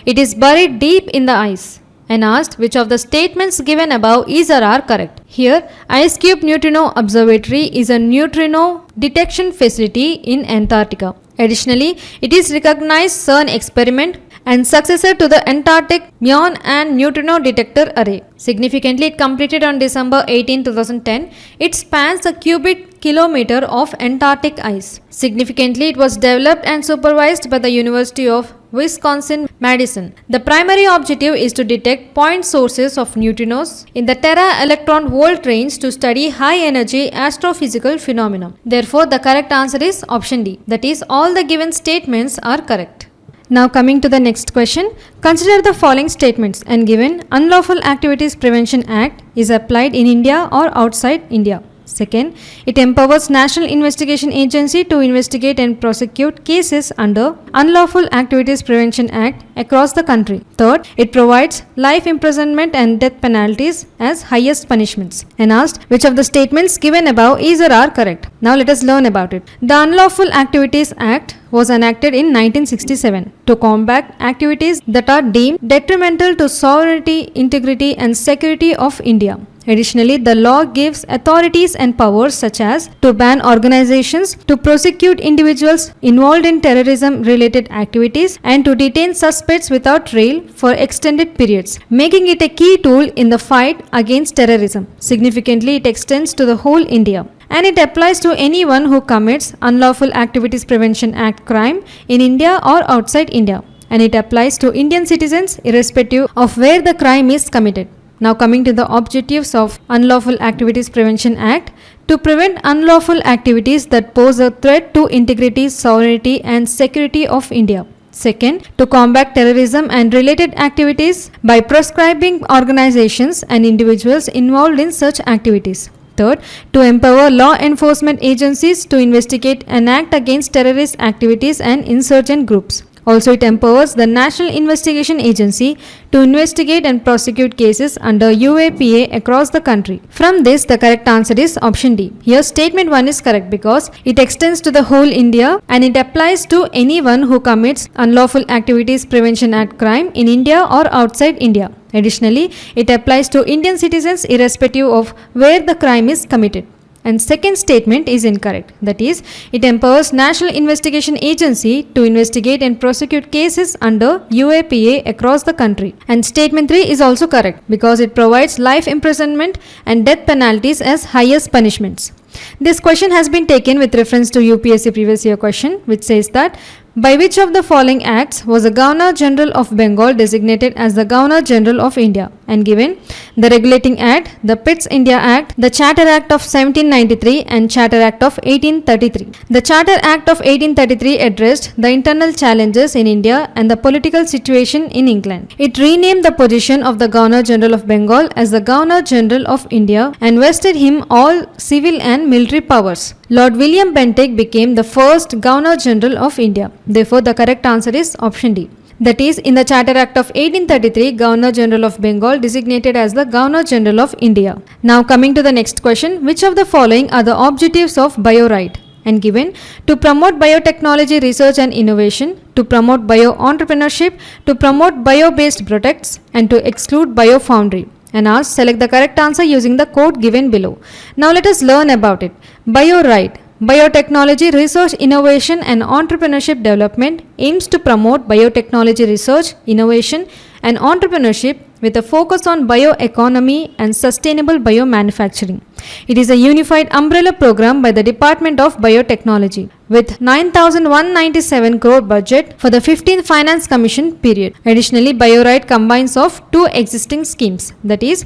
it is buried deep in the ice. And asked which of the statements given above is or are correct. Here, Ice Cube Neutrino Observatory is a neutrino detection facility in Antarctica. Additionally, it is recognized CERN experiment and successor to the Antarctic Muon and Neutrino Detector Array. Significantly, it completed on December 18, 2010. It spans a cubic kilometer of Antarctic ice. Significantly, it was developed and supervised by the University of Wisconsin-Madison. The primary objective is to detect point sources of neutrinos in the tera-electron volt range to study high-energy astrophysical phenomena. Therefore, the correct answer is option D. That is, all the given statements are correct. Now coming to the next question, consider the following statements and given Unlawful Activities Prevention Act is applied in India or outside India. Second, it empowers National Investigation Agency to investigate and prosecute cases under Unlawful Activities Prevention Act across the country. Third, it provides life imprisonment and death penalties as highest punishments. And asked which of the statements given above is or are correct. Now let us learn about it. The Unlawful Activities Act was enacted in 1967 to combat activities that are deemed detrimental to sovereignty, integrity and security of India. Additionally, the law gives authorities and powers such as to ban organizations, to prosecute individuals involved in terrorism-related activities, and to detain suspects without trial for extended periods, making it a key tool in the fight against terrorism. Significantly, it extends to the whole India. And it applies to anyone who commits Unlawful Activities Prevention Act crime in India or outside India. And it applies to Indian citizens irrespective of where the crime is committed. Now coming to the objectives of Unlawful Activities Prevention Act. To prevent unlawful activities that pose a threat to integrity, sovereignty and security of India. Second, to combat terrorism and related activities by proscribing organizations and individuals involved in such activities. Third, to empower law enforcement agencies to investigate and act against terrorist activities and insurgent groups. Also, it empowers the National Investigation Agency to investigate and prosecute cases under UAPA across the country. From this, the correct answer is option D. Here, statement 1 is correct because it extends to the whole India and it applies to anyone who commits Unlawful Activities Prevention Act crime in India or outside India. Additionally, it applies to Indian citizens irrespective of where the crime is committed. And second statement is incorrect. That is, it empowers National Investigation Agency to investigate and prosecute cases under UAPA across the country. And statement 3 is also correct because it provides life imprisonment and death penalties as highest punishments. This question has been taken with reference to UPSC previous year question, which says that by which of the following acts was the Governor General of Bengal designated as the Governor General of India? And given the Regulating Act, the Pitt's India Act, the Charter Act of 1793 and Charter Act of 1833. The Charter Act of 1833 addressed the internal challenges in India and the political situation in England. It renamed the position of the Governor General of Bengal as the Governor General of India and vested him all civil and military powers. Lord William Bentinck became the first Governor General of India. Therefore, the correct answer is option D. That is, in the Charter Act of 1833, Governor General of Bengal designated as the Governor General of India. Now coming to the next question, which of the following are the objectives of BioRight? And given to promote biotechnology research and innovation, to promote bio-entrepreneurship, to promote bio-based products, and to exclude biofoundry. And asked, select the correct answer using the code given below. Now let us learn about it. BioRight, Biotechnology Research, Innovation and Entrepreneurship Development, aims to promote biotechnology research, innovation and entrepreneurship with a focus on bioeconomy and sustainable biomanufacturing. It is a unified umbrella program by the Department of Biotechnology with 9,197 crore budget for the 15th Finance Commission period. Additionally, BioRight combines of two existing schemes, that is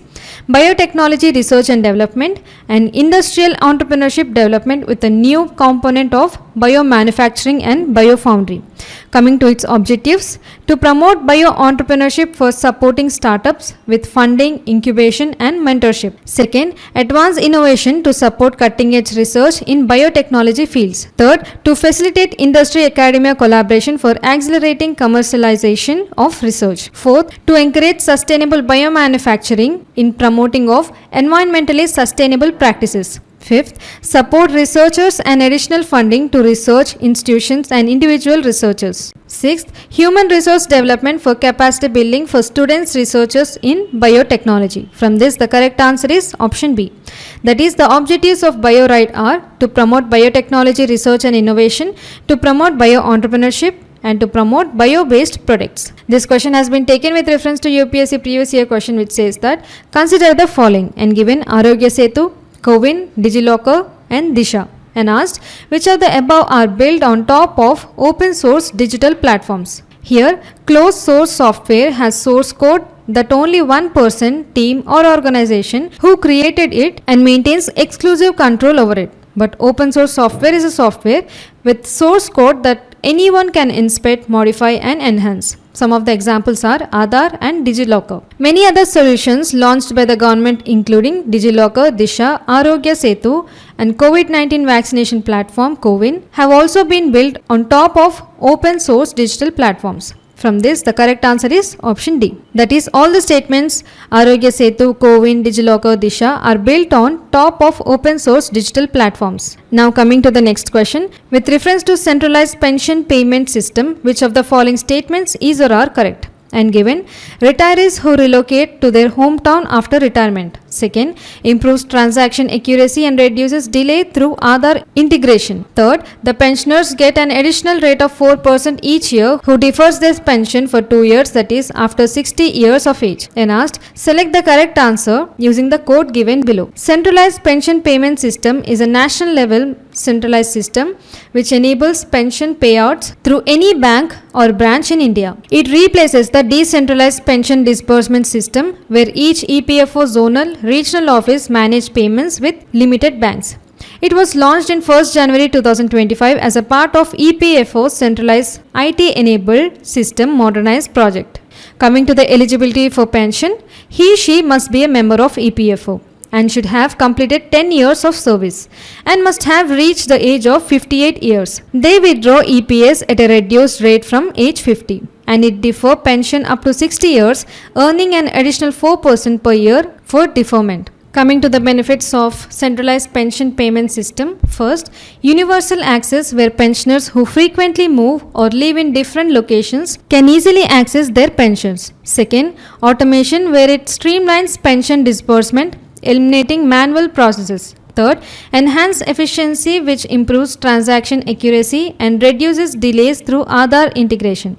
Biotechnology Research and Development and Industrial Entrepreneurship Development with a new component of biomanufacturing and biofoundry. Coming to its objectives, to promote bio-entrepreneurship for supporting startups with funding, incubation and mentorship. Second, advance innovation to support cutting-edge research in biotechnology fields. Third, to facilitate industry-academia collaboration for accelerating commercialization of research. Fourth, to encourage sustainable biomanufacturing in promoting of environmentally sustainable practices. Fifth, support researchers and additional funding to research institutions and individual researchers. Sixth, human resource development for capacity building for students researchers in biotechnology. From this, the correct answer is option B. That is, the objectives of BioRight are to promote biotechnology research and innovation, to promote bio-entrepreneurship, and to promote bio-based products. This question has been taken with reference to UPSC previous year question, which says that consider the following and given Arogya Setu, Cowin, DigiLocker and Disha, and asked which of the above are built on top of open source digital platforms. Here, closed source software has source code that only one person, team or organization who created it and maintains exclusive control over it. But open source software is a software with source code that anyone can inspect, modify and enhance. Some of the examples are Aadhaar and DigiLocker. Many other solutions launched by the government including DigiLocker, Disha, Arogya Setu and COVID-19 vaccination platform Cowin have also been built on top of open source digital platforms. From this, the correct answer is option D. That is, all the statements Arogya Setu, Cowin, DigiLocker, Disha are built on top of open source digital platforms. Now coming to the next question. With reference to centralized pension payment system, which of the following statements is or are correct? And given retirees who relocate to their hometown after retirement. Second, improves transaction accuracy and reduces delay through Aadhaar integration. Third, the pensioners get an additional rate of 4% each year who defers their pension for 2 years, that is after 60 years of age. And asked, select the correct answer using the code given below. Centralized pension payment system is a national level centralized system which enables pension payouts through any bank or branch in India. It replaces the decentralized pension disbursement system where each EPFO zonal regional office managed payments with limited banks. It was launched in 1st January 2025 as a part of EPFO's centralized IT-enabled system modernized project. Coming to the eligibility for pension, he/she must be a member of EPFO and should have completed 10 years of service and must have reached the age of 58 years. They withdraw EPS at a reduced rate from age 50 and it defer pension up to 60 years, earning an additional 4% per year for deferment. Coming to the benefits of centralized pension payment system. First, universal access where pensioners who frequently move or live in different locations can easily access their pensions. Second, automation where it streamlines pension disbursement, eliminating manual processes. Third, enhanced efficiency which improves transaction accuracy and reduces delays through Aadhaar integration.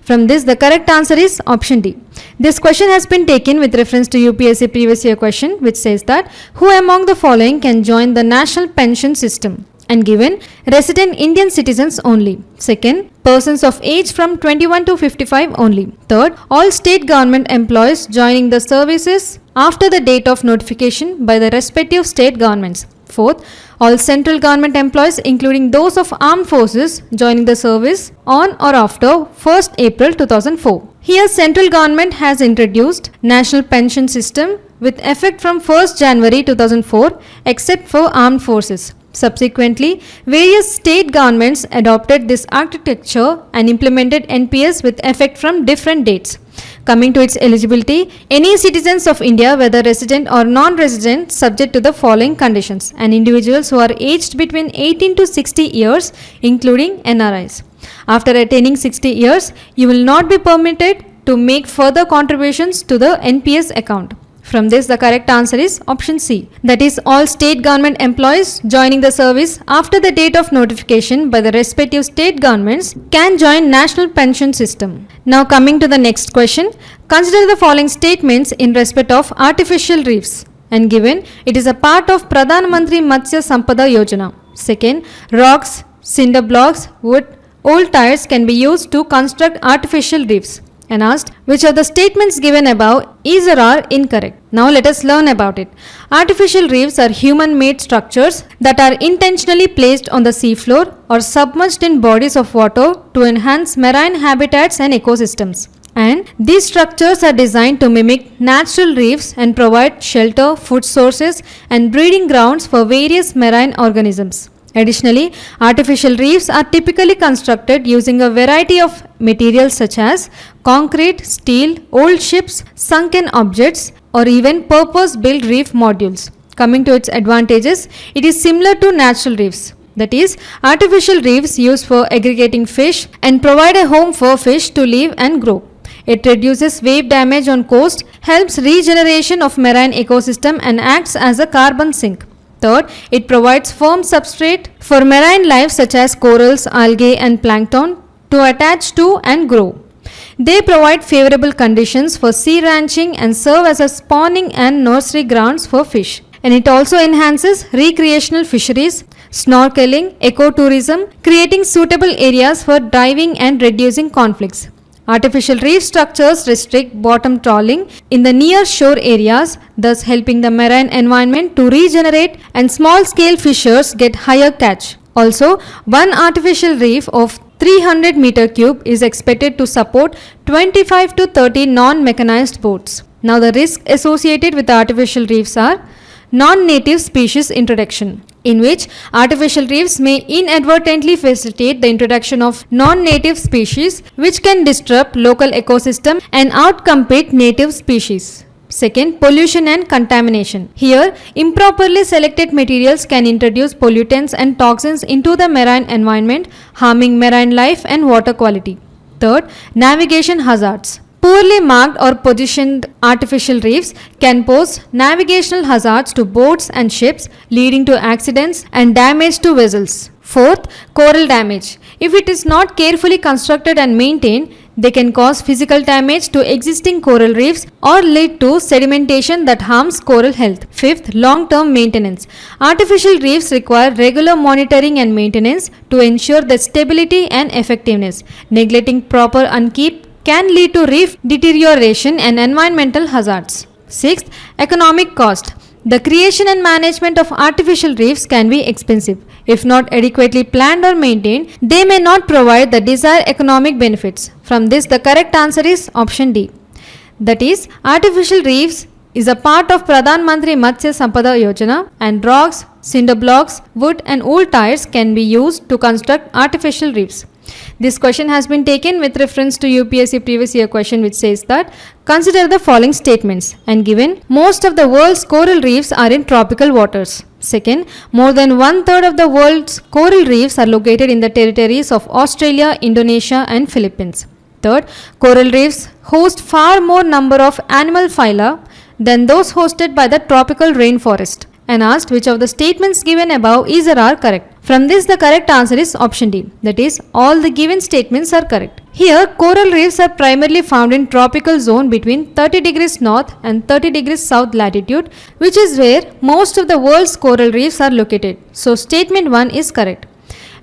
From this, the correct answer is option D. This question has been taken with reference to UPSC previous year question which says that who among the following can join the national pension system, and given resident Indian citizens only. Second, persons of age from 21 to 55 only. Third, all state government employees joining the services after the date of notification by the respective state governments. Fourth, all central government employees including those of armed forces joining the service on or after 1st April 2004. Here central government has introduced national pension system with effect from 1st January 2004 except for armed forces. Subsequently, various state governments adopted this architecture and implemented NPS with effect from different dates. Coming to its eligibility, any citizens of India, whether resident or non-resident, subject to the following conditions, and individuals who are aged between 18 to 60 years, including NRIs. After attaining 60 years, you will not be permitted to make further contributions to the NPS account. From this, the correct answer is option C. That is, all state government employees joining the service after the date of notification by the respective state governments can join national pension system. Now coming to the next question, consider the following statements in respect of artificial reefs, and given it is a part of Pradhan Mantri Matsya Sampada Yojana. Second, rocks, cinder blocks, wood, old tires can be used to construct artificial reefs. And asked which of the statements given above is or are incorrect. Now let us learn about it. Artificial reefs are human-made structures that are intentionally placed on the seafloor or submerged in bodies of water to enhance marine habitats and ecosystems. And these structures are designed to mimic natural reefs and provide shelter, food sources, and breeding grounds for various marine organisms. Additionally, artificial reefs are typically constructed using a variety of materials such as concrete, steel, old ships, sunken objects, or even purpose-built reef modules. Coming to its advantages, it is similar to natural reefs. That is, artificial reefs used for aggregating fish and provide a home for fish to live and grow. It reduces wave damage on coast, helps regeneration of marine ecosystem, and acts as a carbon sink. Third, it provides firm substrate for marine life such as corals, algae, and plankton to attach to and grow. They provide favorable conditions for sea ranching and serve as a spawning and nursery grounds for fish. And it also enhances recreational fisheries, snorkeling, ecotourism, creating suitable areas for diving and reducing conflicts. Artificial reef structures restrict bottom trawling in the near shore areas, thus helping the marine environment to regenerate and small-scale fishers get higher catch. Also, one artificial reef of 300 meter cube is expected to support 25 to 30 non-mechanized boats. Now, the risks associated with artificial reefs are non-native species introduction, in which artificial reefs may inadvertently facilitate the introduction of non-native species which can disrupt local ecosystem and outcompete native species. Second, pollution and contamination. Here, improperly selected materials can introduce pollutants and toxins into the marine environment, harming marine life and water quality. Third, navigation hazards. Poorly marked or positioned artificial reefs can pose navigational hazards to boats and ships, leading to accidents and damage to vessels. Fourth, coral damage. If it is not carefully constructed and maintained, They can cause physical damage to existing coral reefs or lead to sedimentation that harms coral health. Fifth, long-term maintenance. Artificial reefs require regular monitoring and maintenance to ensure their stability and effectiveness. Neglecting proper upkeep can lead to reef deterioration and environmental hazards. Sixth, economic cost. The creation and management of artificial reefs can be expensive. If not adequately planned or maintained, they may not provide the desired economic benefits. From this, the correct answer is option D. That is, artificial reefs is a part of Pradhan Mantri Matsya Sampada Yojana, and rocks, cinder blocks, wood and wool tires can be used to construct artificial reefs. This question has been taken with reference to UPSC previous year question, which says that consider the following statements and given most of the world's coral reefs are in tropical waters. Second, more than 1/3 of the world's coral reefs are located in the territories of Australia, Indonesia and Philippines. Third, coral reefs host far more number of animal phyla than those hosted by the tropical rainforest. And asked which of the statements given above is or are correct. From this, the correct answer is option D. That is, all the given statements are correct. Here, coral reefs are primarily found in tropical zone between 30 degrees north and 30 degrees south latitude, which is where most of the world's coral reefs are located. So, statement 1 is correct.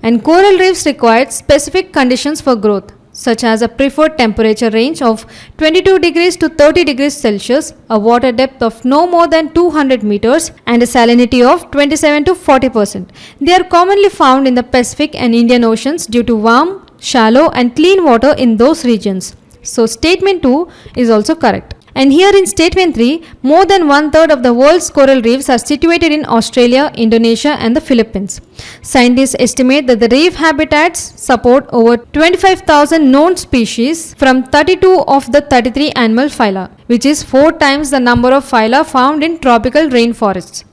And coral reefs require specific conditions for growth, such as a preferred temperature range of 22 degrees to 30 degrees Celsius, a water depth of no more than 200 meters, and a salinity of 27 to 40%. They are commonly found in the Pacific and Indian Oceans due to warm, shallow and clean water in those regions. So statement 2 is also correct. And here in statement 3, more than 1/3 of the world's coral reefs are situated in Australia, Indonesia and the Philippines. Scientists estimate that the reef habitats support over 25,000 known species from 32 of the 33 animal phyla, which is 4 times the number of phyla found in tropical rainforests.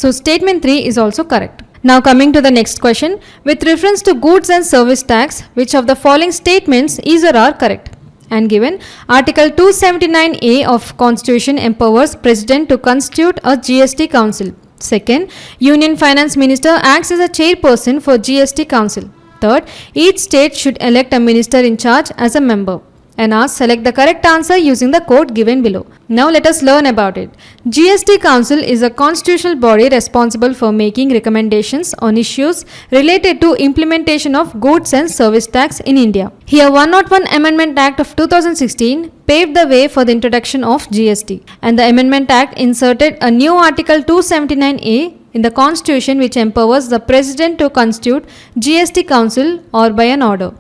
So statement 3 is also correct. Now coming to the next question, with reference to goods and service tax, which of the following statements is or are correct? And given Article 279A of Constitution empowers President to constitute a GST Council. Second, Union Finance Minister acts as a chairperson for GST Council. Third, each state should elect a minister in charge as a member. And ask select the correct answer using the code given below. Now let us learn about it. GST Council is a constitutional body responsible for making recommendations on issues related to implementation of goods and service tax in India. Here 101 Amendment Act of 2016 paved the way for the introduction of GST, and the Amendment Act inserted a new Article 279A in the Constitution which empowers the President to constitute GST Council or by an order.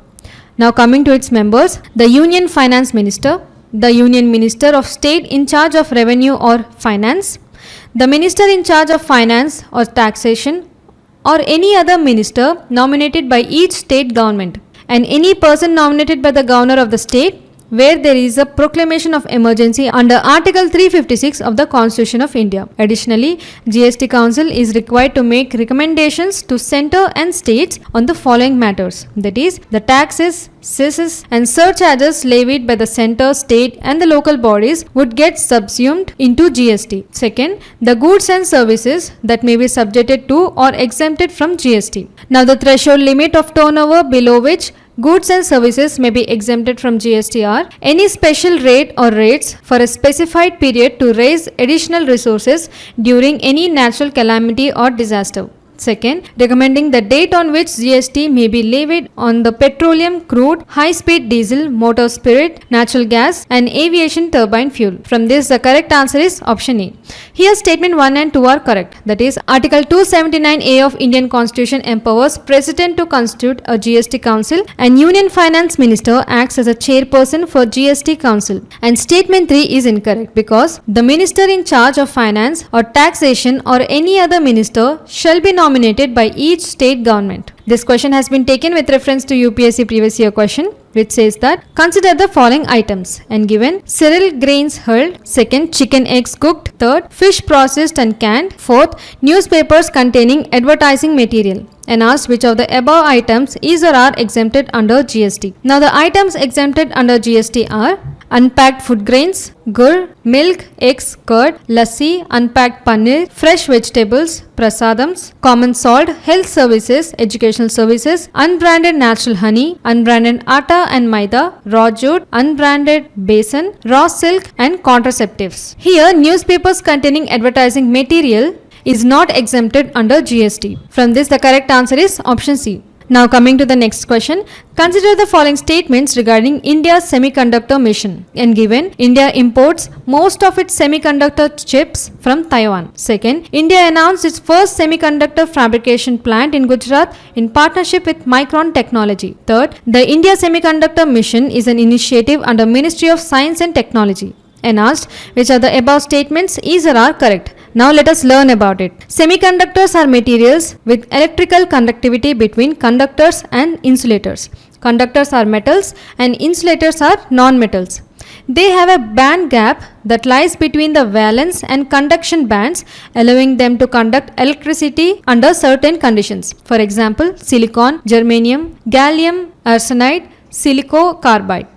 Now coming to its members, the Union Finance Minister, the Union Minister of State in charge of Revenue or Finance, the Minister in charge of Finance or Taxation, or any other minister nominated by each state government, and any person nominated by the governor of the state where there is a proclamation of emergency under Article 356 of the Constitution of India. Additionally, GST Council is required to make recommendations to centre and states on the following matters, that is, the taxes, cesses and surcharges levied by the centre, state and the local bodies would get subsumed into GST. Second, the goods and services that may be subjected to or exempted from GST. Now the threshold limit of turnover below which goods and services may be exempted from GST are any special rate or rates for a specified period to raise additional resources during any natural calamity or disaster. Second, recommending the date on which GST may be levied on the petroleum, crude, high-speed diesel, motor spirit, natural gas and aviation turbine fuel. From this, the correct answer is option A. Here statement 1 and 2 are correct. That is, Article 279A of Indian Constitution empowers President to constitute a GST Council and Union Finance Minister acts as a chairperson for GST Council. And statement 3 is incorrect because the Minister in charge of Finance or Taxation or any other minister shall be nominated by each state government. This question has been taken with reference to UPSC previous year question, which says that consider the following items and given cereal grains hulled, second chicken eggs cooked, third fish processed and canned, fourth newspapers containing advertising material, and asked which of the above items is or are exempted under GST. Now the items exempted under GST are unpacked food grains, gur, milk, eggs, curd, lassi, unpacked paneer, fresh vegetables, prasadams, common salt, health services, educational services, unbranded natural honey, unbranded atta and maida, raw jute, unbranded besan, raw silk and contraceptives. Here, newspapers containing advertising material is not exempted under GST. From this, the correct answer is option C. Now coming to the next question, consider the following statements regarding India's semiconductor mission. And given, India imports most of its semiconductor chips from Taiwan. Second, India announced its first semiconductor fabrication plant in Gujarat in partnership with Micron Technology. Third, the India Semiconductor Mission is an initiative under Ministry of Science and Technology. And asked, which of the above statements is or are correct? Now let us learn about it. Semiconductors are materials with electrical conductivity between conductors and insulators. Conductors are metals and insulators are non-metals. They have a band gap that lies between the valence and conduction bands, allowing them to conduct electricity under certain conditions. For example, silicon, germanium, gallium arsenide, silico carbide.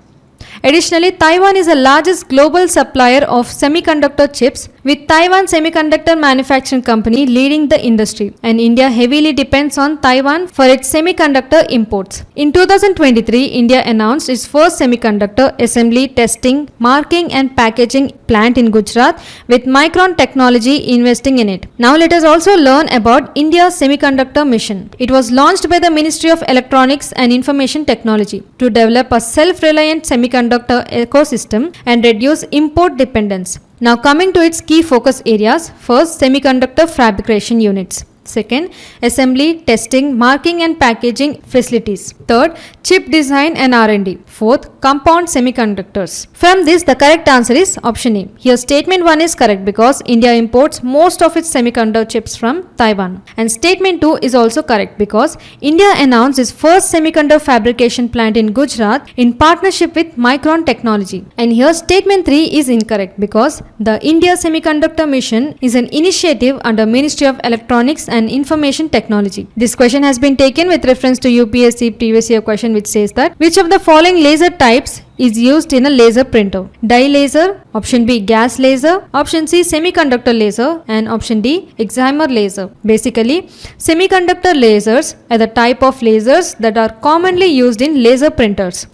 Additionally, Taiwan is the largest global supplier of semiconductor chips, with Taiwan Semiconductor Manufacturing Company leading the industry, and India heavily depends on Taiwan for its semiconductor imports. In 2023, India announced its first semiconductor assembly, testing, marking and packaging plant in Gujarat, with Micron Technology investing in it. Now let us also learn about India's semiconductor mission. It was launched by the Ministry of Electronics and Information Technology to develop a self-reliant semiconductor ecosystem and reduce import dependence. Now coming to its key focus areas, first, semiconductor fabrication units. Second, assembly, testing, marking and packaging facilities. Third, chip design and R&D. Fourth, compound semiconductors. From this, the correct answer is option A. Here statement 1 is correct because India imports most of its semiconductor chips from Taiwan. And statement 2 is also correct because India announced its first semiconductor fabrication plant in Gujarat in partnership with Micron Technology. And here statement 3 is incorrect because the India Semiconductor Mission is an initiative under Ministry of Electronics and Information Technology. This question has been taken with reference to UPSC previous year question, which says that which of the following laser types is used in a laser printer? Dye laser, option B gas laser, option C semiconductor laser, and option D excimer laser. Basically, semiconductor lasers are the type of lasers that are commonly used in laser printers.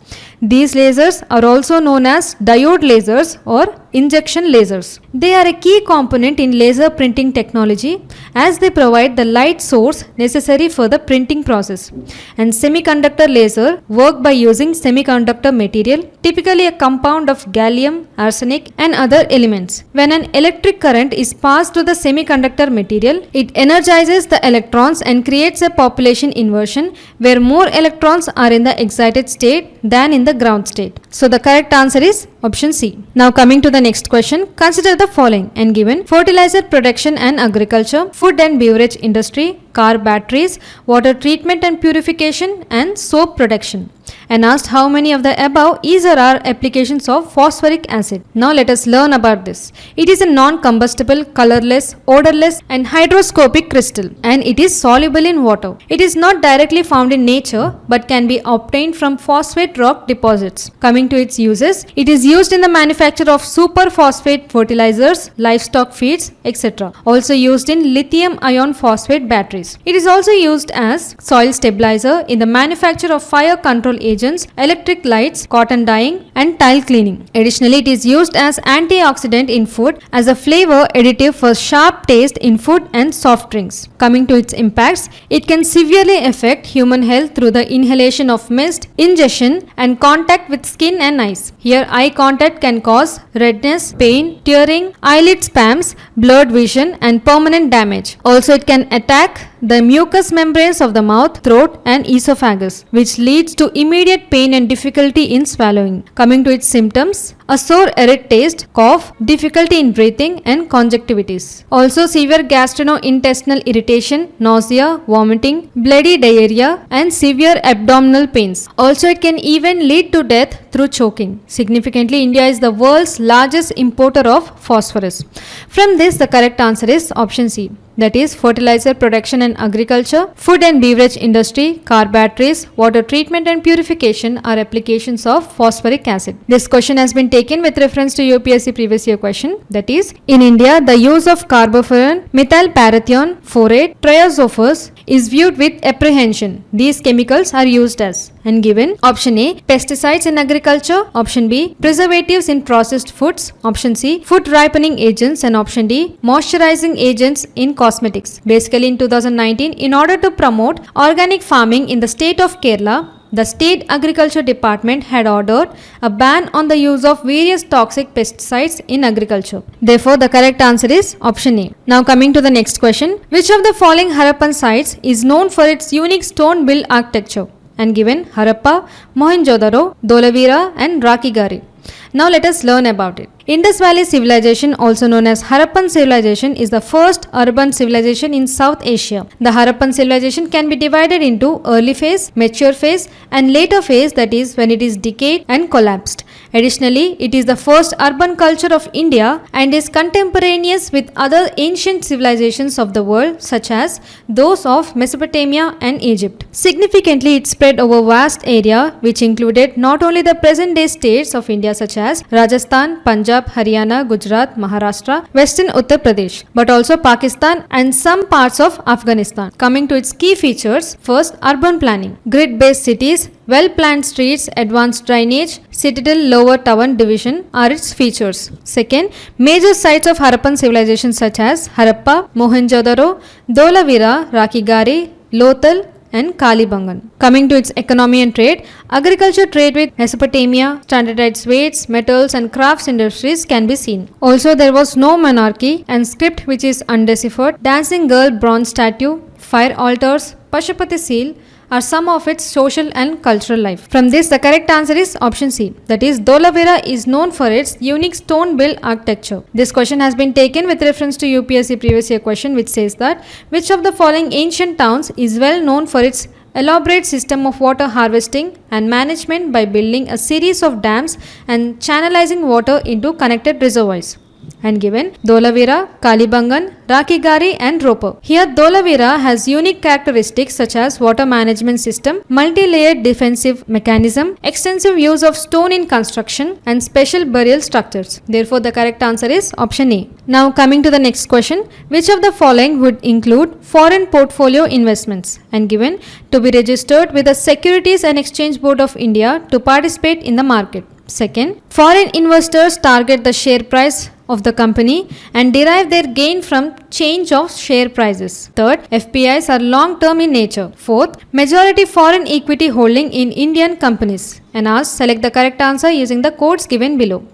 These lasers are also known as diode lasers or injection lasers. They are a key component in laser printing technology as they provide the light source necessary for the printing process. And semiconductor laser work by using semiconductor material, typically a compound of gallium, arsenic and other elements. When an electric current is passed to the semiconductor material, it energizes the electrons and creates a population inversion where more electrons are in the excited state than in the ground state. So the correct answer is option C. Now coming to the next question, consider the following and given: fertilizer production and agriculture, food and beverage industry, car batteries, water treatment and purification, and soap production. And asked how many of the above is or are applications of phosphoric acid. Now let us learn about this. It is a non-combustible, colorless, odorless and hygroscopic crystal, and it is soluble in water. It is not directly found in nature but can be obtained from phosphate rock deposits. Coming to its uses, it is used in the manufacture of superphosphate fertilizers, livestock feeds, etc. Also used in lithium ion phosphate batteries. It is also used as soil stabilizer in the manufacture of fire control agents, electric lights, cotton dyeing and tile cleaning. Additionally, it is used as antioxidant in food, as a flavor additive for sharp taste in food and soft drinks. Coming to its impacts, it can severely affect human health through the inhalation of mist, ingestion and contact with skin and eyes. Here, eye contact can cause redness, pain, tearing, eyelid spasms, blurred vision and permanent damage. Also, it can attack the mucous membranes of the mouth, throat and esophagus, which leads to immediate pain and difficulty in swallowing. Coming to its symptoms, a sore arid taste, cough, difficulty in breathing and conjunctivitis. Also severe gastrointestinal irritation, nausea, vomiting, bloody diarrhea and severe abdominal pains. Also it can even lead to death through choking. Significantly, India is the world's largest importer of phosphorus. From this, the correct answer is option C. That is fertilizer production and agriculture, food and beverage industry, car batteries, water treatment and purification are applications of phosphoric acid. This question has been taken with reference to UPSC previous year question, that is, in India, the use of carbofuran, methylparathione, phorate, triazophos is viewed with apprehension. These chemicals are used as, and given option A, pesticides in agriculture, option B, preservatives in processed foods, option C, food ripening agents, and option D, moisturizing agents in cosmetics. Basically, in 2019, in order to promote organic farming in the state of Kerala, the State Agriculture Department had ordered a ban on the use of various toxic pesticides in agriculture. Therefore, the correct answer is option A. Now coming to the next question. Which of the following Harappan sites is known for its unique stone built architecture? And given Harappa, Mohenjo-daro, Dholavira and Rakhigarhi. Now let us learn about it. Indus Valley civilization, also known as Harappan civilization, is the first urban civilization in South Asia. The Harappan civilization can be divided into early phase, mature phase and later phase, that is when it is decayed and collapsed. Additionally, it is the first urban culture of India and is contemporaneous with other ancient civilizations of the world such as those of Mesopotamia and Egypt. Significantly, it spread over vast area which included not only the present day states of India such as Rajasthan, Punjab, Haryana, Gujarat, Maharashtra, Western Uttar Pradesh, but also Pakistan and some parts of Afghanistan. Coming to its key features, first, urban planning. Grid-based cities, well-planned streets, advanced drainage, citadel lower town division are its features. Second, major sites of Harappan civilization such as Harappa, Mohenjo-daro, Dholavira, Rakhigarhi, Lothal, and Kalibangan. Coming to its economy and trade, agriculture trade with Mesopotamia, standardized weights, metals and crafts industries can be seen. Also, there was no monarchy and script which is undeciphered, dancing girl bronze statue, fire altars, Pashupati seal are some of its social and cultural life. From this, the correct answer is option C. That is, Dholavira is known for its unique stone-built architecture. This question has been taken with reference to UPSC previous year question which says that which of the following ancient towns is well known for its elaborate system of water harvesting and management by building a series of dams and channelizing water into connected reservoirs? And given Dholavira, Kalibangan, Rakhigarhi and Roper. Here Dholavira has unique characteristics such as water management system, multi-layered defensive mechanism, extensive use of stone in construction and special burial structures. Therefore, the correct answer is option A. Now coming to the next question, which of the following would include foreign portfolio investments? And given to be registered with the Securities and Exchange Board of India to participate in the market. Second, foreign investors target the share price of the company and derive their gain from change of share prices. Third, FPIs are long-term in nature. Fourth, majority foreign equity holding in Indian companies. And ask, select the correct answer using the codes given below.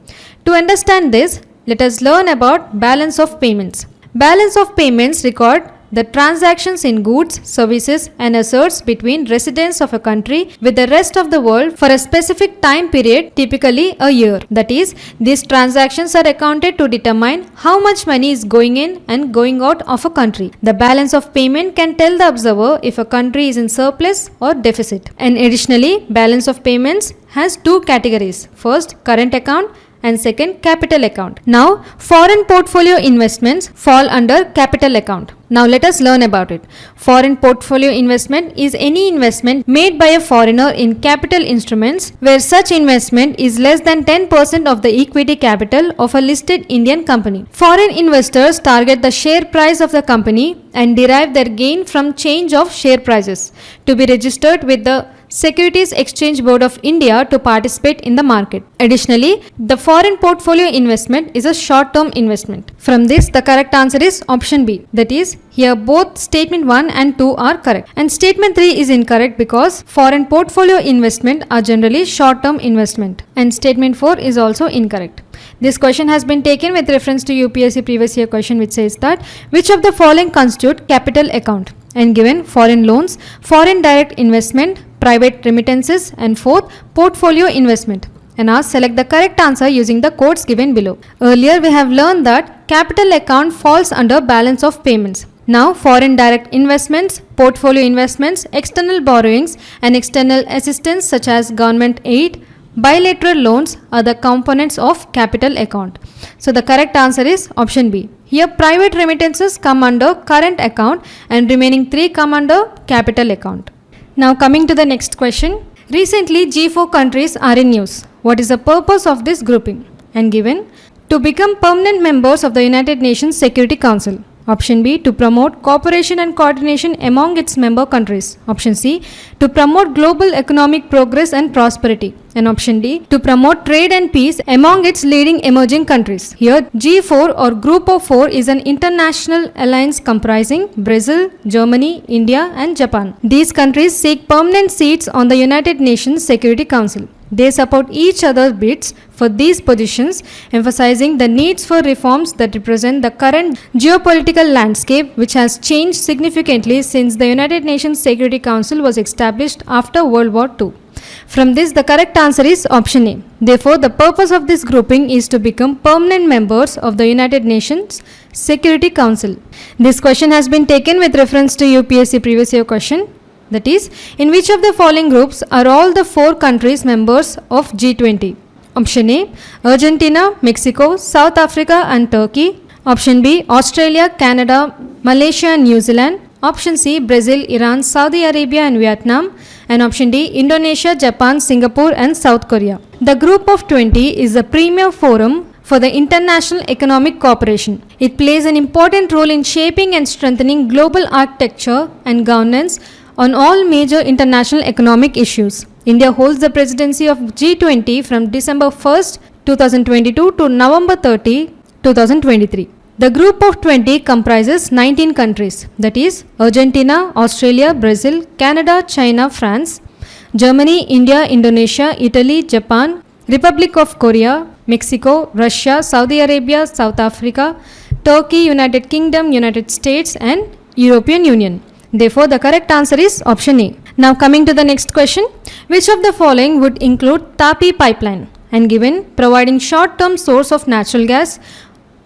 To understand this, let us learn about balance of payments. Balance of payments record the transactions in goods, services and assets between residents of a country with the rest of the world for a specific time period, typically a year. That is, these transactions are accounted to determine how much money is going in and going out of a country. The balance of payment can tell the observer if a country is in surplus or deficit. And additionally, balance of payments has two categories. First, current account and second, capital account. Now, foreign portfolio investments fall under capital account. Now let us learn about it. Foreign portfolio investment is any investment made by a foreigner in capital instruments where such investment is less than 10% of the equity capital of a listed Indian company. Foreign investors target the share price of the company and derive their gain from change of share prices to be registered with the Securities Exchange Board of India to participate in the market. Additionally, the foreign portfolio investment is a short-term investment. From this, the correct answer is option B. That is, here both statement 1 and 2 are correct. And statement 3 is incorrect because foreign portfolio investment are generally short-term investment. And statement 4 is also incorrect. This question has been taken with reference to UPSC previous year question which says that which of the following constitute capital account? And given foreign loans, foreign direct investment, private remittances and fourth, portfolio investment. And ask, select the correct answer using the codes given below. Earlier we have learned that capital account falls under balance of payments. Now, foreign direct investments, portfolio investments, external borrowings and external assistance such as government aid, bilateral loans are the components of capital account. So the correct answer is option B. Here private remittances come under current account and remaining 3 come under capital account. Now coming to the next question. Recently G4 countries are in news. What is the purpose of this grouping? and given to become permanent members of the United Nations Security Council. Option B, to promote cooperation and coordination among its member countries. Option C, to promote global economic progress and prosperity. And option D, to promote trade and peace among its leading emerging countries. Here, G4 or Group of 4 is an international alliance comprising Brazil, Germany, India and Japan. These countries seek permanent seats on the United Nations Security Council. They support each other's bids for these positions, emphasizing the needs for reforms that represent the current geopolitical landscape, which has changed significantly since the United Nations Security Council was established after World War II. From this, the correct answer is option A. Therefore, the purpose of this grouping is to become permanent members of the United Nations Security Council. This question has been taken with reference to UPSC previous year question. That is, in which of the following groups are all the 4 countries members of G20? Option A, Argentina, Mexico, South Africa and Turkey. Option B, Australia, Canada, Malaysia and New Zealand. Option C, Brazil, Iran, Saudi Arabia and Vietnam. And option D, Indonesia, Japan, Singapore and South Korea. The Group of 20 is a premier forum for the international economic cooperation. It plays an important role in shaping and strengthening global architecture and governance on all major international economic issues. India holds the presidency of G20 from December 1st, 2022 to November 30, 2023. The Group of 20 comprises 19 countries, that is Argentina, Australia, Brazil, Canada, China, France, Germany, India, Indonesia, Italy, Japan, Republic of Korea, Mexico, Russia, Saudi Arabia, South Africa, Turkey, United Kingdom, United States and European Union. Therefore, the correct answer is option A. Now coming to the next question. Which of the following would include TAPI pipeline? And given, providing short-term source of natural gas.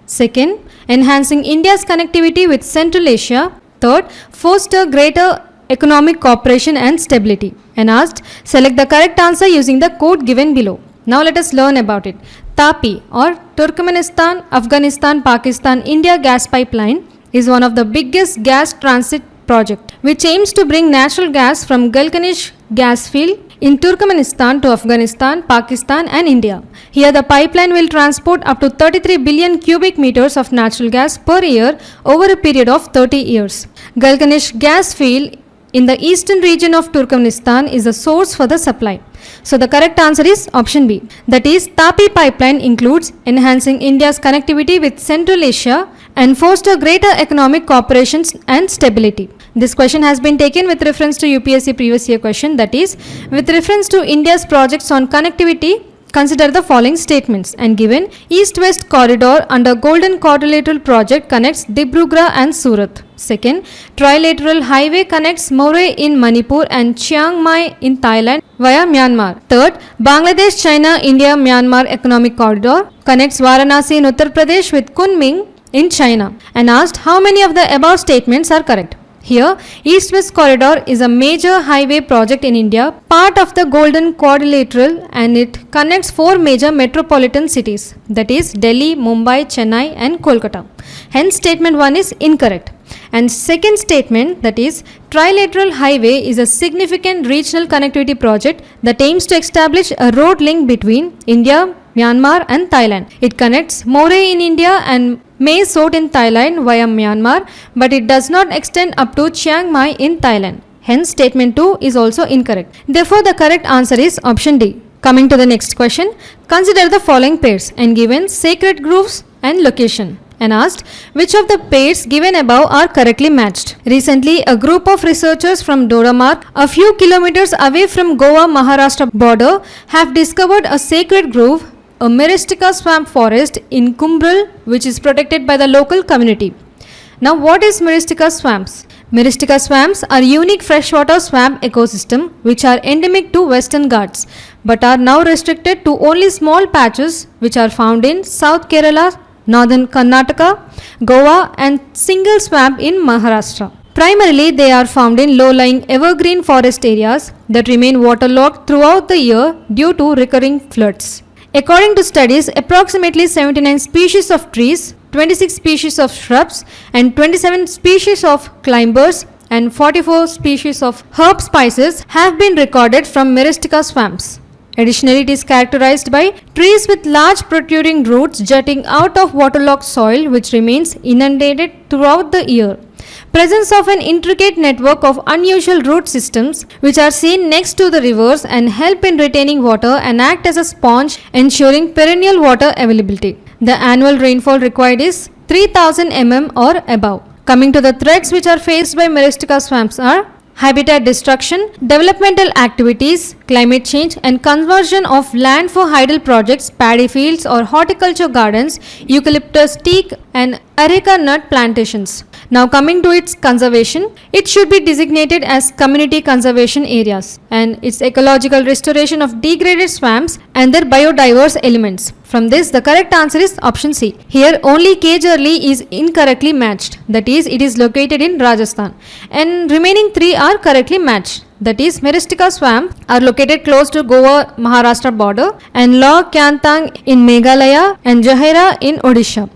Second, enhancing India's connectivity with Central Asia. Third, foster greater economic cooperation and stability. And asked, select the correct answer using the code given below. Now let us learn about it. TAPI or Turkmenistan, Afghanistan, Pakistan, India gas pipeline is one of the biggest gas transit project, which aims to bring natural gas from Galkanish gas field in Turkmenistan to Afghanistan, Pakistan and India. Here the pipeline will transport up to 33 billion cubic meters of natural gas per year over a period of 30 years. Galkanish gas field in the eastern region of Turkmenistan is the source for the supply. So the correct answer is option B. That is, TAPI pipeline includes enhancing India's connectivity with Central Asia and foster greater economic cooperation and stability. This question has been taken with reference to UPSC previous year question, that is, with reference to India's projects on connectivity, consider the following statements. And given, East-West corridor under Golden Quadrilateral project connects Dibrugarh and Surat. Second, trilateral highway connects Moreh in Manipur and Chiang Mai in Thailand via Myanmar. Third, Bangladesh-China-India-Myanmar economic corridor connects Varanasi in Uttar Pradesh with Kunming in China. And asked, how many of the above statements are correct? Here, East-West Corridor is a major highway project in India, part of the Golden Quadrilateral, and it connects 4 major metropolitan cities, that is Delhi, Mumbai, Chennai and Kolkata. Hence, statement 1 is incorrect. And second statement, that is, Trilateral Highway is a significant regional connectivity project that aims to establish a road link between India, Myanmar and Thailand. It connects Moreh in India and Mae Sot in Thailand via Myanmar, but it does not extend up to Chiang Mai in Thailand. Hence, statement 2 is also incorrect. Therefore, the correct answer is option D. Coming to the next question, consider the following pairs and given sacred groves and location. And asked, which of the pairs given above are correctly matched? Recently, a group of researchers from Doramark, a few kilometers away from Goa-Maharashtra border, have discovered a sacred grove, a Myristica swamp forest in Kumbrul, which is protected by the local community. Now, what is Myristica swamps? Myristica swamps are unique freshwater swamp ecosystem which are endemic to Western Ghats, but are now restricted to only small patches which are found in South Kerala, Northern Karnataka, Goa and single swamp in Maharashtra. Primarily, they are found in low-lying evergreen forest areas that remain waterlogged throughout the year due to recurring floods. According to studies, approximately 79 species of trees, 26 species of shrubs and 27 species of climbers and 44 species of herb spices have been recorded from Myristica swamps. Additionally, it is characterized by trees with large protruding roots jutting out of waterlogged soil which remains inundated throughout the year. Presence of an intricate network of unusual root systems which are seen next to the rivers and help in retaining water and act as a sponge, ensuring perennial water availability. The annual rainfall required is 3000 mm or above. Coming to the threats which are faced by myristica swamps are habitat destruction, developmental activities, climate change and conversion of land for hydel projects, paddy fields or horticulture gardens, eucalyptus, teak and areca nut plantations. Now coming to its conservation, it should be designated as community conservation areas and its ecological restoration of degraded swamps and their biodiverse elements. From this, the correct answer is option C. Here only Kejarli is incorrectly matched, that is it is located in Rajasthan, and remaining three are correctly matched. That is, myristica swamp are located close to Goa-Maharashtra border and Law Kyantang in Meghalaya and Jahaira in Odisha.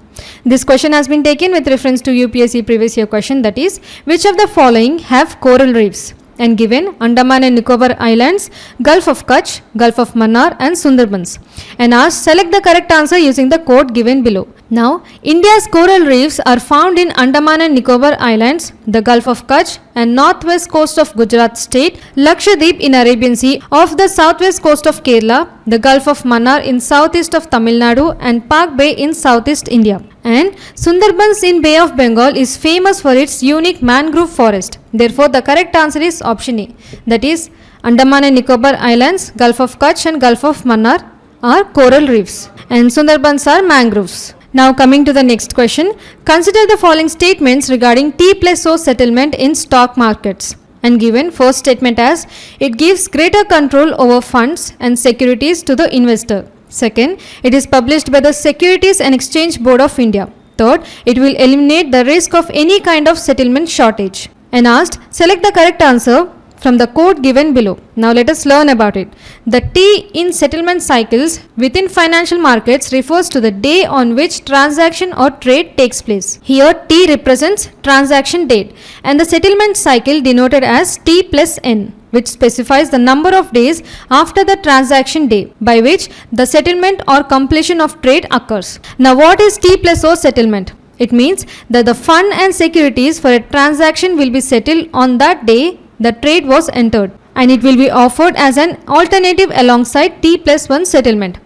This question has been taken with reference to UPSC previous year question, that is, which of the following have coral reefs? And given Andaman and Nicobar Islands, Gulf of Kutch, Gulf of Mannar and Sundarbans. And asked, select the correct answer using the code given below. Now, India's coral reefs are found in Andaman and Nicobar Islands, the Gulf of Kutch and northwest coast of Gujarat state, Lakshadweep in Arabian Sea, off the southwest coast of Kerala, the Gulf of Mannar in southeast of Tamil Nadu and Pak Bay in southeast India. And Sundarbans in Bay of Bengal is famous for its unique mangrove forest. Therefore, the correct answer is option A. That is, Andaman and Nicobar Islands, Gulf of Kutch and Gulf of Mannar are coral reefs and Sundarbans are mangroves. Now coming to the next question, consider the following statements regarding T+O settlement in stock markets. And given first statement as, it gives greater control over funds and securities to the investor. Second, it is published by the Securities and Exchange Board of India. Third, it will eliminate the risk of any kind of settlement shortage. And asked, select the correct answer from the code given below. Now let us learn about it. The T in settlement cycles within financial markets refers to the day on which transaction or trade takes place. Here T represents transaction date and the settlement cycle denoted as T plus N, which specifies the number of days after the transaction day by which the settlement or completion of trade occurs. Now what is T plus O settlement? It means that the fund and securities for a transaction will be settled on that day the trade was entered and it will be offered as an alternative alongside T+1 settlement.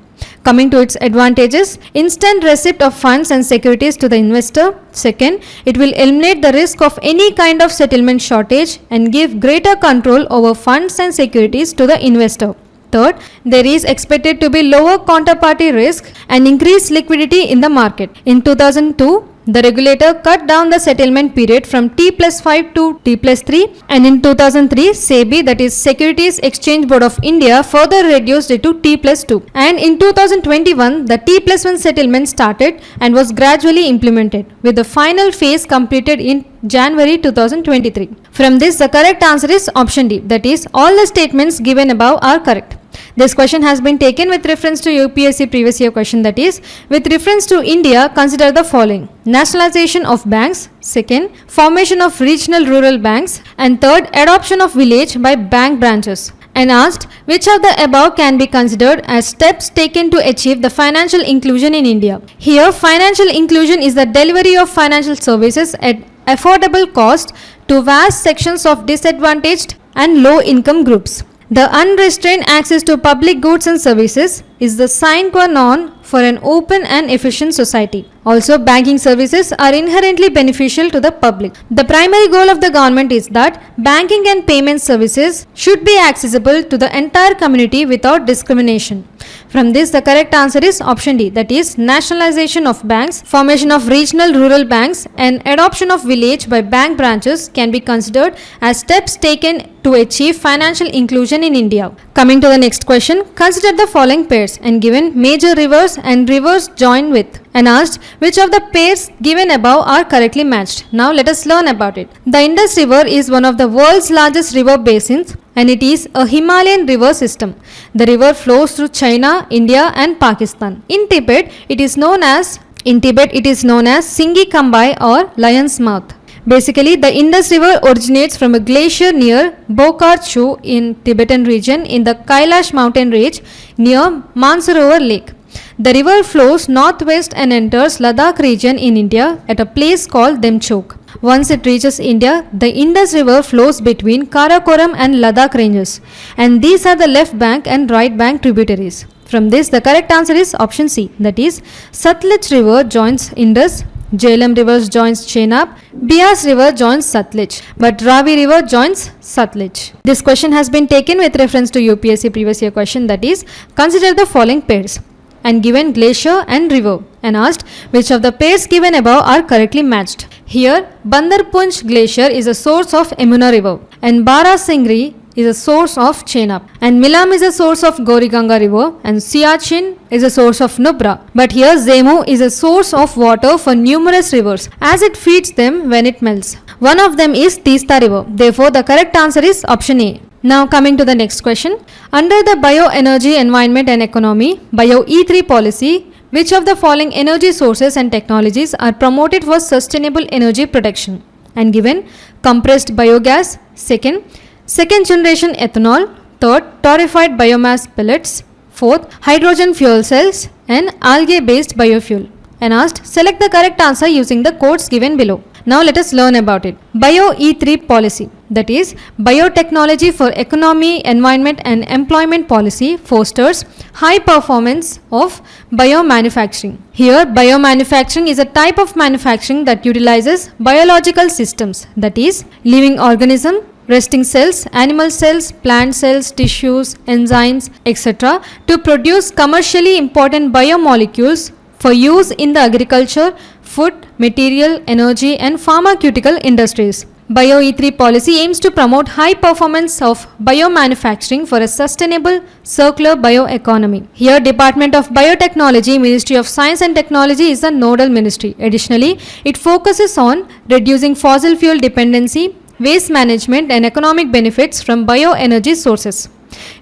Coming to its advantages, instant receipt of funds and securities to the investor. Second, it will eliminate the risk of any kind of settlement shortage and give greater control over funds and securities to the investor. Third, there is expected to be lower counterparty risk and increased liquidity in the market. In 2002, the regulator cut down the settlement period from T+5 to T+3 and in 2003, SEBI, that is Securities Exchange Board of India, further reduced it to T+2. And in 2021, the T+1 settlement started and was gradually implemented with the final phase completed in January 2023. From this, the correct answer is option D, that is all the statements given above are correct. This question has been taken with reference to UPSC previous year question, that is, with reference to India, consider the following: nationalization of banks, second, formation of regional rural banks, and third, adoption of village by bank branches. And asked, which of the above can be considered as steps taken to achieve the financial inclusion in India? Here, financial inclusion is the delivery of financial services at affordable cost to vast sections of disadvantaged and low income groups. The unrestrained access to public goods and services is the sine qua non for an open and efficient society. Also, banking services are inherently beneficial to the public. The primary goal of the government is that banking and payment services should be accessible to the entire community without discrimination. From this, the correct answer is option D, that is nationalization of banks, formation of regional rural banks and adoption of village by bank branches can be considered as steps taken to achieve financial inclusion in India. Coming to the next question, consider the following pairs and given major rivers and rivers join with, and asked which of the pairs given above are correctly matched. Now let us learn about it. The Indus River is one of the world's largest river basins and it is a Himalayan river system. The river flows through China, India and Pakistan. In Tibet, it is known as Singi Kambai or Lion's Mouth. Basically, the Indus River originates from a glacier near Bokkar-Chu in Tibetan region in the Kailash mountain range near Mansarovar Lake. The river flows northwest and enters Ladakh region in India at a place called Demchok. Once it reaches India, the Indus River flows between Karakoram and Ladakh ranges, and these are the left bank and right bank tributaries. From this, the correct answer is option C, that is Satluj River joins Indus, Jhelum River joins Chenab, Beas River joins Satluj, but Ravi River joins Satluj. This question has been taken with reference to UPSC previous year question, that is, consider the following pairs, and given glacier and river, and asked which of the pairs given above are correctly matched. Here, Bandarpunch Glacier is a source of Yamuna River, and Barasingri is a source of Chenab, and Milam is a source of Gauriganga River, and Siachen is a source of Nubra. But here Zemu is a source of water for numerous rivers as it feeds them when it melts. One of them is Teesta River. Therefore, the correct answer is option A. Now coming to the next question. Under the Bioenergy, Environment and Economy Bio E3 policy, which of the following energy sources and technologies are promoted for sustainable energy production? And given compressed biogas, second generation ethanol, third torrefied biomass pellets, fourth hydrogen fuel cells, and algae based biofuel. And asked select the correct answer using the codes given below. Now let us learn about it. Bio E3 policy, that is Biotechnology for Economy, Environment and Employment policy, fosters high performance of biomanufacturing. Here, biomanufacturing is a type of manufacturing that utilizes biological systems, that is living organism, resting cells, animal cells, plant cells, tissues, enzymes, etc. to produce commercially important biomolecules for use in the agriculture, food, material, energy and pharmaceutical industries. Bio E3 policy aims to promote high performance of biomanufacturing for a sustainable circular bioeconomy. Here, Department of Biotechnology, Ministry of Science and Technology is the nodal ministry. Additionally, it focuses on reducing fossil fuel dependency, waste management and economic benefits from bioenergy sources.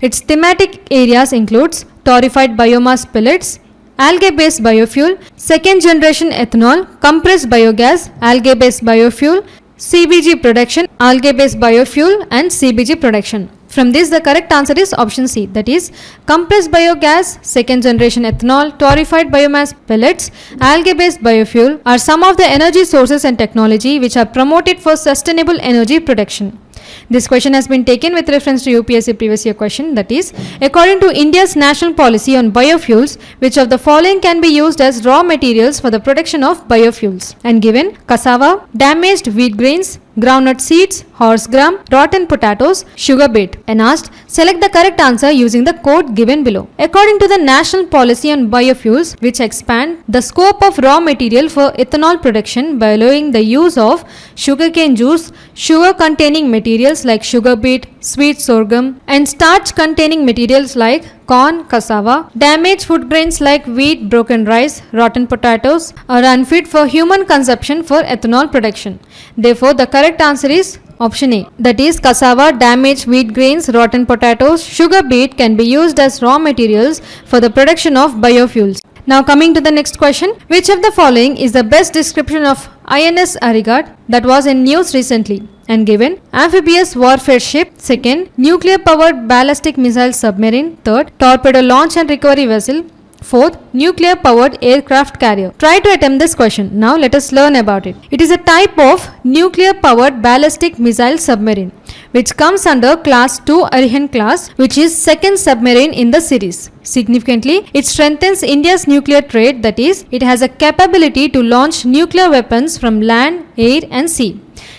Its thematic areas includes torrefied biomass pellets, algae-based biofuel, second-generation ethanol, compressed biogas, algae-based biofuel, CBG production, algae-based biofuel and CBG production. From this, the correct answer is option C, that is compressed biogas, second-generation ethanol, torrefied biomass pellets, algae-based biofuel are some of the energy sources and technology which are promoted for sustainable energy production. This question has been taken with reference to UPSC previous year question, that is, according to India's national policy on biofuels, which of the following can be used as raw materials for the production of biofuels? And given cassava, damaged wheat grains, groundnut seeds, horse gram, rotten potatoes, sugar beet. And asked, select the correct answer using the code given below. According to the national policy on biofuels, which expand the scope of raw material for ethanol production by allowing the use of sugarcane juice, sugar containing materials like sugar beet, sweet sorghum, and starch containing materials like corn, cassava, damaged food grains like wheat, broken rice, rotten potatoes are unfit for human consumption for ethanol production. Therefore, the correct answer is option A, that is cassava, damaged wheat grains, rotten potatoes, sugar beet can be used as raw materials for the production of biofuels. Now coming to the next question, which of the following is the best description of INS Arigat that was in news recently? And given amphibious warfare ship, second nuclear powered ballistic missile submarine, third torpedo launch and recovery vessel, fourth nuclear powered aircraft carrier. Try to attempt this question. Now let us learn about it. It is a type of nuclear powered ballistic missile submarine which comes under class 2 Arihant class, which is second submarine in the series. Significantly, it strengthens India's nuclear trade, that is, it has a capability to launch nuclear weapons from land, air and sea.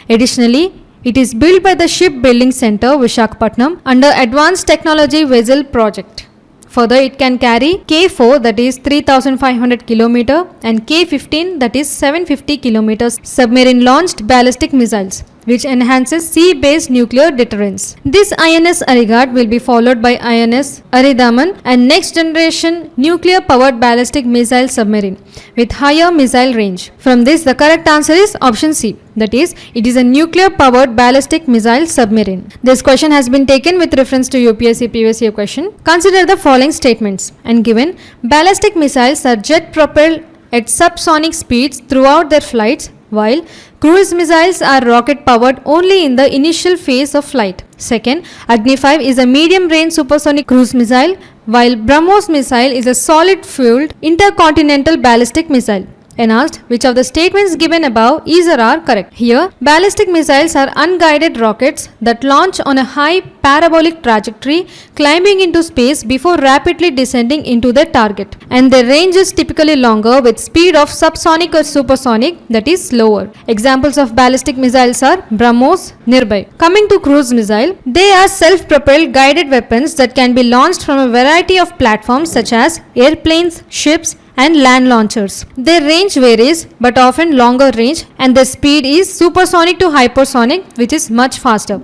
Additionally, it is built by the Shipbuilding Center, Visakhapatnam under Advanced Technology Vessel Project. Further, it can carry K4, that is 3500 km, and K15, that is 750 km submarine launched ballistic missiles, which enhances sea-based nuclear deterrence. This INS Arigat will be followed by INS Aridaman and next generation nuclear powered ballistic missile submarine with higher missile range. From this, the correct answer is option C, that is, it is a nuclear powered ballistic missile submarine. This question has been taken with reference to UPSC previous year question. Consider the following statements. And given ballistic missiles are jet propelled at subsonic speeds throughout their flights, while Cruise missiles are rocket powered only in the initial phase of flight. Second, Agni 5 is a medium range supersonic cruise missile, while BrahMos missile is a solid fueled intercontinental ballistic missile. And asked which of the statements given above is or are correct. Here, ballistic missiles are unguided rockets that launch on a high parabolic trajectory, climbing into space before rapidly descending into their target. And their range is typically longer with speed of subsonic or supersonic, that is slower. Examples of ballistic missiles are BrahMos, Nirbhay. Coming to cruise missile, they are self-propelled guided weapons that can be launched from a variety of platforms such as airplanes, ships, and land launchers. Their range varies but often longer range, and the speed is supersonic to hypersonic, which is much faster.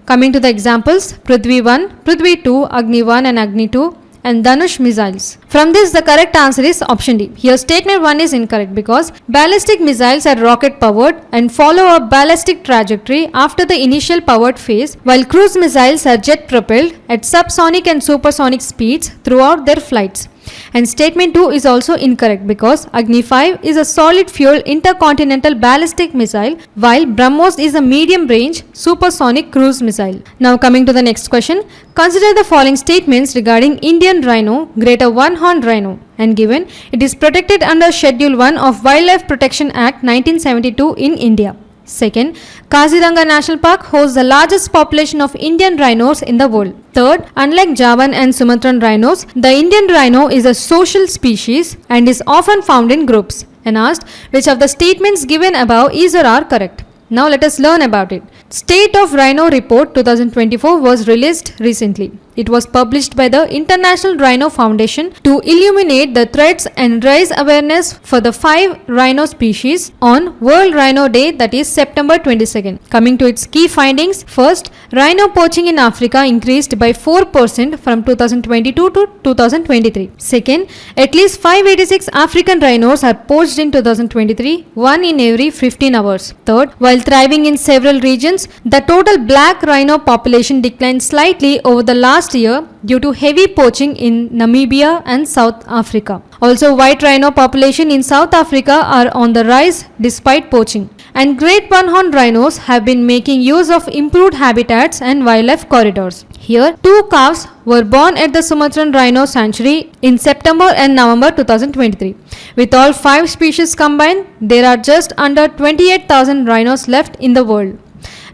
Coming to the examples, Prithvi 1, Prithvi 2, Agni 1 and Agni 2 and Dhanush missiles. From this, the correct answer is option D. Here statement 1 is incorrect because ballistic missiles are rocket powered and follow a ballistic trajectory after the initial powered phase, while cruise missiles are jet propelled at subsonic and supersonic speeds throughout their flights. And statement 2 is also incorrect because Agni 5 is a solid fuel intercontinental ballistic missile, while BrahMos is a medium range supersonic cruise missile. Now coming to the next question, consider the following statements regarding Indian rhino, greater one-horned rhino, and given it is protected under Schedule 1 of Wildlife Protection Act 1972 in India. Second, Kaziranga National Park hosts the largest population of Indian rhinos in the world. Third, unlike Javan and Sumatran rhinos, the Indian rhino is a social species and is often found in groups. And asked which of the statements given above is or are correct. Now let us learn about it. State of Rhino Report 2024 was released recently. It was published by the International Rhino Foundation to illuminate the threats and raise awareness for the 5 rhino species on World Rhino Day, that is September 22nd. Coming to its key findings, first, rhino poaching in Africa increased by 4% from 2022 to 2023. Second, at least 586 African rhinos are poached in 2023, one in every 15 hours. Third, while thriving in several regions, the total black rhino population declined slightly over the last year due to heavy poaching in Namibia and South Africa. Also, white rhino population in South Africa are on the rise despite poaching. And great one-horned rhinos have been making use of improved habitats and wildlife corridors. Here, 2 calves were born at the Sumatran Rhino Sanctuary in September and November 2023. With all 5 species combined, there are just under 28,000 rhinos left in the world.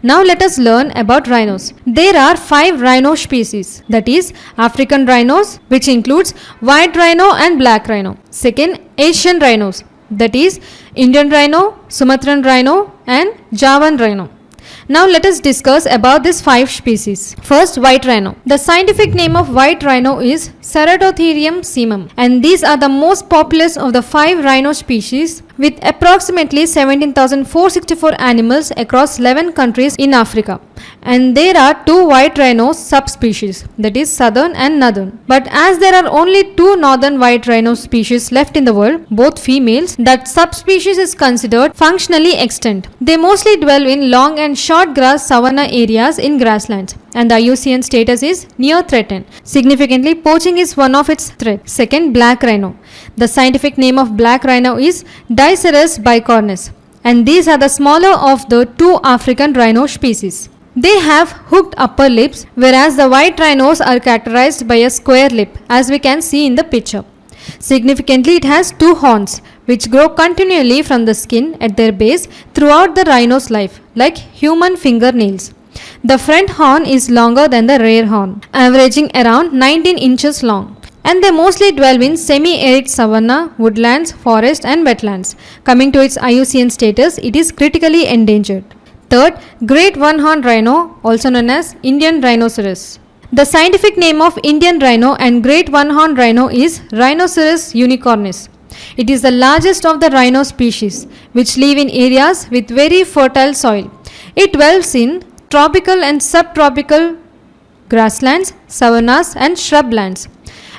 Now let us learn about rhinos. There are 5 rhino species, that is African rhinos, which includes white rhino and black rhino. Second, Asian rhinos, that is Indian rhino, Sumatran rhino and Javan rhino. Now let us discuss about these 5 species. First, white rhino. The scientific name of white rhino is Ceratotherium simum, and these are the most populous of the 5 rhino species, with approximately 17,464 animals across 11 countries in Africa. And there are 2 white rhino subspecies, that is southern and northern. But as there are only 2 northern white rhino species left in the world, both females, that subspecies is considered functionally extinct. They mostly dwell in long and short grass savanna areas in grasslands, and the IUCN status is near threatened. Significantly, poaching is one of its threats. Second, black rhino. The scientific name of black rhino is Diceras bicornis, and these are the smaller of the 2 African rhino species. They have hooked upper lips, whereas the white rhinos are characterized by a square lip, as we can see in the picture. Significantly, it has 2 horns, which grow continually from the skin at their base throughout the rhino's life, like human fingernails. The front horn is longer than the rear horn, averaging around 19 inches long. And they mostly dwell in semi-arid savanna, woodlands, forest and wetlands. Coming to its IUCN status, it is critically endangered. Third, great one-horned rhino, also known as Indian rhinoceros. The scientific name of Indian rhino and great one-horned rhino is Rhinoceros unicornis. It is the largest of the rhino species, which live in areas with very fertile soil. It dwells in tropical and subtropical grasslands, savannas and shrublands.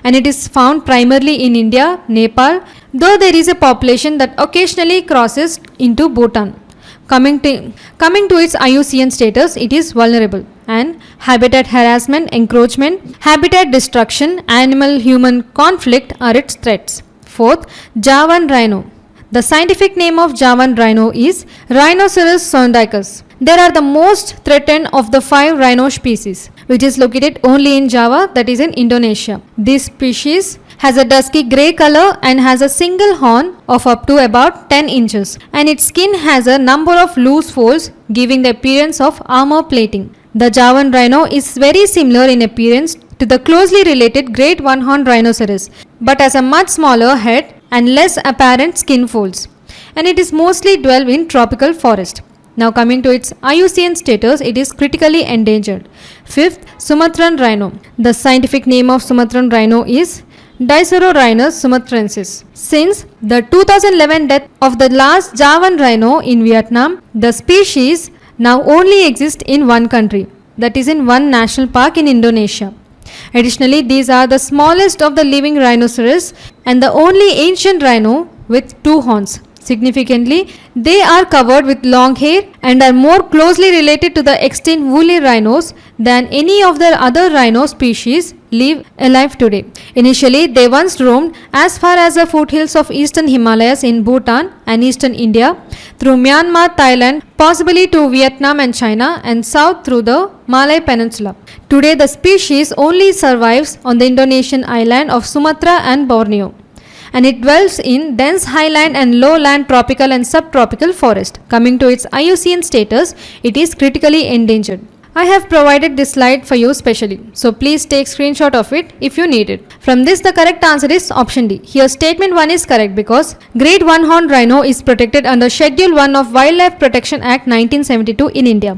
And it is found primarily in India, Nepal, though there is a population that occasionally crosses into Bhutan. Coming to its IUCN status, it is vulnerable, and habitat harassment, encroachment, habitat destruction, animal-human conflict are its threats. Fourth, Javan rhino. The scientific name of Javan rhino is Rhinoceros sondicus. They are the most threatened of the 5 rhino species, which is located only in Java, that is in Indonesia. This species has a dusky grey color and has a single horn of up to about 10 inches, and its skin has a number of loose folds giving the appearance of armor plating. The Javan rhino is very similar in appearance to the closely related great one-horned rhinoceros, but has a much smaller head and less apparent skin folds, and it is mostly dwell in tropical forest. Now coming to its IUCN status, it is critically endangered. Fifth, Sumatran rhino. The scientific name of Sumatran rhino is Dicerorhinus sumatrensis. Since the 2011 death of the last Javan rhino in Vietnam, the species now only exists in one country, that is in one national park in Indonesia. Additionally, these are the smallest of the living rhinoceros and the only ancient rhino with 2 horns. Significantly, they are covered with long hair and are more closely related to the extinct woolly rhinos than any of the other rhino species live alive today. Initially, they once roamed as far as the foothills of eastern Himalayas in Bhutan and eastern India, through Myanmar, Thailand, possibly to Vietnam and China, and south through the Malay Peninsula. Today, the species only survives on the Indonesian island of Sumatra and Borneo, and it dwells in dense highland and lowland tropical and subtropical forest. Coming to its IUCN status, it is critically endangered. I have provided this slide for you specially, so please take screenshot of it if you need it. From this, the correct answer is option D. Here statement 1 is correct because Great One-Horned Rhino is protected under Schedule 1 of Wildlife Protection Act 1972 in India.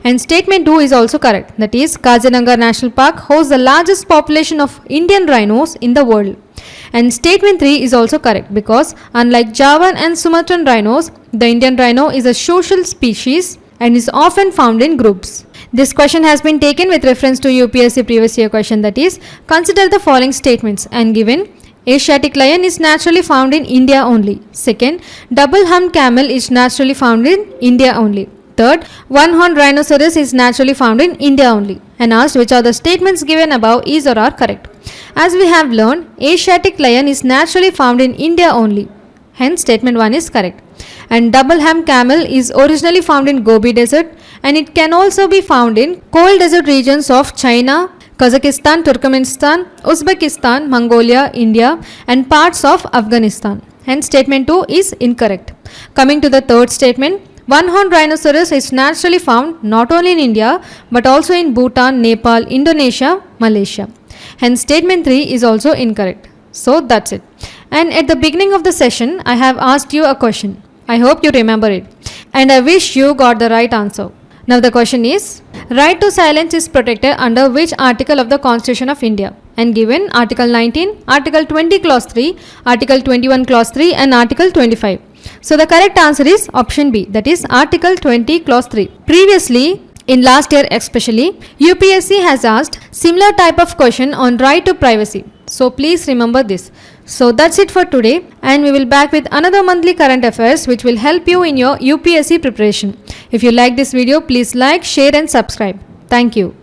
And statement 2 is also correct, that is Kaziranga National Park hosts the largest population of Indian rhinos in the world. And statement 3 is also correct because unlike Javan and Sumatran rhinos, the Indian rhino is a social species and is often found in groups. This question has been taken with reference to UPSC previous year question, that is, consider the following statements and given. Asiatic lion is naturally found in India only. Second, double-humped camel is naturally found in India only. Third, one-horned rhinoceros is naturally found in India only. And asked which of the statements given above is or are correct. As we have learned, Asiatic lion is naturally found in India only. Hence, statement 1 is correct. And double-humped camel is originally found in Gobi Desert, and it can also be found in cold desert regions of China, Kazakhstan, Turkmenistan, Uzbekistan, Mongolia, India, and parts of Afghanistan. Hence, statement 2 is incorrect. Coming to the third statement, one-horned rhinoceros is naturally found not only in India but also in Bhutan, Nepal, Indonesia, Malaysia. Hence, statement 3 is also incorrect. So, that's it. And at the beginning of the session, I have asked you a question. I hope you remember it. And I wish you got the right answer. Now the question is, right to silence is protected under which article of the Constitution of India? And given Article 19, Article 20 Clause 3, Article 21 Clause 3 and Article 25. So the correct answer is option B, that is Article 20 Clause 3. Previously, in last year especially, UPSC has asked similar type of question on right to privacy. So please remember this. So that's it for today, and we will back with another monthly current affairs which will help you in your UPSC preparation. If you like this video, please like, share and subscribe. Thank you.